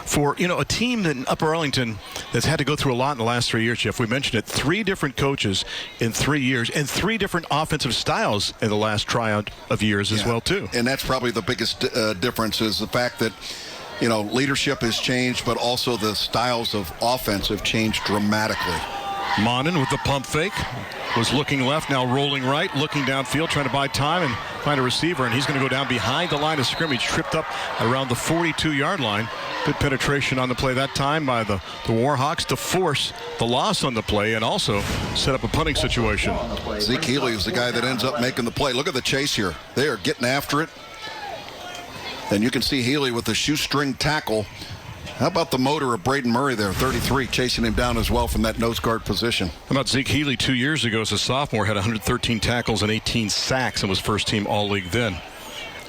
For, a team in Upper Arlington that's had to go through a lot in the last 3 years, Jeff. We mentioned it. 3 different coaches in 3 years and 3 different offensive styles in the last tryout of years as well, too. And that's probably the biggest difference is the fact that, leadership has changed, but also the styles of offense have changed dramatically. Monin with the pump fake. Was looking left, now rolling right, looking downfield, trying to buy time and find a receiver, and he's going to go down behind the line of scrimmage, tripped up around the 42-yard line. Good penetration on the play that time by the Warhawks to force the loss on the play and also set up a punting situation. Zeke Healy is the guy that ends up making the play. Look at the chase here. They are getting after it. And you can see Healy with the shoestring tackle. How about the motor of Brayden Murray there, 33, chasing him down as well from that nose guard position. How about Zeke Healy 2 years ago as a sophomore, had 113 tackles and 18 sacks and was first team All-League then.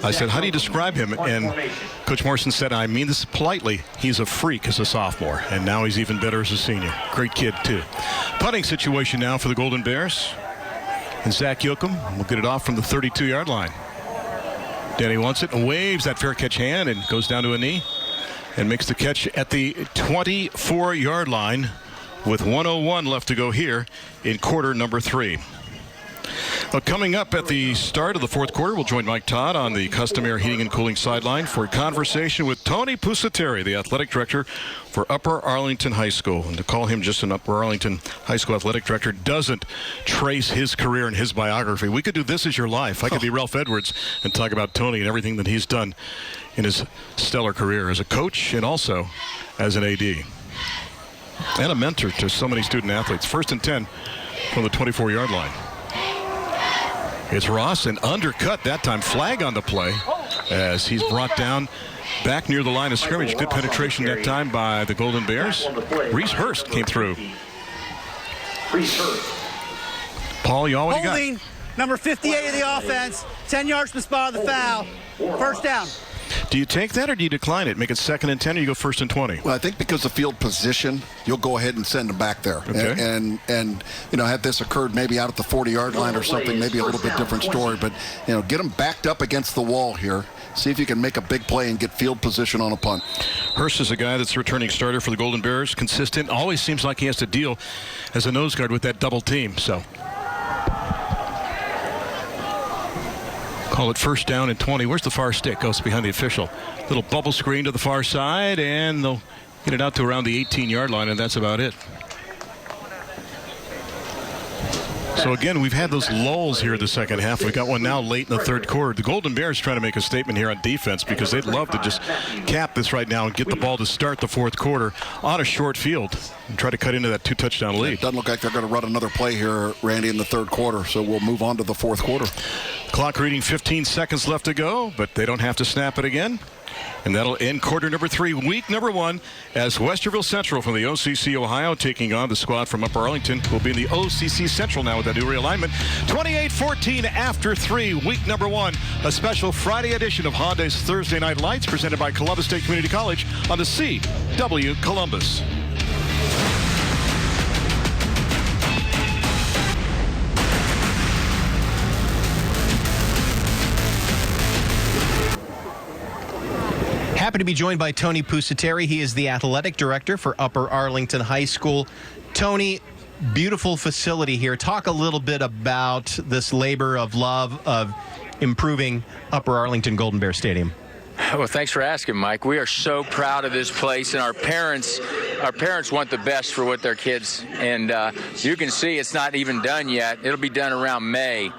I said, how do you describe him? And Coach Morrison said, I mean this politely, he's a freak as a sophomore, and now he's even better as a senior. Great kid, too. Punting situation now for the Golden Bears. And Zach Yoakum will get it off from the 32-yard line. Danny wants it and waves that fair catch hand and goes down to a knee and makes the catch at the 24-yard line with 1:01 left to go here in quarter number 3. Well, coming up at the start of the fourth quarter, we'll join Mike Todd on the Custom Air Heating and Cooling sideline for a conversation with Tony Pusateri, the athletic director for Upper Arlington High School. And to call him just an Upper Arlington High School athletic director doesn't trace his career and his biography. We could do This Is Your Life. I could be Ralph Edwards and talk about Tony and everything that he's done in his stellar career as a coach and also as an AD. And a mentor to so many student athletes. 1st and 10 from the 24-yard line. It's Ross, and undercut that time. Flag on the play as he's brought down back near the line of scrimmage. Good penetration that time by the Golden Bears. Reese Hurst came through. Paul, you already got holding number 58 of the offense. 10 yards from the spot of the foul. First down. Do you take that or do you decline it? Make it 2nd and 10 or you go 1st and 20? Well, I think because of field position, you'll go ahead and send them back there. Okay. And you know, had this occurred maybe out at the 40-yard line or something, maybe a little bit different story. But, you know, get them backed up against the wall here. See if you can make a big play and get field position on a punt. Hurst is a guy that's a returning starter for the Golden Bears. Consistent. Always seems like he has to deal as a nose guard with that double team. So call it 1st down and 20. Where's the far stick? Goes behind the official. Little bubble screen to the far side, and they'll get it out to around the 18-yard line, and that's about it. So again, we've had those lulls here in the second half. We got one now late in the third quarter. The Golden Bears trying to make a statement here on defense because they'd love to just cap this right now and get the ball to start the fourth quarter on a short field and try to cut into that 2-touchdown lead. It doesn't look like they're going to run another play here, Randy, in the third quarter. So we'll move on to the fourth quarter. Clock reading 15 seconds left to go, but they don't have to snap it again. And that'll end quarter number 3, week number 1, as Westerville Central from the OCC Ohio taking on the squad from Upper Arlington, who will be in the OCC Central now with that new realignment. 28-14 after 3, week number 1. A special Friday edition of Hyundai's Thursday Night Lights presented by Columbus State Community College on the CW Columbus. Happy to be joined by Tony Pusateri. He is the athletic director for Upper Arlington High School. Tony, beautiful facility here. Talk a little bit about this labor of love of improving Upper Arlington Golden Bear Stadium. Well, thanks for asking, Mike. We are so proud of this place, and our parents want the best for what their kids. And you can see it's not even done yet. It'll be done around May.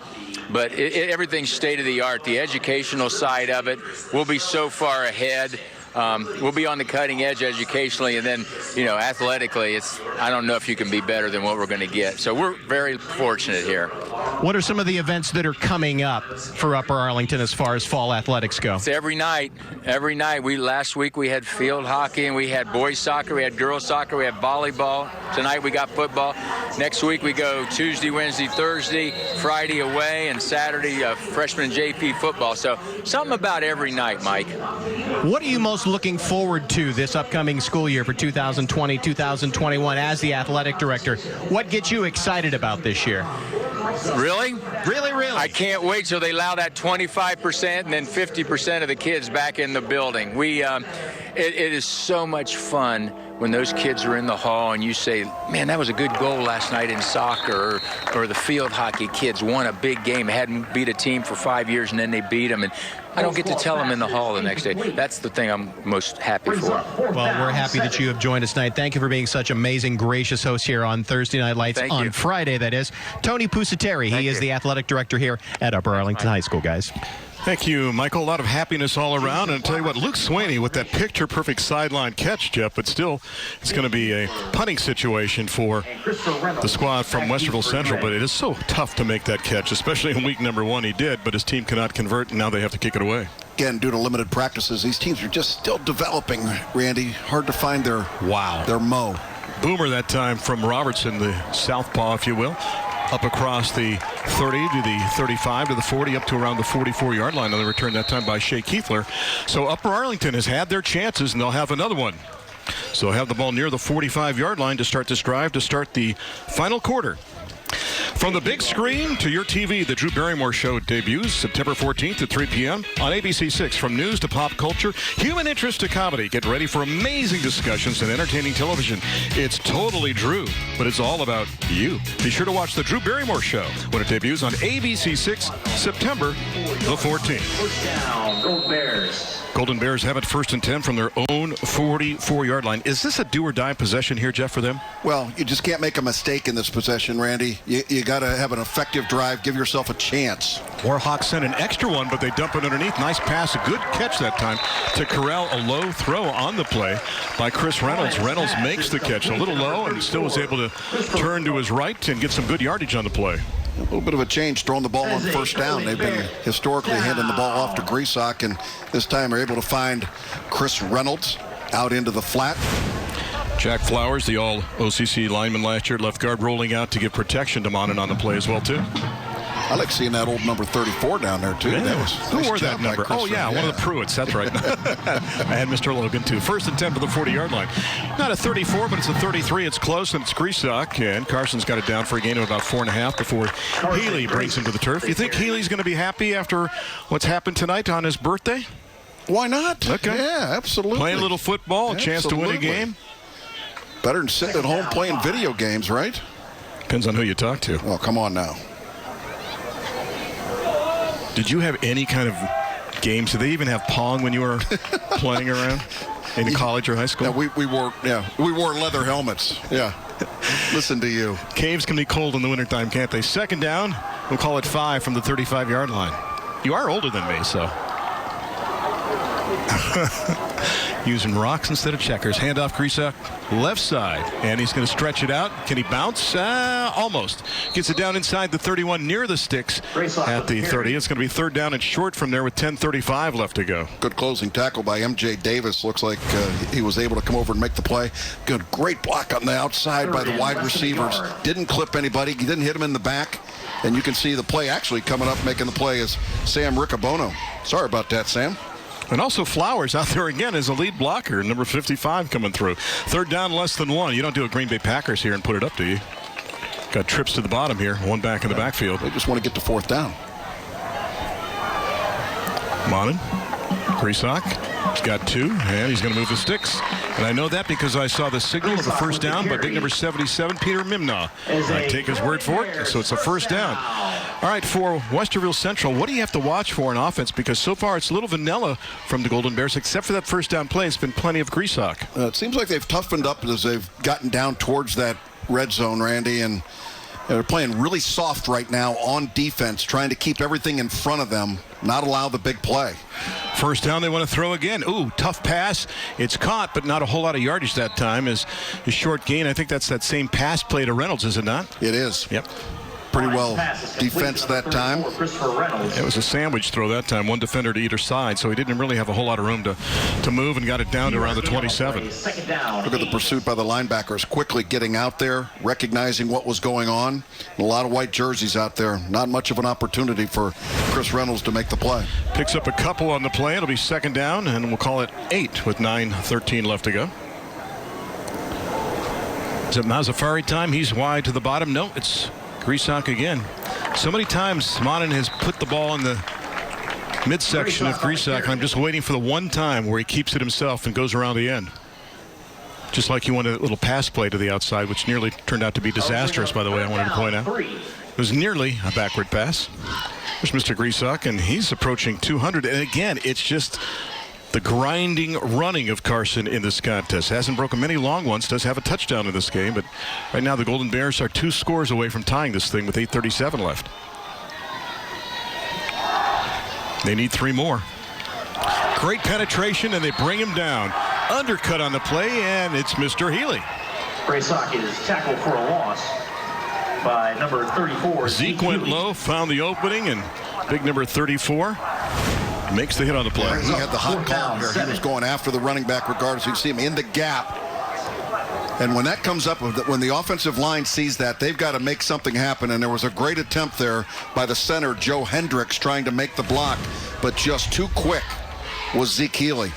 But everything's state-of-the-art. The educational side of it, we'll be so far ahead. We'll be on the cutting edge educationally, and then, you know, athletically, I don't know if you can be better than what we're going to get. So we're very fortunate here. What are some of the events that are coming up for Upper Arlington as far as fall athletics go? It's every night. Every night. Last week we had field hockey, and we had boys soccer, we had girls soccer, we had volleyball. Tonight we got football. Next week we go Tuesday, Wednesday, Thursday, Friday away, and Saturday freshman JP football. So something about every night, Mike. What are you most looking forward to this upcoming school year for 2020-2021 as the athletic director? What gets you excited about this year? Really? Really? I can't wait till they allow that 25% and then 50% of the kids back in the building. It is so much fun when those kids are in the hall and you say, man, that was a good goal last night in soccer, or the field hockey kids won a big game, hadn't beat a team for 5 years, and then they beat them. And I don't get to tell them in the hall the next day. That's the thing I'm most happy for. Well, we're happy that you have joined us tonight. Thank you for being such amazing, gracious host here on Thursday Night Lights on Friday, that is. Tony Pusateri, he is the athletic director here at Upper Arlington High School, guys. Thank you, Michael. A lot of happiness all around. And I'll tell you what, Luke Swaney with that picture-perfect sideline catch, Jeff, but still it's going to be a punting situation for the squad from Westerville Central. But it is so tough to make that catch, especially in week number 1 he did, but his team cannot convert, and now they have to kick it away. Again, due to limited practices, these teams are just still developing, Randy. Hard to find their mo. Boomer that time from Robertson, the southpaw, if you will. Up across the 30 to the 35 to the 40, up to around the 44-yard line on the return that time by Shea Kiefler. So Upper Arlington has had their chances, and they'll have another one. So have the ball near the 45-yard line to start this drive, to start the final quarter. From the big screen to your TV, the Drew Barrymore Show debuts September 14th at 3 p.m. on ABC6. From news to pop culture, human interest to comedy. Get ready for amazing discussions and entertaining television. It's totally Drew, but it's all about you. Be sure to watch the Drew Barrymore Show when it debuts on ABC6 September the 14th. First down, Gold Bears. Golden Bears have it 1st and 10 from their own 44-yard line. Is this a do-or-die possession here, Jeff, for them? Well, you just can't make a mistake in this possession, Randy. You got to have an effective drive, give yourself a chance. Warhawks sent an extra one, but they dump it underneath. Nice pass, a good catch that time to corral a low throw on the play by Chris Reynolds. Reynolds makes the catch a little low and still was able to turn to his right and get some good yardage on the play. A little bit of a change throwing the ball on 1st down. They've been historically handing the ball off to Greasock, and this time they're able to find Chris Reynolds out into the flat. Jack Flowers, the all-OCC lineman last year, left guard, rolling out to give protection to Monin on the play as well, too. I like seeing that old number 34 down there, too. Yeah. That was Who nice wore that number? Oh, yeah, one of the Pruitts. That's right. I had Mr. Logan, too. 1st and 10 for the 40-yard line. Not a 34, but it's a 33. It's close, and it's Greasock. And Carson's got it down for a gain of about 4.5 before Healy brings him to the turf. You think Healy's going to be happy after what's happened tonight on his birthday? Why not? Okay. Yeah, absolutely. Playing a little football, a chance to win a game. Better than sitting at home playing video games, right? Depends on who you talk to. Oh, come on now. Did you have any kind of games? Did they even have Pong when you were playing around in college or high school? Yeah, we wore leather helmets. Yeah. Listen to you. Caves can be cold in the wintertime, can't they? 2nd down, we'll call it 5 from the 35-yard line. You are older than me, so. Using rocks instead of checkers. Handoff, Greasock, left side. And he's going to stretch it out. Can he bounce? Almost. Gets it down inside the 31 near the sticks at the 30. It's going to be 3rd down and short from there with 10:35 left to go. Good closing tackle by M.J. Davis. Looks like he was able to come over and make the play. Good, great block on the outside by the wide receivers. Didn't clip anybody. He didn't hit him in the back. And you can see the play actually coming up, making the play is Sam Riccobono. Sorry about that, Sam. And also Flowers out there again as a lead blocker, number 55 coming through. 3rd down, less than 1. You don't do a Green Bay Packers here and put it up, do you? Got trips to the bottom here, one back in the backfield. They just want to get to 4th down. Monin, Greasock, he's got 2, and he's going to move the sticks. And I know that because I saw the signal of a 1st down by big number 77, Peter Mimnaugh. I take his word for it, so it's a 1st down. All right, for Westerville Central, what do you have to watch for in offense? Because so far it's a little vanilla from the Golden Bears, except for that 1st down play. It's been plenty of Greasock. It seems like they've toughened up as they've gotten down towards that red zone, Randy, and they're playing really soft right now on defense, trying to keep everything in front of them, not allow the big play. 1st down, they want to throw again. Ooh, tough pass. It's caught, but not a whole lot of yardage that time. Is a short gain. I think that's that same pass play to Reynolds, is it not? It is. Yep. Pretty well defense that time. It was a sandwich throw that time, one defender to either side, so he didn't really have a whole lot of room to move and got it down to around the 27. Look at the pursuit by the linebackers, quickly getting out there, recognizing what was going on. A lot of white jerseys out there. Not much of an opportunity for Chris Reynolds to make the play. Picks up a couple on the play. It'll be 2nd down, and we'll call it 8 with 9:13 left to go. Is it Mazzafari time? He's wide to the bottom. No, it's Greasock again. So many times Monin has put the ball in the midsection of Greasock, and I'm just waiting for the one time where he keeps it himself and goes around the end. Just like he wanted a little pass play to the outside, which nearly turned out to be disastrous, by the way, I wanted to point out. It was nearly a backward pass. There's Mr. Greasock, and he's approaching 200. And again, it's just the grinding running of Carson in this contest. Hasn't broken many long ones, does have a touchdown in this game, but right now the Golden Bears are 2 scores away from tying this thing with 8:37 left. They need 3 more. Great penetration, and they bring him down. Undercut on the play, and it's Mr. Healy. Braysock is tackled for a loss by number 34. Zeke went low, found the opening, and big number 34 makes the hit on the play. He had the hot call here. He was going after the running back regardless. You see him in the gap. And when that comes up, when the offensive line sees that, they've got to make something happen. And there was a great attempt there by the center, Joe Hendricks, trying to make the block, but just too quick was Zeke Healy.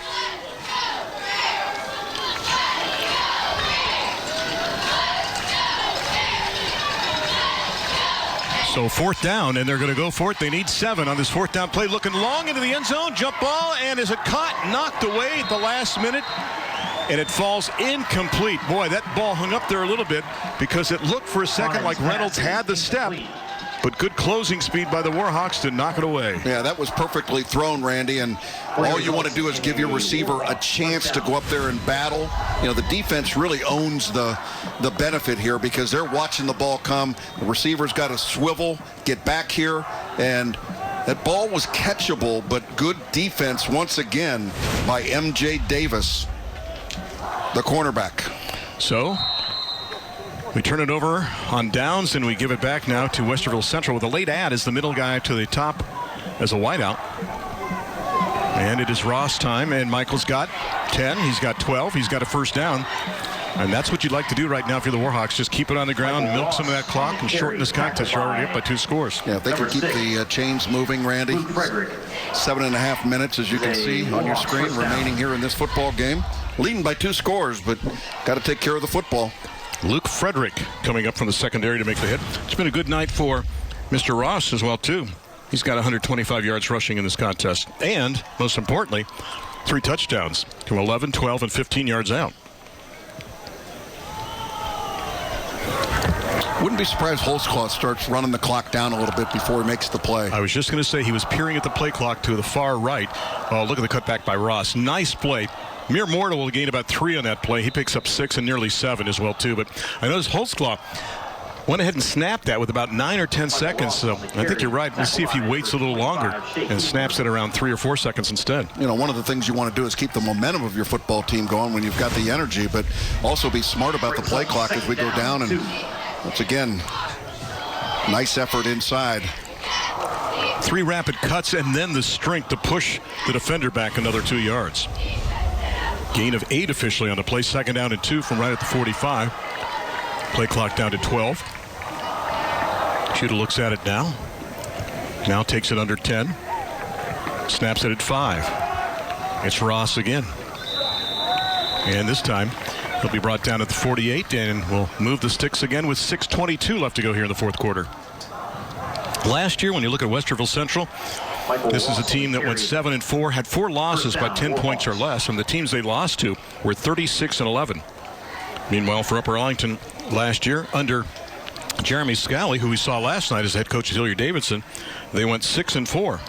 So 4th down, and they're going to go for it. They need 7 on this 4th down play. Looking long into the end zone. Jump ball, and is it caught? Knocked away at the last minute. And it falls incomplete. Boy, that ball hung up there a little bit because it looked for a second like Reynolds had the step, but good closing speed by the Warhawks to knock it away. Yeah, that was perfectly thrown, Randy, and all you want to do is give your receiver a chance to go up there and battle. You know, the defense really owns the benefit here because they're watching the ball come. The receiver's got to swivel, get back here, and that ball was catchable, but good defense once again by M.J. Davis, the cornerback. So we turn it over on downs, and we give it back now to Westerville Central with a late add as the middle guy to the top as a wideout. And it is Ross time, and Michael's got 10. He's got 12. He's got a first down. And that's what you'd like to do right now if you're the Warhawks. Just keep it on the ground, milk some of that clock, and shorten this contest. You're already up by 2 scores. Yeah, if they can keep the chains moving, Randy. 7.5 minutes, as you can see on your screen, remaining here in this football game. Leading by 2 scores, but got to take care of the football. Luke Frederick coming up from the secondary to make the hit. It's been a good night for Mr. Ross as well, too. He's got 125 yards rushing in this contest. And, most importantly, 3 touchdowns from 11, 12, and 15 yards out. Wouldn't be surprised Holtzclaw starts running the clock down a little bit before he makes the play. I was just going to say he was peering at the play clock to the far right. Oh, look at the cutback by Ross. Nice play. Mere mortal will gain about 3 on that play. He picks up 6 and nearly 7 as well, too. But I noticed Holtzclaw went ahead and snapped that with about 9 or 10 seconds. So I think you're right. Let's see if he waits a little longer and snaps it around 3 or 4 seconds instead. You know, one of the things you want to do is keep the momentum of your football team going when you've got the energy, but also be smart about the play clock as we go down. And once again, nice effort inside. 3 rapid cuts and then the strength to push the defender back another 2 yards. Gain of 8 officially on the play. 2nd down and 2 from right at the 45. Play clock down to 12. Shooter looks at it now. Now takes it under 10. Snaps it at 5. It's Ross again. And this time he'll be brought down at the 48 and will move the sticks again with 6:22 left to go here in the 4th quarter. Last year, when you look at Westerville Central, this is a team that went 7-4, had 4 losses by 10 points or less, and the teams they lost to were 36-11. Meanwhile, for Upper Arlington last year, under Jeremy Scally, who we saw last night as head coach Hilliard Davidson, they went 6-4.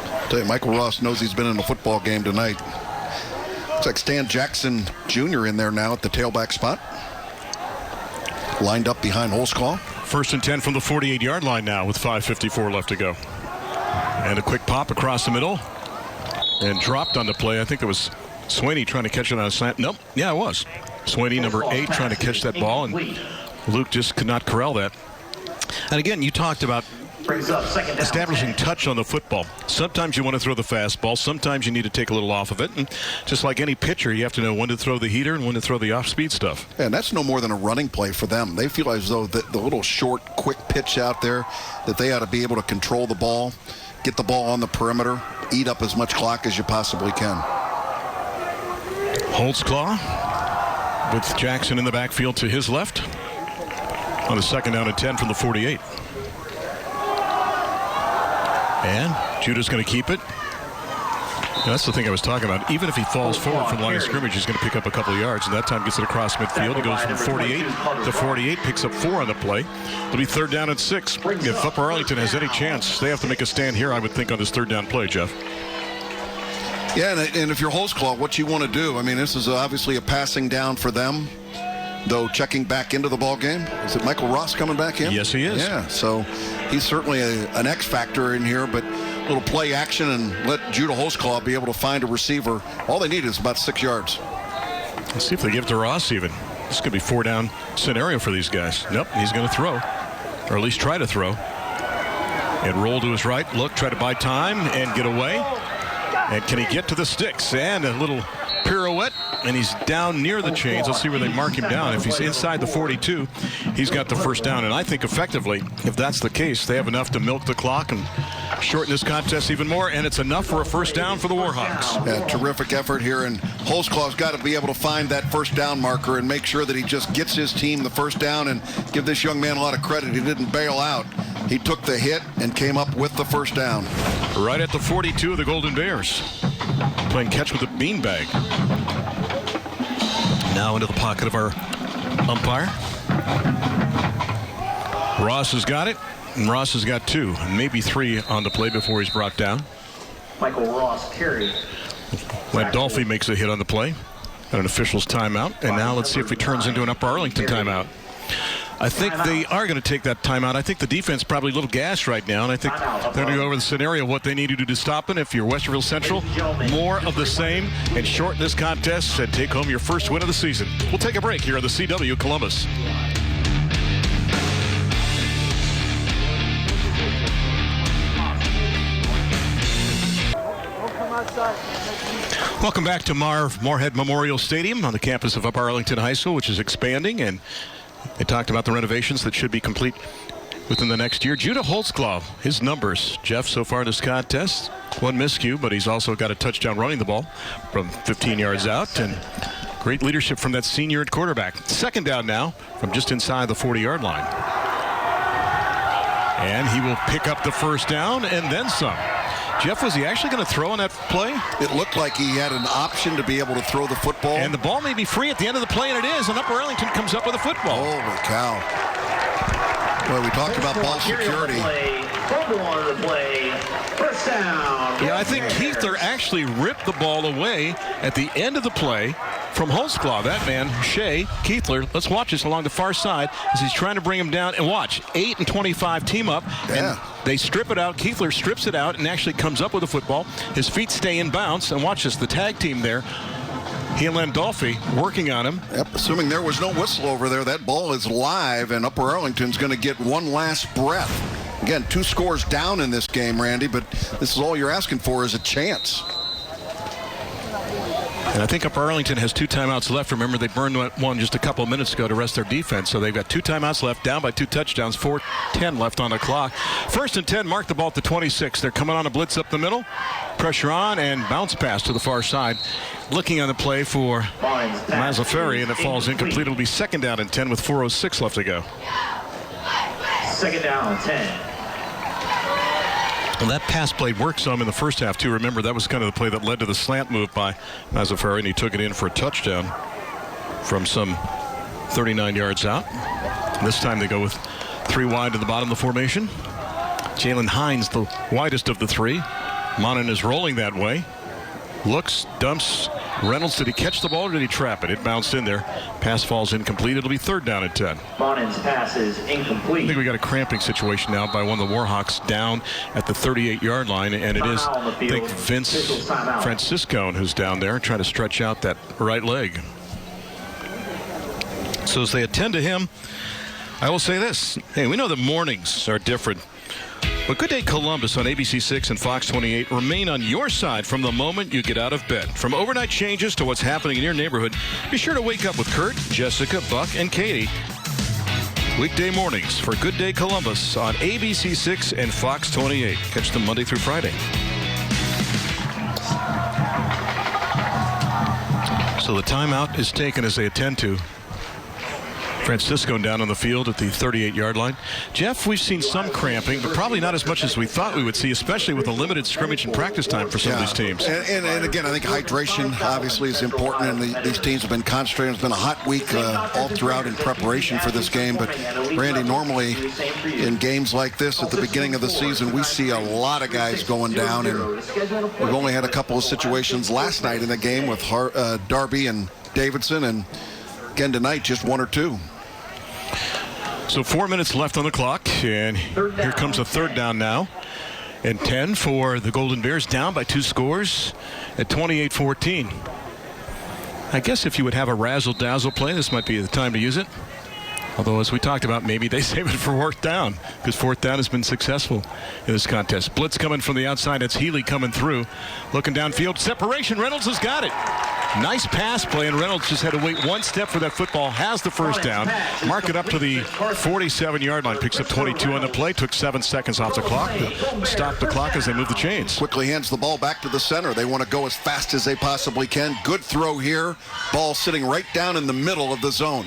I'll tell you, Michael Ross knows he's been in a football game tonight. It's like Stan Jackson Jr. in there now at the tailback spot. Lined up behind Holtzclaw. 1st and 10 from the 48-yard line now with 5:54 left to go. And a quick pop across the middle. And dropped on the play. I think it was Swaney trying to catch it on a slant. Nope. Yeah, it was. Swaney, number 8, trying to catch that ball. And Luke just could not corral that. And again, you talked about establishing touch on the football. Sometimes you want to throw the fastball. Sometimes you need to take a little off of it. And just like any pitcher, you have to know when to throw the heater and when to throw the off-speed stuff. And that's no more than a running play for them. They feel as though the little short, quick pitch out there, that they ought to be able to control the ball, get the ball on the perimeter, eat up as much clock as you possibly can. Holtzclaw with Jackson in the backfield to his left on the 2nd down and 10 from the 48. And Judah's going to keep it. Now, that's the thing I was talking about. Even if he falls forward from the line of scrimmage, he's going to pick up a couple of yards, and that time gets it across midfield. He goes from 48 to 48, picks up 4 on the play. It'll be 3rd down and 6. If Upper Arlington has any chance, they have to make a stand here, I would think, on this 3rd down play, Jeff. Yeah, and if you're Holtzclaw, what you want to do, I mean, this is obviously a passing down for them, though checking back into the ball game. Is it Michael Ross coming back in? Yes, he is. Yeah, so he's certainly an X factor in here, but little play action and let Judah Holzclaw be able to find a receiver. All they need is about 6 yards. Let's see if they give to Ross even. This could be 4-down scenario for these guys. Nope, he's going to throw, or at least try to throw. And roll to his right. Look, try to buy time and get away. And can he get to the sticks? And a little pirouette, and he's down near the chains. Let's see where they mark him down. If he's inside the 42, he's got the first down. And I think effectively, if that's the case, they have enough to milk the clock and shorten this contest even more, and it's enough for a first down for the Warhawks. Yeah, terrific effort here, and Holzclaw's got to be able to find that first down marker and make sure that he just gets his team the first down, and give this young man a lot of credit. He didn't bail out. He took the hit and came up with the first down. Right at the 42 of the Golden Bears. Playing catch with a beanbag. Now into the pocket of our umpire. Ross has got it, and Ross has got 2, maybe 3 on the play before he's brought down. Michael Ross carry. Landolfi makes a hit on the play. Got an official's timeout, and now let's see if it turns into an Upper Arlington timeout. I think they are going to take that timeout. I think the defense probably a little gassed right now, and I think they're going to go over the scenario of what they need to do to stop it. If you're Westerville Central, more of the same and shorten this contest and take home your first win of the season. We'll take a break here on the CW Columbus. Welcome back to Moorhead Memorial Stadium on the campus of Upper Arlington High School, which is expanding, and they talked about the renovations that should be complete within the next year. Judah Holzclaw, his numbers, Jeff, so far in this contest, 1 miscue, but he's also got a touchdown running the ball from 15 yards out, and great leadership from that senior at quarterback. Second down now from just inside the 40-yard line. And he will pick up the first down and then some. Jeff, was he actually going to throw on that play? It looked like he had an option to be able to throw the football. And the ball may be free at the end of the play, and it is. And Upper Arlington comes up with a football. Holy cow. Boy, we talked about ball security. First down. Yeah, I think Keithler actually ripped the ball away at the end of the play from Holzclaw. That man, Shea Keithler, let's watch this along the far side as he's trying to bring him down. And watch, 8 and 25 team up. Yeah. And they strip it out. Keithler strips it out and actually comes up with the football. His feet stay in bounds. And watch this, the tag team there. He and Landolfi working on him. Yep, assuming there was no whistle over there, that ball is live, and Upper Arlington's going to get one last breath. Again, 2 scores down in this game, Randy, but this is all you're asking for is a chance. And I think Upper Arlington has 2 timeouts left. Remember, they burned one just a couple of minutes ago to rest their defense. So they've got 2 timeouts left, down by 2 touchdowns, 4:10 left on the clock. First and 10, mark the ball at the 26. They're coming on a blitz up the middle. Pressure on and bounce pass to the far side. Looking on the play for Mazzaferi, and it falls incomplete. It'll be second down and 10 with 4:06 left to go. Second down, 10. Well, that pass play worked some in the first half, too. Remember, that was kind of the play that led to the slant move by Mazzaferi, and he took it in for a touchdown from some 39 yards out. This time they go with 3 wide to the bottom of the formation. Jalen Hines, the widest of the 3. Monin is rolling that way. Looks, dumps. Reynolds, did he catch the ball or did he trap it? It bounced in there. Pass falls incomplete. It'll be third down and 10. Monin's pass is incomplete. I think we got a cramping situation now by one of the Warhawks down at the 38-yard line, and it is, I think, Vince Francisco who's down there trying to stretch out that right leg. So as they attend to him, I will say this. Hey, we know the mornings are different. But Good Day Columbus on ABC 6 and Fox 28 remain on your side from the moment you get out of bed. From overnight changes to what's happening in your neighborhood, be sure to wake up with Kurt, Jessica, Buck, and Katie. Weekday mornings for Good Day Columbus on ABC 6 and Fox 28. Catch them Monday through Friday. So the timeout is taken as they attend to Francisco down on the field at the 38-yard line. Jeff, we've seen some cramping, but probably not as much as we thought we would see, especially with a limited scrimmage and practice time for some of these teams. And again, I think hydration obviously is important, and these teams have been concentrating. It's been a hot week all throughout in preparation for this game. But, Randy, normally in games like this at the beginning of the season, we see a lot of guys going down, and we've only had a couple of situations last night in the game with Darby and Davidson, and again tonight just 1 or 2. So 4 minutes left on the clock, and here comes a third down now. and 10 for the Golden Bears, down by 2 scores at 28-14. I guess if you would have a razzle-dazzle play, this might be the time to use it. Although, as we talked about, maybe they save it for 4th down, because 4th down has been successful in this contest. Blitz coming from the outside. It's Healy coming through. Looking downfield. Separation. Reynolds has got it. Nice pass play, and Reynolds just had to wait 1 step for that football. Has the 1st down. Mark it up to the 47-yard line. Picks up 22 on the play. Took 7 seconds off the clock to stop the clock as they move the chains. Quickly hands the ball back to the center. They want to go as fast as they possibly can. Good throw here. Ball sitting right down in the middle of the zone.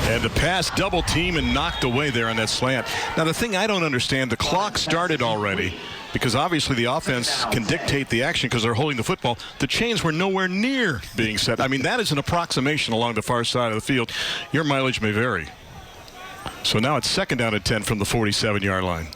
And the pass double team and knocked away there on that slant. Now, the thing I don't understand, the clock started already, because obviously the offense can dictate the action because they're holding the football. The chains were nowhere near being set. I mean, that is an approximation along the far side of the field. Your mileage may vary. So now it's 2nd down and 10 from the 47-yard line.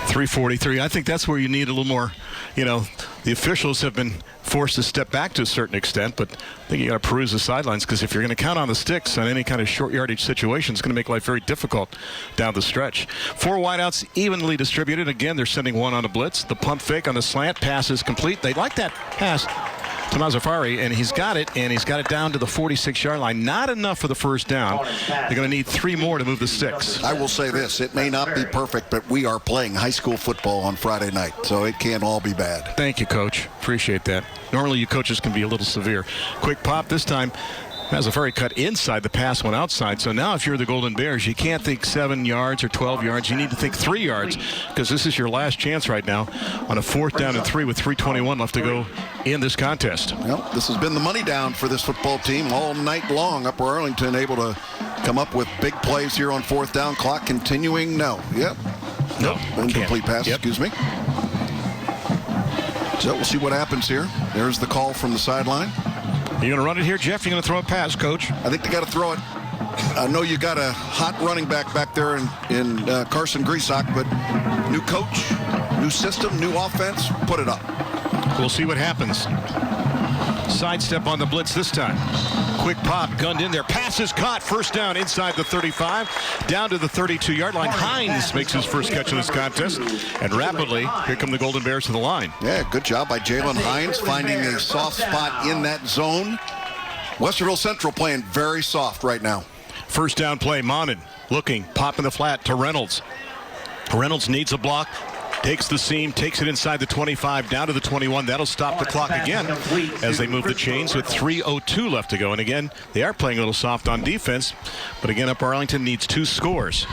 3:43. I think that's where you need a little more, the officials have been forced to step back to a certain extent, but I think you got to peruse the sidelines, because if you're going to count on the sticks on any kind of short yardage situation, it's going to make life very difficult down the stretch. 4 wideouts evenly distributed. Again, they're sending 1 on a blitz. The pump fake on the slant. Pass is complete. They like that pass to Mazzafari, and he's got it down to the 46-yard line. Not enough for the 1st down. They're going to need 3 more to move the sticks. I will say this, it may not be perfect, but we are playing high school football on Friday night, so it can't all be bad. Thank you, Coach. Appreciate that. Normally, you coaches can be a little severe. Quick pop this time. Mazzafari cut inside. The pass went outside. So now if you're the Golden Bears, you can't think 7 yards or 12 yards. You need to think 3 yards, because this is your last chance right now on a 4th down and 3 with 3:21 left to go in this contest. Well, this has been the money down for this football team all night long. Upper Arlington able to come up with big plays here on 4th down. Clock continuing. No. Yep. No. Incomplete pass. Yep. Excuse me. So we'll see what happens here. There's the call from the sideline. You going to run it here, Jeff? You're going to throw a pass, Coach? I think they got to throw it. I know you got a hot running back there in Carson Grisak, but new coach, new system, new offense. Put it up. We'll see what happens. Sidestep on the blitz this time. Quick pop, gunned in there. Pass is caught. 1st down inside the 35, down to the 32-yard line. Hines makes his first catch in this contest, and rapidly, here come the Golden Bears to the line. Yeah, good job by Jalen Hines finding a soft spot in that zone. Westerville Central playing very soft right now. 1st down play, Monin looking, popping the flat to Reynolds. Reynolds needs a block. Takes the seam, takes it inside the 25, down to the 21. That'll stop the clock again as they move the chains with 3:02 left to go. And again, they are playing a little soft on defense. But again, Upper Arlington needs 2 scores.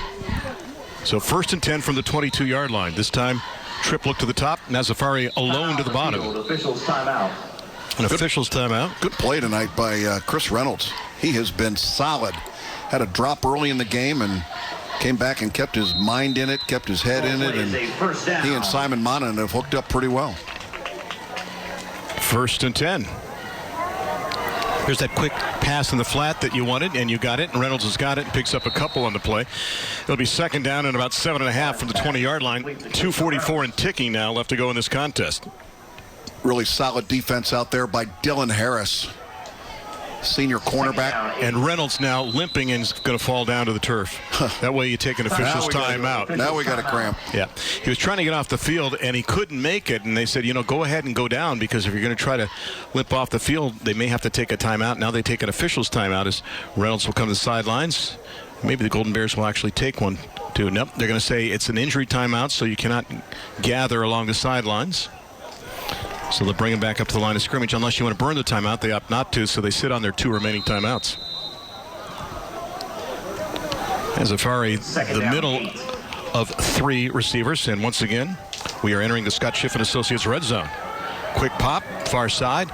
So 1st and 10 from the 22-yard line. This time, trip look to the top. Mazzafari alone to the bottom. Officials timeout. An officials timeout. Good play tonight by Chris Reynolds. He has been solid. Had a drop early in the game and came back and kept his mind in it, kept his head in it, and he and Simon Monin have hooked up pretty well. 1st and 10. Here's that quick pass in the flat that you wanted, and you got it, and Reynolds has got it and picks up a couple on the play. It'll be 2nd down and about 7.5 from the 20-yard line. 2:44 and ticking now left to go in this contest. Really solid defense out there by Dylan Harris, senior cornerback. And Reynolds now limping and is going to fall down to the turf. That way you take an official's timeout. Now we got a cramp. Yeah. He was trying to get off the field, and he couldn't make it. And they said, go ahead and go down, because if you're going to try to limp off the field, they may have to take a timeout. Now they take an official's timeout as Reynolds will come to the sidelines. Maybe the Golden Bears will actually take one, too. Nope. They're going to say it's an injury timeout, so you cannot gather along the sidelines. So they'll bring him back up to the line of scrimmage. Unless you want to burn the timeout, they opt not to, so they sit on their 2 remaining timeouts. Mazzafari, the middle of 3 receivers. And once again, we are entering the Scott Schiff & Associates red zone. Quick pop, far side.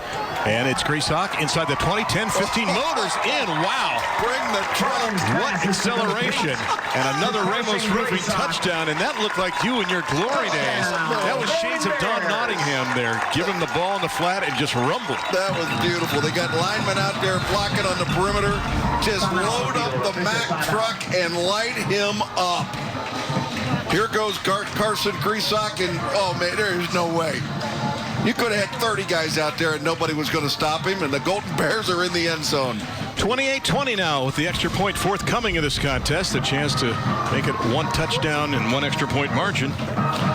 And it's Grisak inside the 20, 10, 15, motors in. Wow. Bring the truck. What acceleration. And another Ramos Roofing touchdown. And that looked like you in your glory days. That was shades of Don Nottingham there. Give him the ball in the flat and just rumble. That was beautiful. They got linemen out there blocking on the perimeter. Just load up the Mack truck and light him up. Here goes Carson Grisak, and oh man, there's no way. You could have had 30 guys out there and nobody was going to stop him, and the Golden Bears are in the end zone. 28-20 now with the extra point forthcoming in this contest. A chance to make it one touchdown and one extra point margin.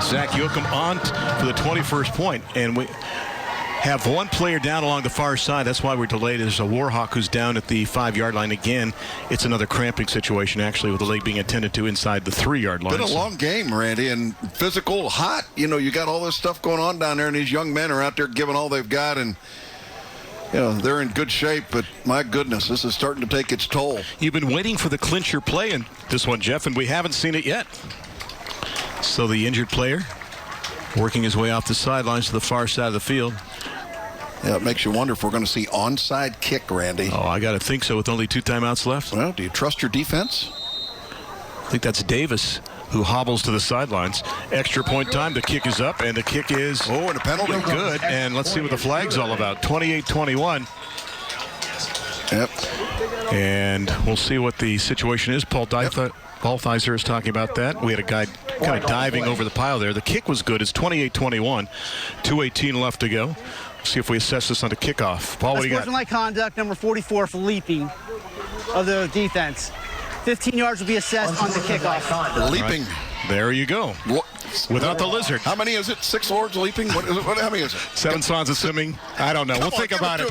Zach Yoakum on for the 21st point. And we have one player down along the far side. That's why we're delayed. There's a Warhawk who's down at the 5-yard line again. It's another cramping situation, actually, with the leg being attended to inside the 3-yard line. Been a long game, Randy, and physical, hot. You know, you got all this stuff going on down there, and these young men are out there giving all they've got, and they're in good shape, but my goodness, this is starting to take its toll. You've been waiting for the clincher play in this one, Jeff, and we haven't seen it yet. So the injured player working his way off the sidelines to the far side of the field. Yeah, it makes you wonder if we're going to see onside kick, Randy. Oh, I got to think so with only 2 timeouts left. Well, do you trust your defense? I think that's Davis who hobbles to the sidelines. Extra point time. The kick is up, and the kick is and a penalty. Good. And let's see what the flag's all about. 28-21. Yep. And we'll see what the situation is. Paul Theiser is talking about that. We had a guy kind of diving over the pile there. The kick was good. It's 28-21. 2:18 left to go. See if we assess this on the kickoff. Paul, what do you got? Sportsmanlike conduct, number 44 for leaping of the defense. 15 yards will be assessed on the kickoff. Leaping. Right. There you go. Without the lizard. How many is it? 6 lords leaping? How many is it? 7 swans of swimming. I don't know. We'll think about it.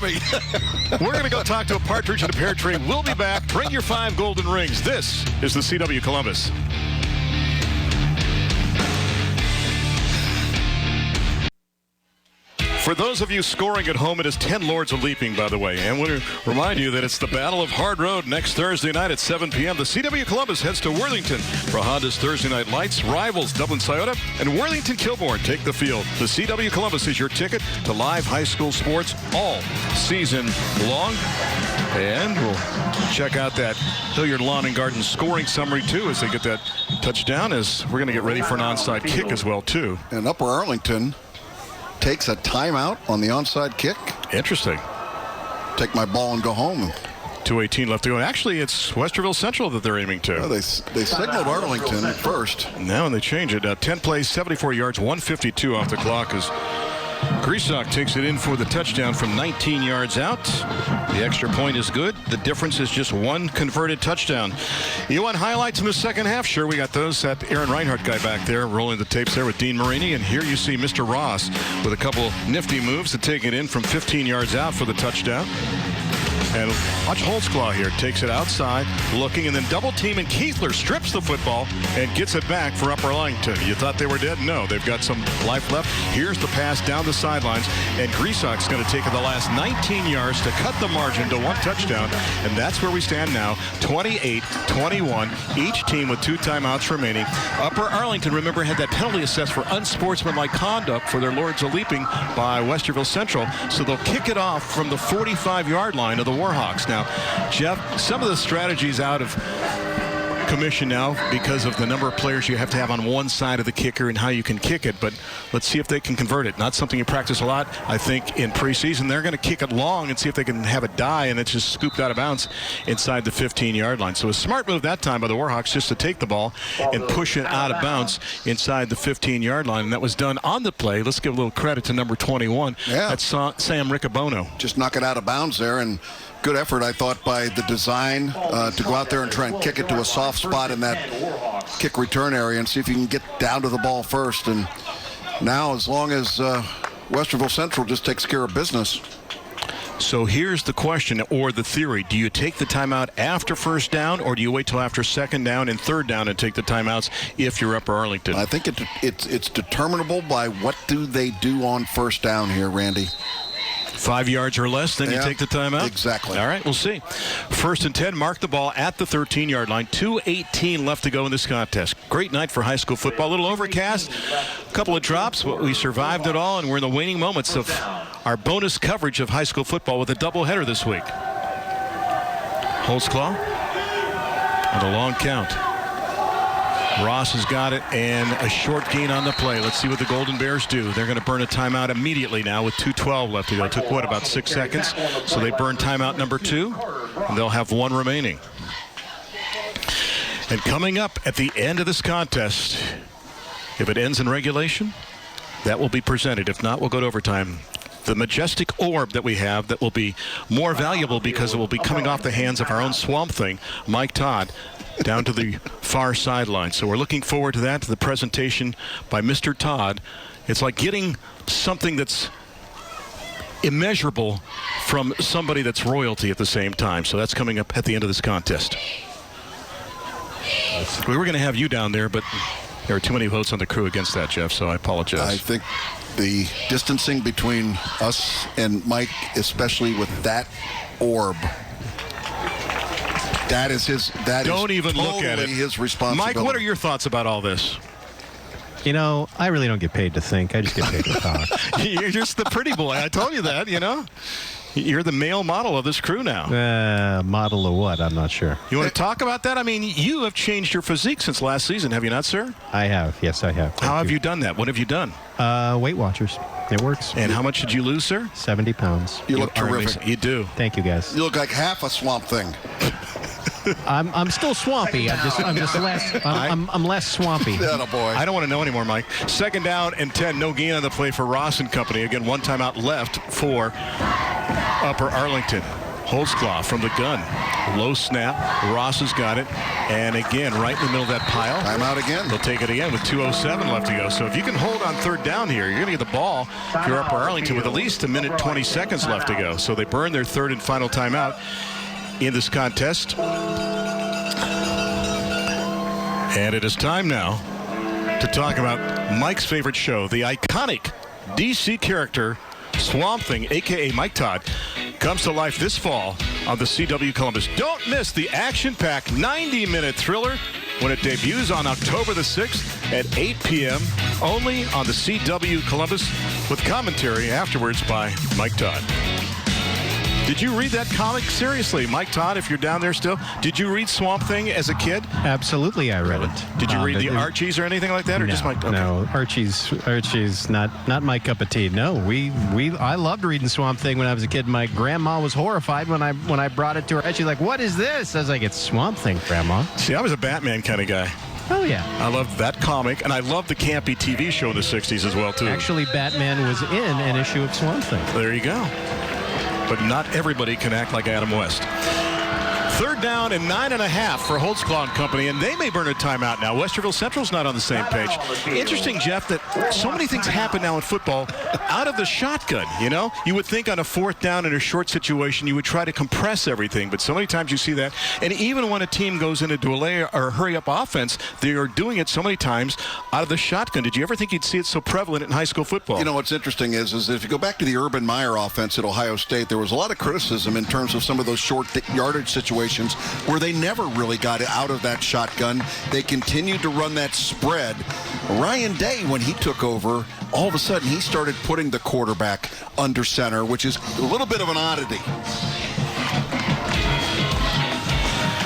We're going to go talk to a partridge and a pear tree. We'll be back. Bring your 5 golden rings. This is the CW Columbus. For those of you scoring at home, it is 10 Lords of Leaping, by the way. And we'll remind you that it's the Battle of Hard Road next Thursday night at 7 p.m. The CW Columbus heads to Worthington for Honda's Thursday Night Lights. Rivals Dublin Scioto and Worthington Kilbourne take the field. The CW Columbus is your ticket to live high school sports all season long. And we'll check out that Hilliard Lawn and Garden scoring summary, too, as they get that touchdown, as we're going to get ready for an onside kick as well, too. And Upper Arlington takes a timeout on the onside kick. Interesting. Take my ball and go home. 2:18 left to go. Actually, it's Westerville Central that they're aiming to. Well, they signaled Arlington at first. Now and they change it. 10 plays, 74 yards, 152 off the clock as Griesach takes it in for the touchdown from 19 yards out. The extra point is good. The difference is just 1 converted touchdown. You want highlights in the second half? Sure, we got those. That Aaron Reinhardt guy back there rolling the tapes there with Dean Marini. And here you see Mr. Ross with a couple nifty moves to take it in from 15 yards out for the touchdown. And watch Holtzclaw here. Takes it outside, looking, and then double team, and Keithler strips the football and gets it back for Upper Arlington. You thought they were dead? No, they've got some life left. Here's the pass down the sidelines, and Griesach's going to take the last 19 yards to cut the margin to 1 touchdown. And that's where we stand now, 28-21, each team with 2 timeouts remaining. Upper Arlington, remember, had that penalty assessed for unsportsmanlike conduct for their Lords of Leaping by Westerville Central, so they'll kick it off from the 45-yard line of the Warhawks. Now, Jeff, some of the strategies out of commission now because of the number of players you have to have on one side of the kicker and how you can kick it, but let's see if they can convert it. Not something you practice a lot. I think in preseason they're going to kick it long and see if they can have it die, and it's just scooped out of bounds inside the 15-yard line. So a smart move that time by the Warhawks just to take the ball and push it out of bounds inside the 15-yard line, and that was done on the play. Let's give a little credit to number 21. Yeah. That's Sam Riccobono. Just knock it out of bounds there, and good effort, I thought, by the design to go out there and try and kick it to a soft spot in that kick return area and see if you can get down to the ball first. And now, as long as Westerville Central just takes care of business. So here's the question, or the theory. Do you take the timeout after first down, or do you wait till after second down and third down and take the timeouts if you're Upper Arlington? I think it's determinable by what do they do on first down here, Randy. 5 yards or less, then you take the timeout? Exactly. All right, we'll see. 1st and 10, mark the ball at the 13-yard line. 2:18 left to go in this contest. Great night for high school football. A little overcast, a couple of drops, but we survived it all, and we're in the waning moments of our bonus coverage of high school football with a doubleheader this week. Holtzclaw on the long count. Ross has got it, and a short gain on the play. Let's see what the Golden Bears do. They're going to burn a timeout immediately now with 2:12 left to go. It took, what, about 6 seconds? So they burn timeout number 2, and they'll have 1 remaining. And coming up at the end of this contest, if it ends in regulation, that will be presented. If not, we'll go to overtime. the majestic orb that we have that will be more valuable because it will be coming off the hands of our own Swamp Thing, Mike Todd, down to the far sideline. So we're looking forward to that, to the presentation by Mr. Todd. It's like getting something that's immeasurable from somebody that's royalty at the same time. So that's coming up at the end of this contest. We were going to have you down there, but there are too many votes on the crew against that, Jeff, so I apologize. I think the distancing between us and Mike, especially with that orb, that is his. That Don't even totally look at it. His responsibility. Mike, what are your thoughts about all this? You know, I really don't get paid to think. I just get paid to talk. You're just the pretty boy. I told you that, you know. You're the male model of this crew now. Model of what? I'm not sure. You want to talk about that? I mean, you have changed your physique since last season, have you not, sir? I have. Yes, I have. How have you done that? What have you done? Weight Watchers. It works. And how much did you lose, sir? 70 pounds. You look terrific. You do. Thank you, guys. You look like half a Swamp Thing. I'm still swampy. I'm less swampy. Boy. I don't want to know anymore, Mike. 2nd down and 10. No gain on the play for Ross and company. Again, 1 timeout left for Upper Arlington. Holtzclaw from the gun. Low snap. Ross has got it. And again, right in the middle of that pile. Timeout again. They'll take it again with 2:07 left to go. So if you can hold on 3rd down here, you're going to get the ball if you're Upper Arlington with at least 1 minute 20 seconds left to go. So they burn their 3rd and final timeout in this contest. And it is time now to talk about Mike's favorite show, the iconic DC character Swamp Thing, a.k.a. Mike Todd, comes to life this fall on the CW Columbus. Don't miss the action-packed 90-minute thriller when it debuts on October the 6th at 8 p.m. only on the CW Columbus with commentary afterwards by Mike Todd. Did you read that comic? Seriously, Mike Todd, if you're down there still, did you read Swamp Thing as a kid? Absolutely, I read it. Did you read the Archies or anything like that, or no, just Mike? Okay. No, Archie's not my cup of tea. No, I loved reading Swamp Thing when I was a kid. My grandma was horrified when I brought it to her. She's like, "What is this?" I was like, "It's Swamp Thing, Grandma." See, I was a Batman kind of guy. Oh, yeah. I loved that comic, and I loved the campy TV show in the 60s as well, too. Actually, Batman was in an issue of Swamp Thing. There you go. But not everybody can act like Adam West. 3rd down and 9.5 for Holtzclaw and company, and they may burn a timeout now. Westerville Central's not on the same page. Interesting, Jeff, that so many things happen now in football out of the shotgun, you know? You would think on a 4th down in a short situation, you would try to compress everything, but so many times you see that. And even when a team goes into delay or hurry-up offense, they are doing it so many times out of the shotgun. Did you ever think you'd see it so prevalent in high school football? You know, what's interesting is if you go back to the Urban Meyer offense at Ohio State, there was a lot of criticism in terms of some of those short yardage situations where they never really got out of that shotgun. They continued to run that spread. Ryan Day, when he took over, all of a sudden he started putting the quarterback under center, which is a little bit of an oddity.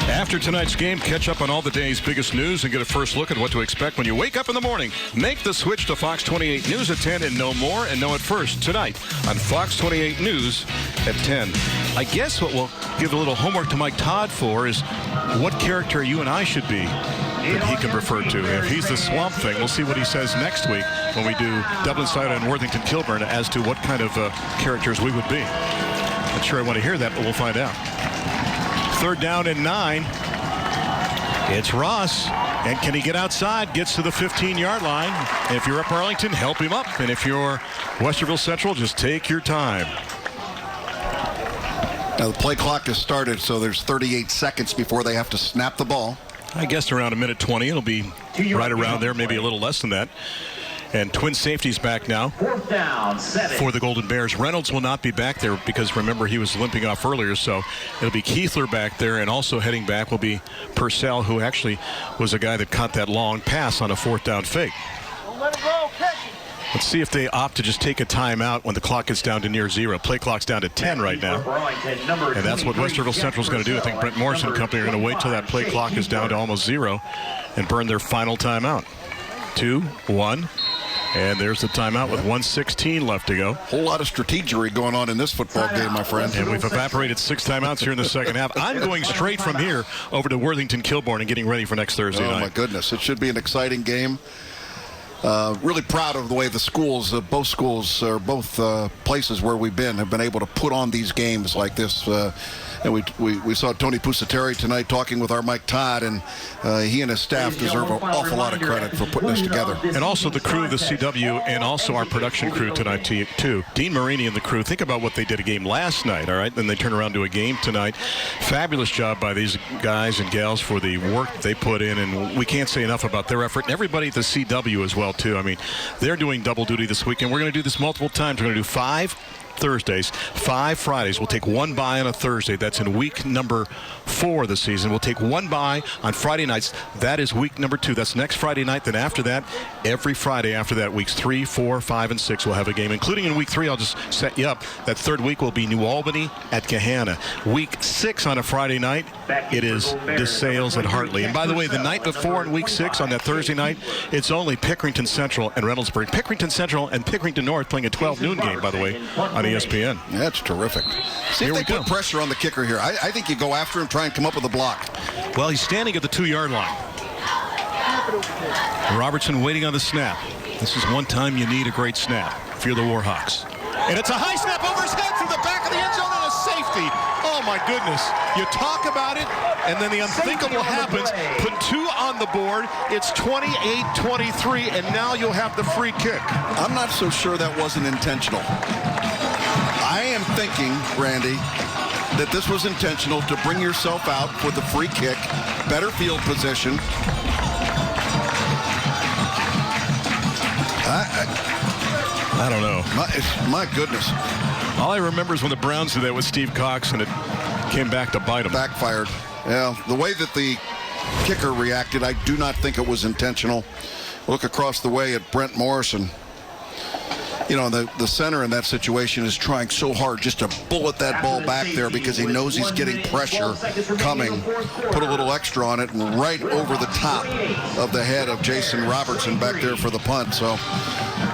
After tonight's game, catch up on all the day's biggest news and get a first look at what to expect when you wake up in the morning. Make the switch to Fox 28 News at 10 and know more and know it first tonight on Fox 28 News at 10. I guess what we'll give a little homework to Mike Todd for is what character you and I should be that he can refer to. If he's the Swamp Thing, we'll see what he says next week when we do Dublin Side and Worthington Kilburn as to what kind of characters we would be. Not sure I want to hear that, but we'll find out. 3rd down and 9. It's Ross. And can he get outside? Gets to the 15-yard line. And if you're Upper Arlington, help him up. And if you're Westerville Central, just take your time. Now the play clock has started, so there's 38 seconds before they have to snap the ball. I guess around 1:20. It'll be right around there, maybe a little less than that. And twin safeties back now for the Golden Bears. Reynolds will not be back there because, remember, he was limping off earlier. So it'll be Keithler back there, and also heading back will be Purcell, who actually was a guy that caught that long pass on a 4th down fake. Let's see if they opt to just take a timeout when the clock gets down to near 0. Play clock's down to 10 right now. And that's what Westerville Central's going to do. I think Brent Morrison and company are going to wait till that play clock is down to almost 0 and burn their final timeout. 2, 1. And there's the timeout with 1:16 left to go. Whole lot of strategery going on in this football game, my friend. And we've evaporated 6 timeouts here in the second half. I'm going straight from here over to Worthington Kilbourne and getting ready for next Thursday night. Oh, my goodness. It should be an exciting game. really proud of the way the schools, both schools, or both places where we've been, have been able to put on these games like this. And we saw Tony Pusateri tonight talking with our Mike Todd, and he and his staff deserve an awful lot of credit for putting this together. And also the crew, the CW, and also our production crew tonight, too. Dean Marini and the crew, think about what they did a game last night, all right? Then they turn around to a game tonight. Fabulous job by these guys and gals for the work they put in, and we can't say enough about their effort. And everybody at the CW as well, too. I mean, they're doing double duty this weekend. We're going to do this multiple times. We're going to do 5 Thursdays, 5 Fridays. We'll take 1 bye on a Thursday. That's in week number 4 of the season. We'll take 1 bye on Friday nights. That is week number 2. That's next Friday night. Then after that, every Friday after that, weeks 3, 4, 5, and 6 we'll have a game, including in week 3. I'll just set you up. That third week will be New Albany at Gahanna. Week 6 on a Friday night, it is DeSales at Hartley. And by the way, the night before in week 6 on that Thursday night, it's only Pickerington Central and Reynoldsburg. Pickerington Central and Pickerington North playing a 12 noon game, by the way, on ESPN. That's terrific. See if they put pressure on the kicker here. I think you go after him, try and come up with a block. Well, he's standing at the 2-yard line. Robertson waiting on the snap. This is one time you need a great snap if you're the Warhawks. And it's a high snap over his head through the back of the end zone and a safety. Oh, my goodness. You talk about it, and then the unthinkable happens. Put 2 on the board. It's 28-23, and now you'll have the free kick. I'm not so sure that wasn't intentional. I am thinking, Randy, that this was intentional to bring yourself out for the free kick, better field position. I don't know. My goodness. All I remember is when the Browns did that with Steve Cox, and it came back to bite him. Backfired. Yeah, the way that the kicker reacted, I do not think it was intentional. Look across the way at Brent Morrison. You know, the center in that situation is trying so hard just to bullet that ball back there because he knows he's getting pressure coming. Put a little extra on it and right over the top of the head of Jason Robertson back there for the punt. So,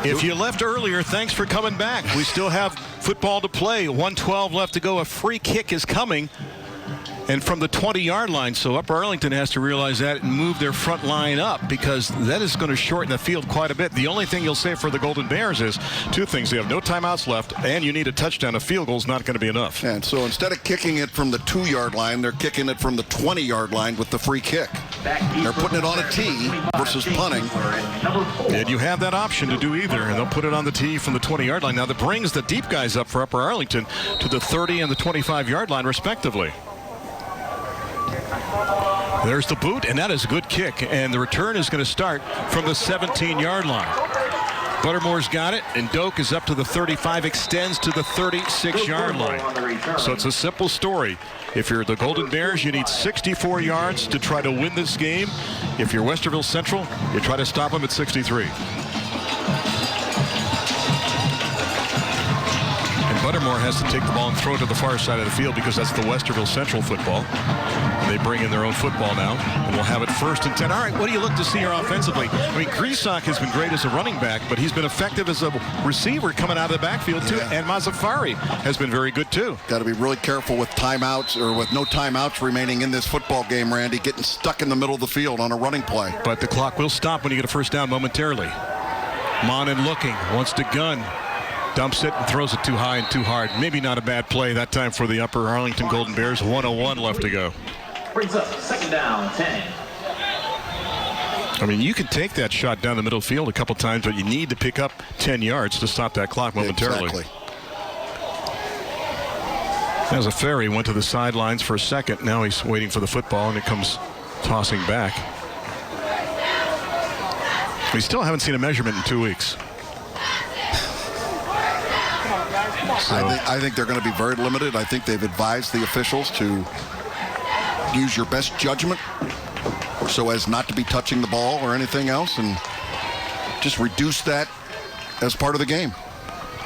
if you left earlier, thanks for coming back. We still have football to play. 1:12 left to go. A free kick is coming. And from the 20-yard line, so Upper Arlington has to realize that and move their front line up because that is going to shorten the field quite a bit. The only thing you'll say for the Golden Bears is 2 things. They have no timeouts left, and you need a touchdown. A field goal is not going to be enough. And so instead of kicking it from the 2-yard line, they're kicking it from the 20-yard line with the free kick. They're putting it on a tee versus punting. And you have that option to do either, and they'll put it on the tee from the 20-yard line. Now that brings the deep guys up for Upper Arlington to the 30 and the 25-yard line, respectively. There's the boot, and that is a good kick. And the return is going to start from the 17-yard line. Buttermore's got it, and Doak is up to the 35, extends to the 36-yard line. So it's a simple story. If you're the Golden Bears, you need 64 yards to try to win this game. If you're Westerville Central, you try to stop them at 63. Buttermore has to take the ball and throw it to the far side of the field because that's the Westerville Central football. They bring in their own football now, and we'll have it 1st and 10. All right, what do you look to see here offensively? I mean, Grisak has been great as a running back, but he's been effective as a receiver coming out of the backfield, too. Yeah. And Mazafari has been very good, too. Got to be really careful with timeouts or with no timeouts remaining in this football game, Randy, getting stuck in the middle of the field on a running play. But the clock will stop when you get a first down momentarily. Monin looking, wants to gun. Dumps it and throws it too high and too hard. Maybe not a bad play that time for the Upper Arlington Golden Bears. 1:01 left to go. Brings up 2nd down, 10. I mean, you can take that shot down the middle field a couple times, but you need to pick up 10 yards to stop that clock momentarily. Exactly. As a ferry went to the sidelines for a second. Now he's waiting for the football, and it comes tossing back. We still haven't seen a measurement in 2 weeks. So. I think they're going to be very limited. I think they've advised the officials to use your best judgment so as not to be touching the ball or anything else, and just reduce that as part of the game.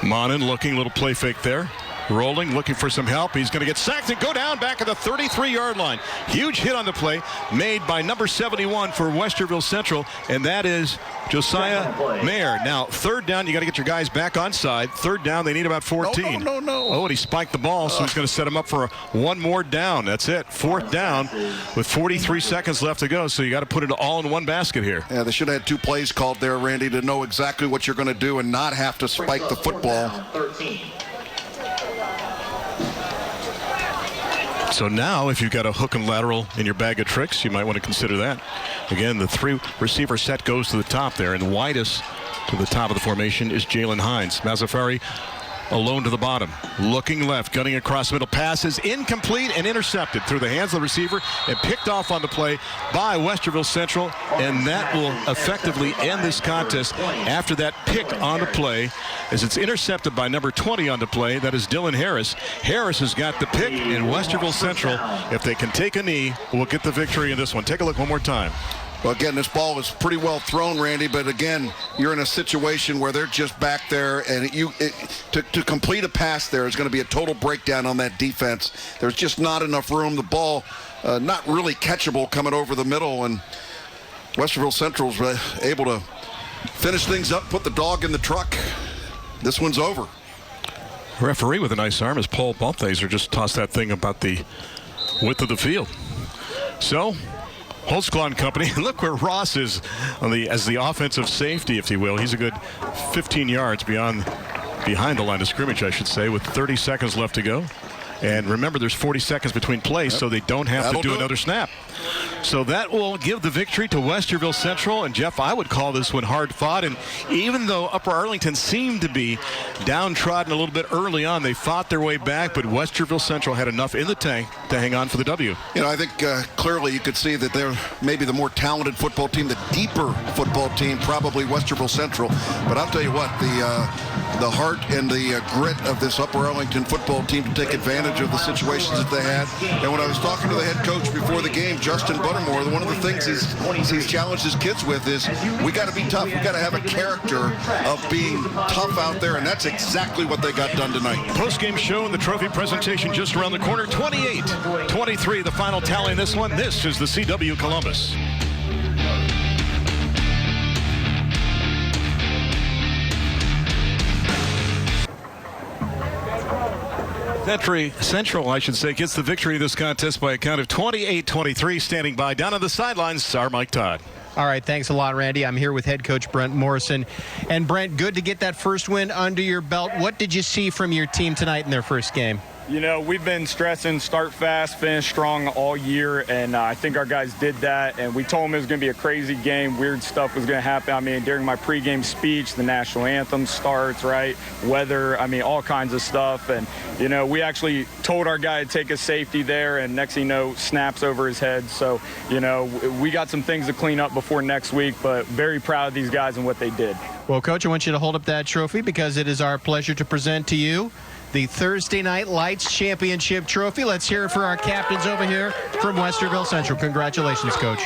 Monin looking, little play fake there. rolling, looking for some help. He's going to get sacked and go down back at the 33-yard line. Huge hit on the play made by number 71 for Westerville Central, and that is Josiah Mayer. Now, third down, you got to get your guys back onside. Third down, they need about 14. No. Oh, and he spiked the ball, so he's going to set him up for one more down. That's it. Fourth down with 43 seconds left to go, so you got to put it all in one basket here. Yeah, they should have had 2 plays called there, Randy, to know exactly what you're going to do and not have to spike the football. So now, if you've got a hook and lateral in your bag of tricks, you might want to consider that. Again, the 3-receiver set goes to the top there, and widest to the top of the formation is Jalen Hines. Mazafari alone to the bottom, looking left, gunning across the middle. Pass is incomplete and intercepted through the hands of the receiver and picked off on the play by Westerville Central, and that will effectively end this contest after that pick on the play, as it's intercepted by number 20 on the play. That is Dylan Harris. Harris has got the pick, and Westerville Central, if they can take a knee, will get the victory in this one. Take a look one more time. Well, again, this ball was pretty well thrown, Randy, but again, you're in a situation where they're just back there, and to complete a pass there is going to be a total breakdown on that defense. There's just not enough room. The ball not really catchable coming over the middle, and Westerville Central's able to finish things up, put the dog in the truck. This one's over. Referee with a nice arm as Paul Balthaser just tossed that thing about the width of the field. So, Holtzclaw and company. Look where Ross is as the offensive safety, if you will. He's a good 15 yards behind the line of scrimmage, I should say, with 30 seconds left to go. And remember, there's 40 seconds between plays, so they don't have to do another snap. So that will give the victory to Westerville Central. And, Jeff, I would call this one hard fought. And even though Upper Arlington seemed to be downtrodden a little bit early on, they fought their way back, but Westerville Central had enough in the tank to hang on for the W. You know, I think clearly you could see that they're maybe the more talented football team, the deeper football team, probably Westerville Central. But I'll tell you what, the heart and the grit of this Upper Arlington football team to take advantage of the situations that they had. And when I was talking to the head coach before the game, Justin Buttermore, one of the things he's challenged his kids with is we got to be tough. We got to have a character of being tough out there, and that's exactly what they got done tonight. Post-game show and the trophy presentation just around the corner. 28-23, the final tally in this one. This is the CW Columbus. Central, I should say, gets the victory in this contest by a count of 28-23. Standing by down on the sidelines, our Mike Todd. All right, thanks a lot, Randy. I'm here with head coach Brent Morrison. And Brent, good to get that first win under your belt. What did you see from your team tonight in their first game? You know, we've been stressing start fast, finish strong all year, and I think our guys did that. And we told them it was going to be a crazy game. Weird stuff was going to happen. I mean, during my pregame speech, the national anthem starts, right? Weather, I mean, all kinds of stuff. And, you know, we actually told our guy to take a safety there, and next thing you know, snaps over his head. So, you know, we got some things to clean up before next week, but very proud of these guys and what they did. Well, Coach, I want you to hold up that trophy because it is our pleasure to present to you the Thursday Night Lights Championship Trophy. Let's hear it for our captains over here from Westerville Central. Congratulations, Coach.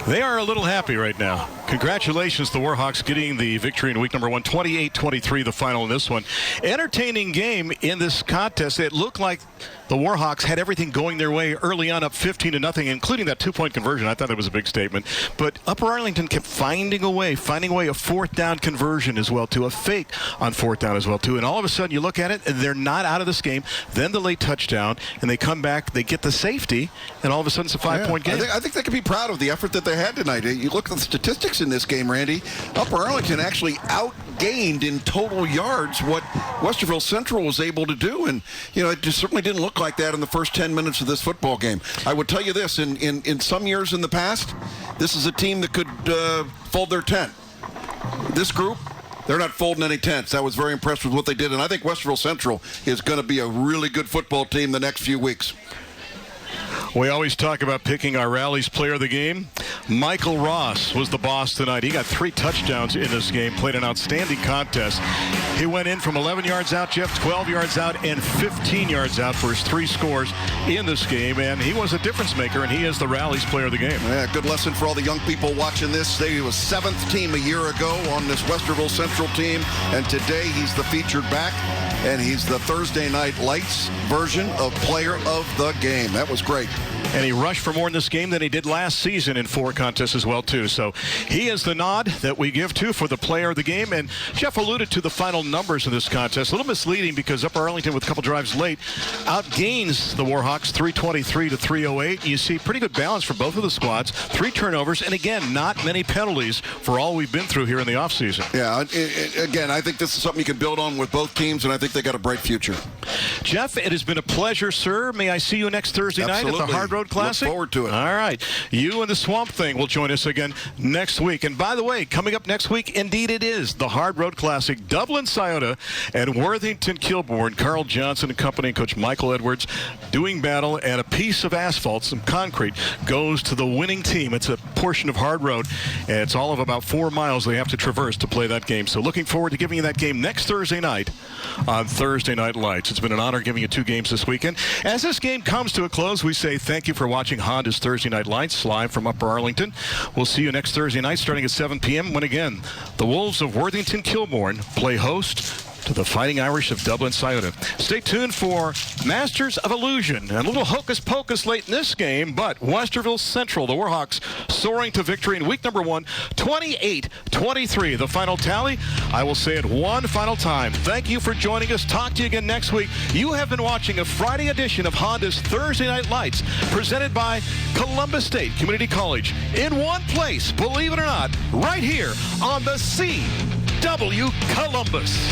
They are a little happy right now. Congratulations to the Warhawks getting the victory in week number 1, 28-23, the final in this one. Entertaining game in this contest. It looked like the Warhawks had everything going their way early on, up 15-0, including that two-point conversion. I thought it was a big statement. But Upper Arlington kept finding a way, a fourth down conversion as well, too, a fake on fourth down as well, too. And all of a sudden, you look at it, and they're not out of this game. Then the late touchdown, and they come back, they get the safety, and all of a sudden it's a five-point game. I think they can be proud of the effort that they had tonight. You look at the statistics in this game, Randy. Upper Arlington actually outgained in total yards what Westerville Central was able to do, and you know, it just certainly didn't look like that in the first 10 minutes of this football game. I would tell you this, in some years in the past, this is a team that could fold their tent. This group, they're not folding any tents. I was very impressed with what they did, and I think Westerville Central is going to be a really good football team the next few weeks. We always talk about picking our Rally's player of the game. Michael Ross was the boss tonight. He got 3 touchdowns in this game, played an outstanding contest. He went in from 11 yards out, Jeff, 12 yards out, and 15 yards out for his 3 scores in this game, and he was a difference maker, and he is the Rallies player of the game. Yeah, good lesson for all the young people watching this. He was 7th team a year ago on this Westerville Central team, and today he's the featured back, and he's the Thursday Night Lights version of player of the game. That was great. And he rushed for more in this game than he did last season in 4 contests as well, too. So he is the nod that we give to for the player of the game. And Jeff alluded to the final numbers of this contest. A little misleading because Upper Arlington, with a couple drives late, outgains the Warhawks 323 to 308. You see pretty good balance for both of the squads. 3 turnovers, and again, not many penalties for all we've been through here in the offseason. Yeah, again, I think this is something you can build on with both teams, and I think they got a bright future. Jeff, it has been a pleasure, sir. May I see you next Thursday night at the Hard Road Classic? Look forward to it. All right. You and the Swamp Thing will join us again next week. And by the way, coming up next week, indeed it is the Hard Road Classic. Dublin Scioto and Worthington Kilbourne. Carl Johnson and company, Coach Michael Edwards doing battle, and a piece of asphalt, some concrete, goes to the winning team. It's a portion of Hard Road, and it's all of about 4 miles they have to traverse to play that game. So looking forward to giving you that game next Thursday night on Thursday Night Lights. It's been an honor giving you 2 games this weekend. As this game comes to a close, we say thank you for watching Honda's Thursday Night Lights live from Upper Arlington. We'll see you next Thursday night starting at 7 p.m. when again the Wolves of Worthington Kilbourne play host to the Fighting Irish of Dublin Scioto. Stay tuned for Masters of Illusion. And a little hocus-pocus late in this game, but Westerville Central, the Warhawks, soaring to victory in week number 1, 28-23. The final tally, I will say it one final time. Thank you for joining us. Talk to you again next week. You have been watching a Friday edition of Honda's Thursday Night Lights, presented by Columbus State Community College. In one place, believe it or not, right here on the CW Columbus.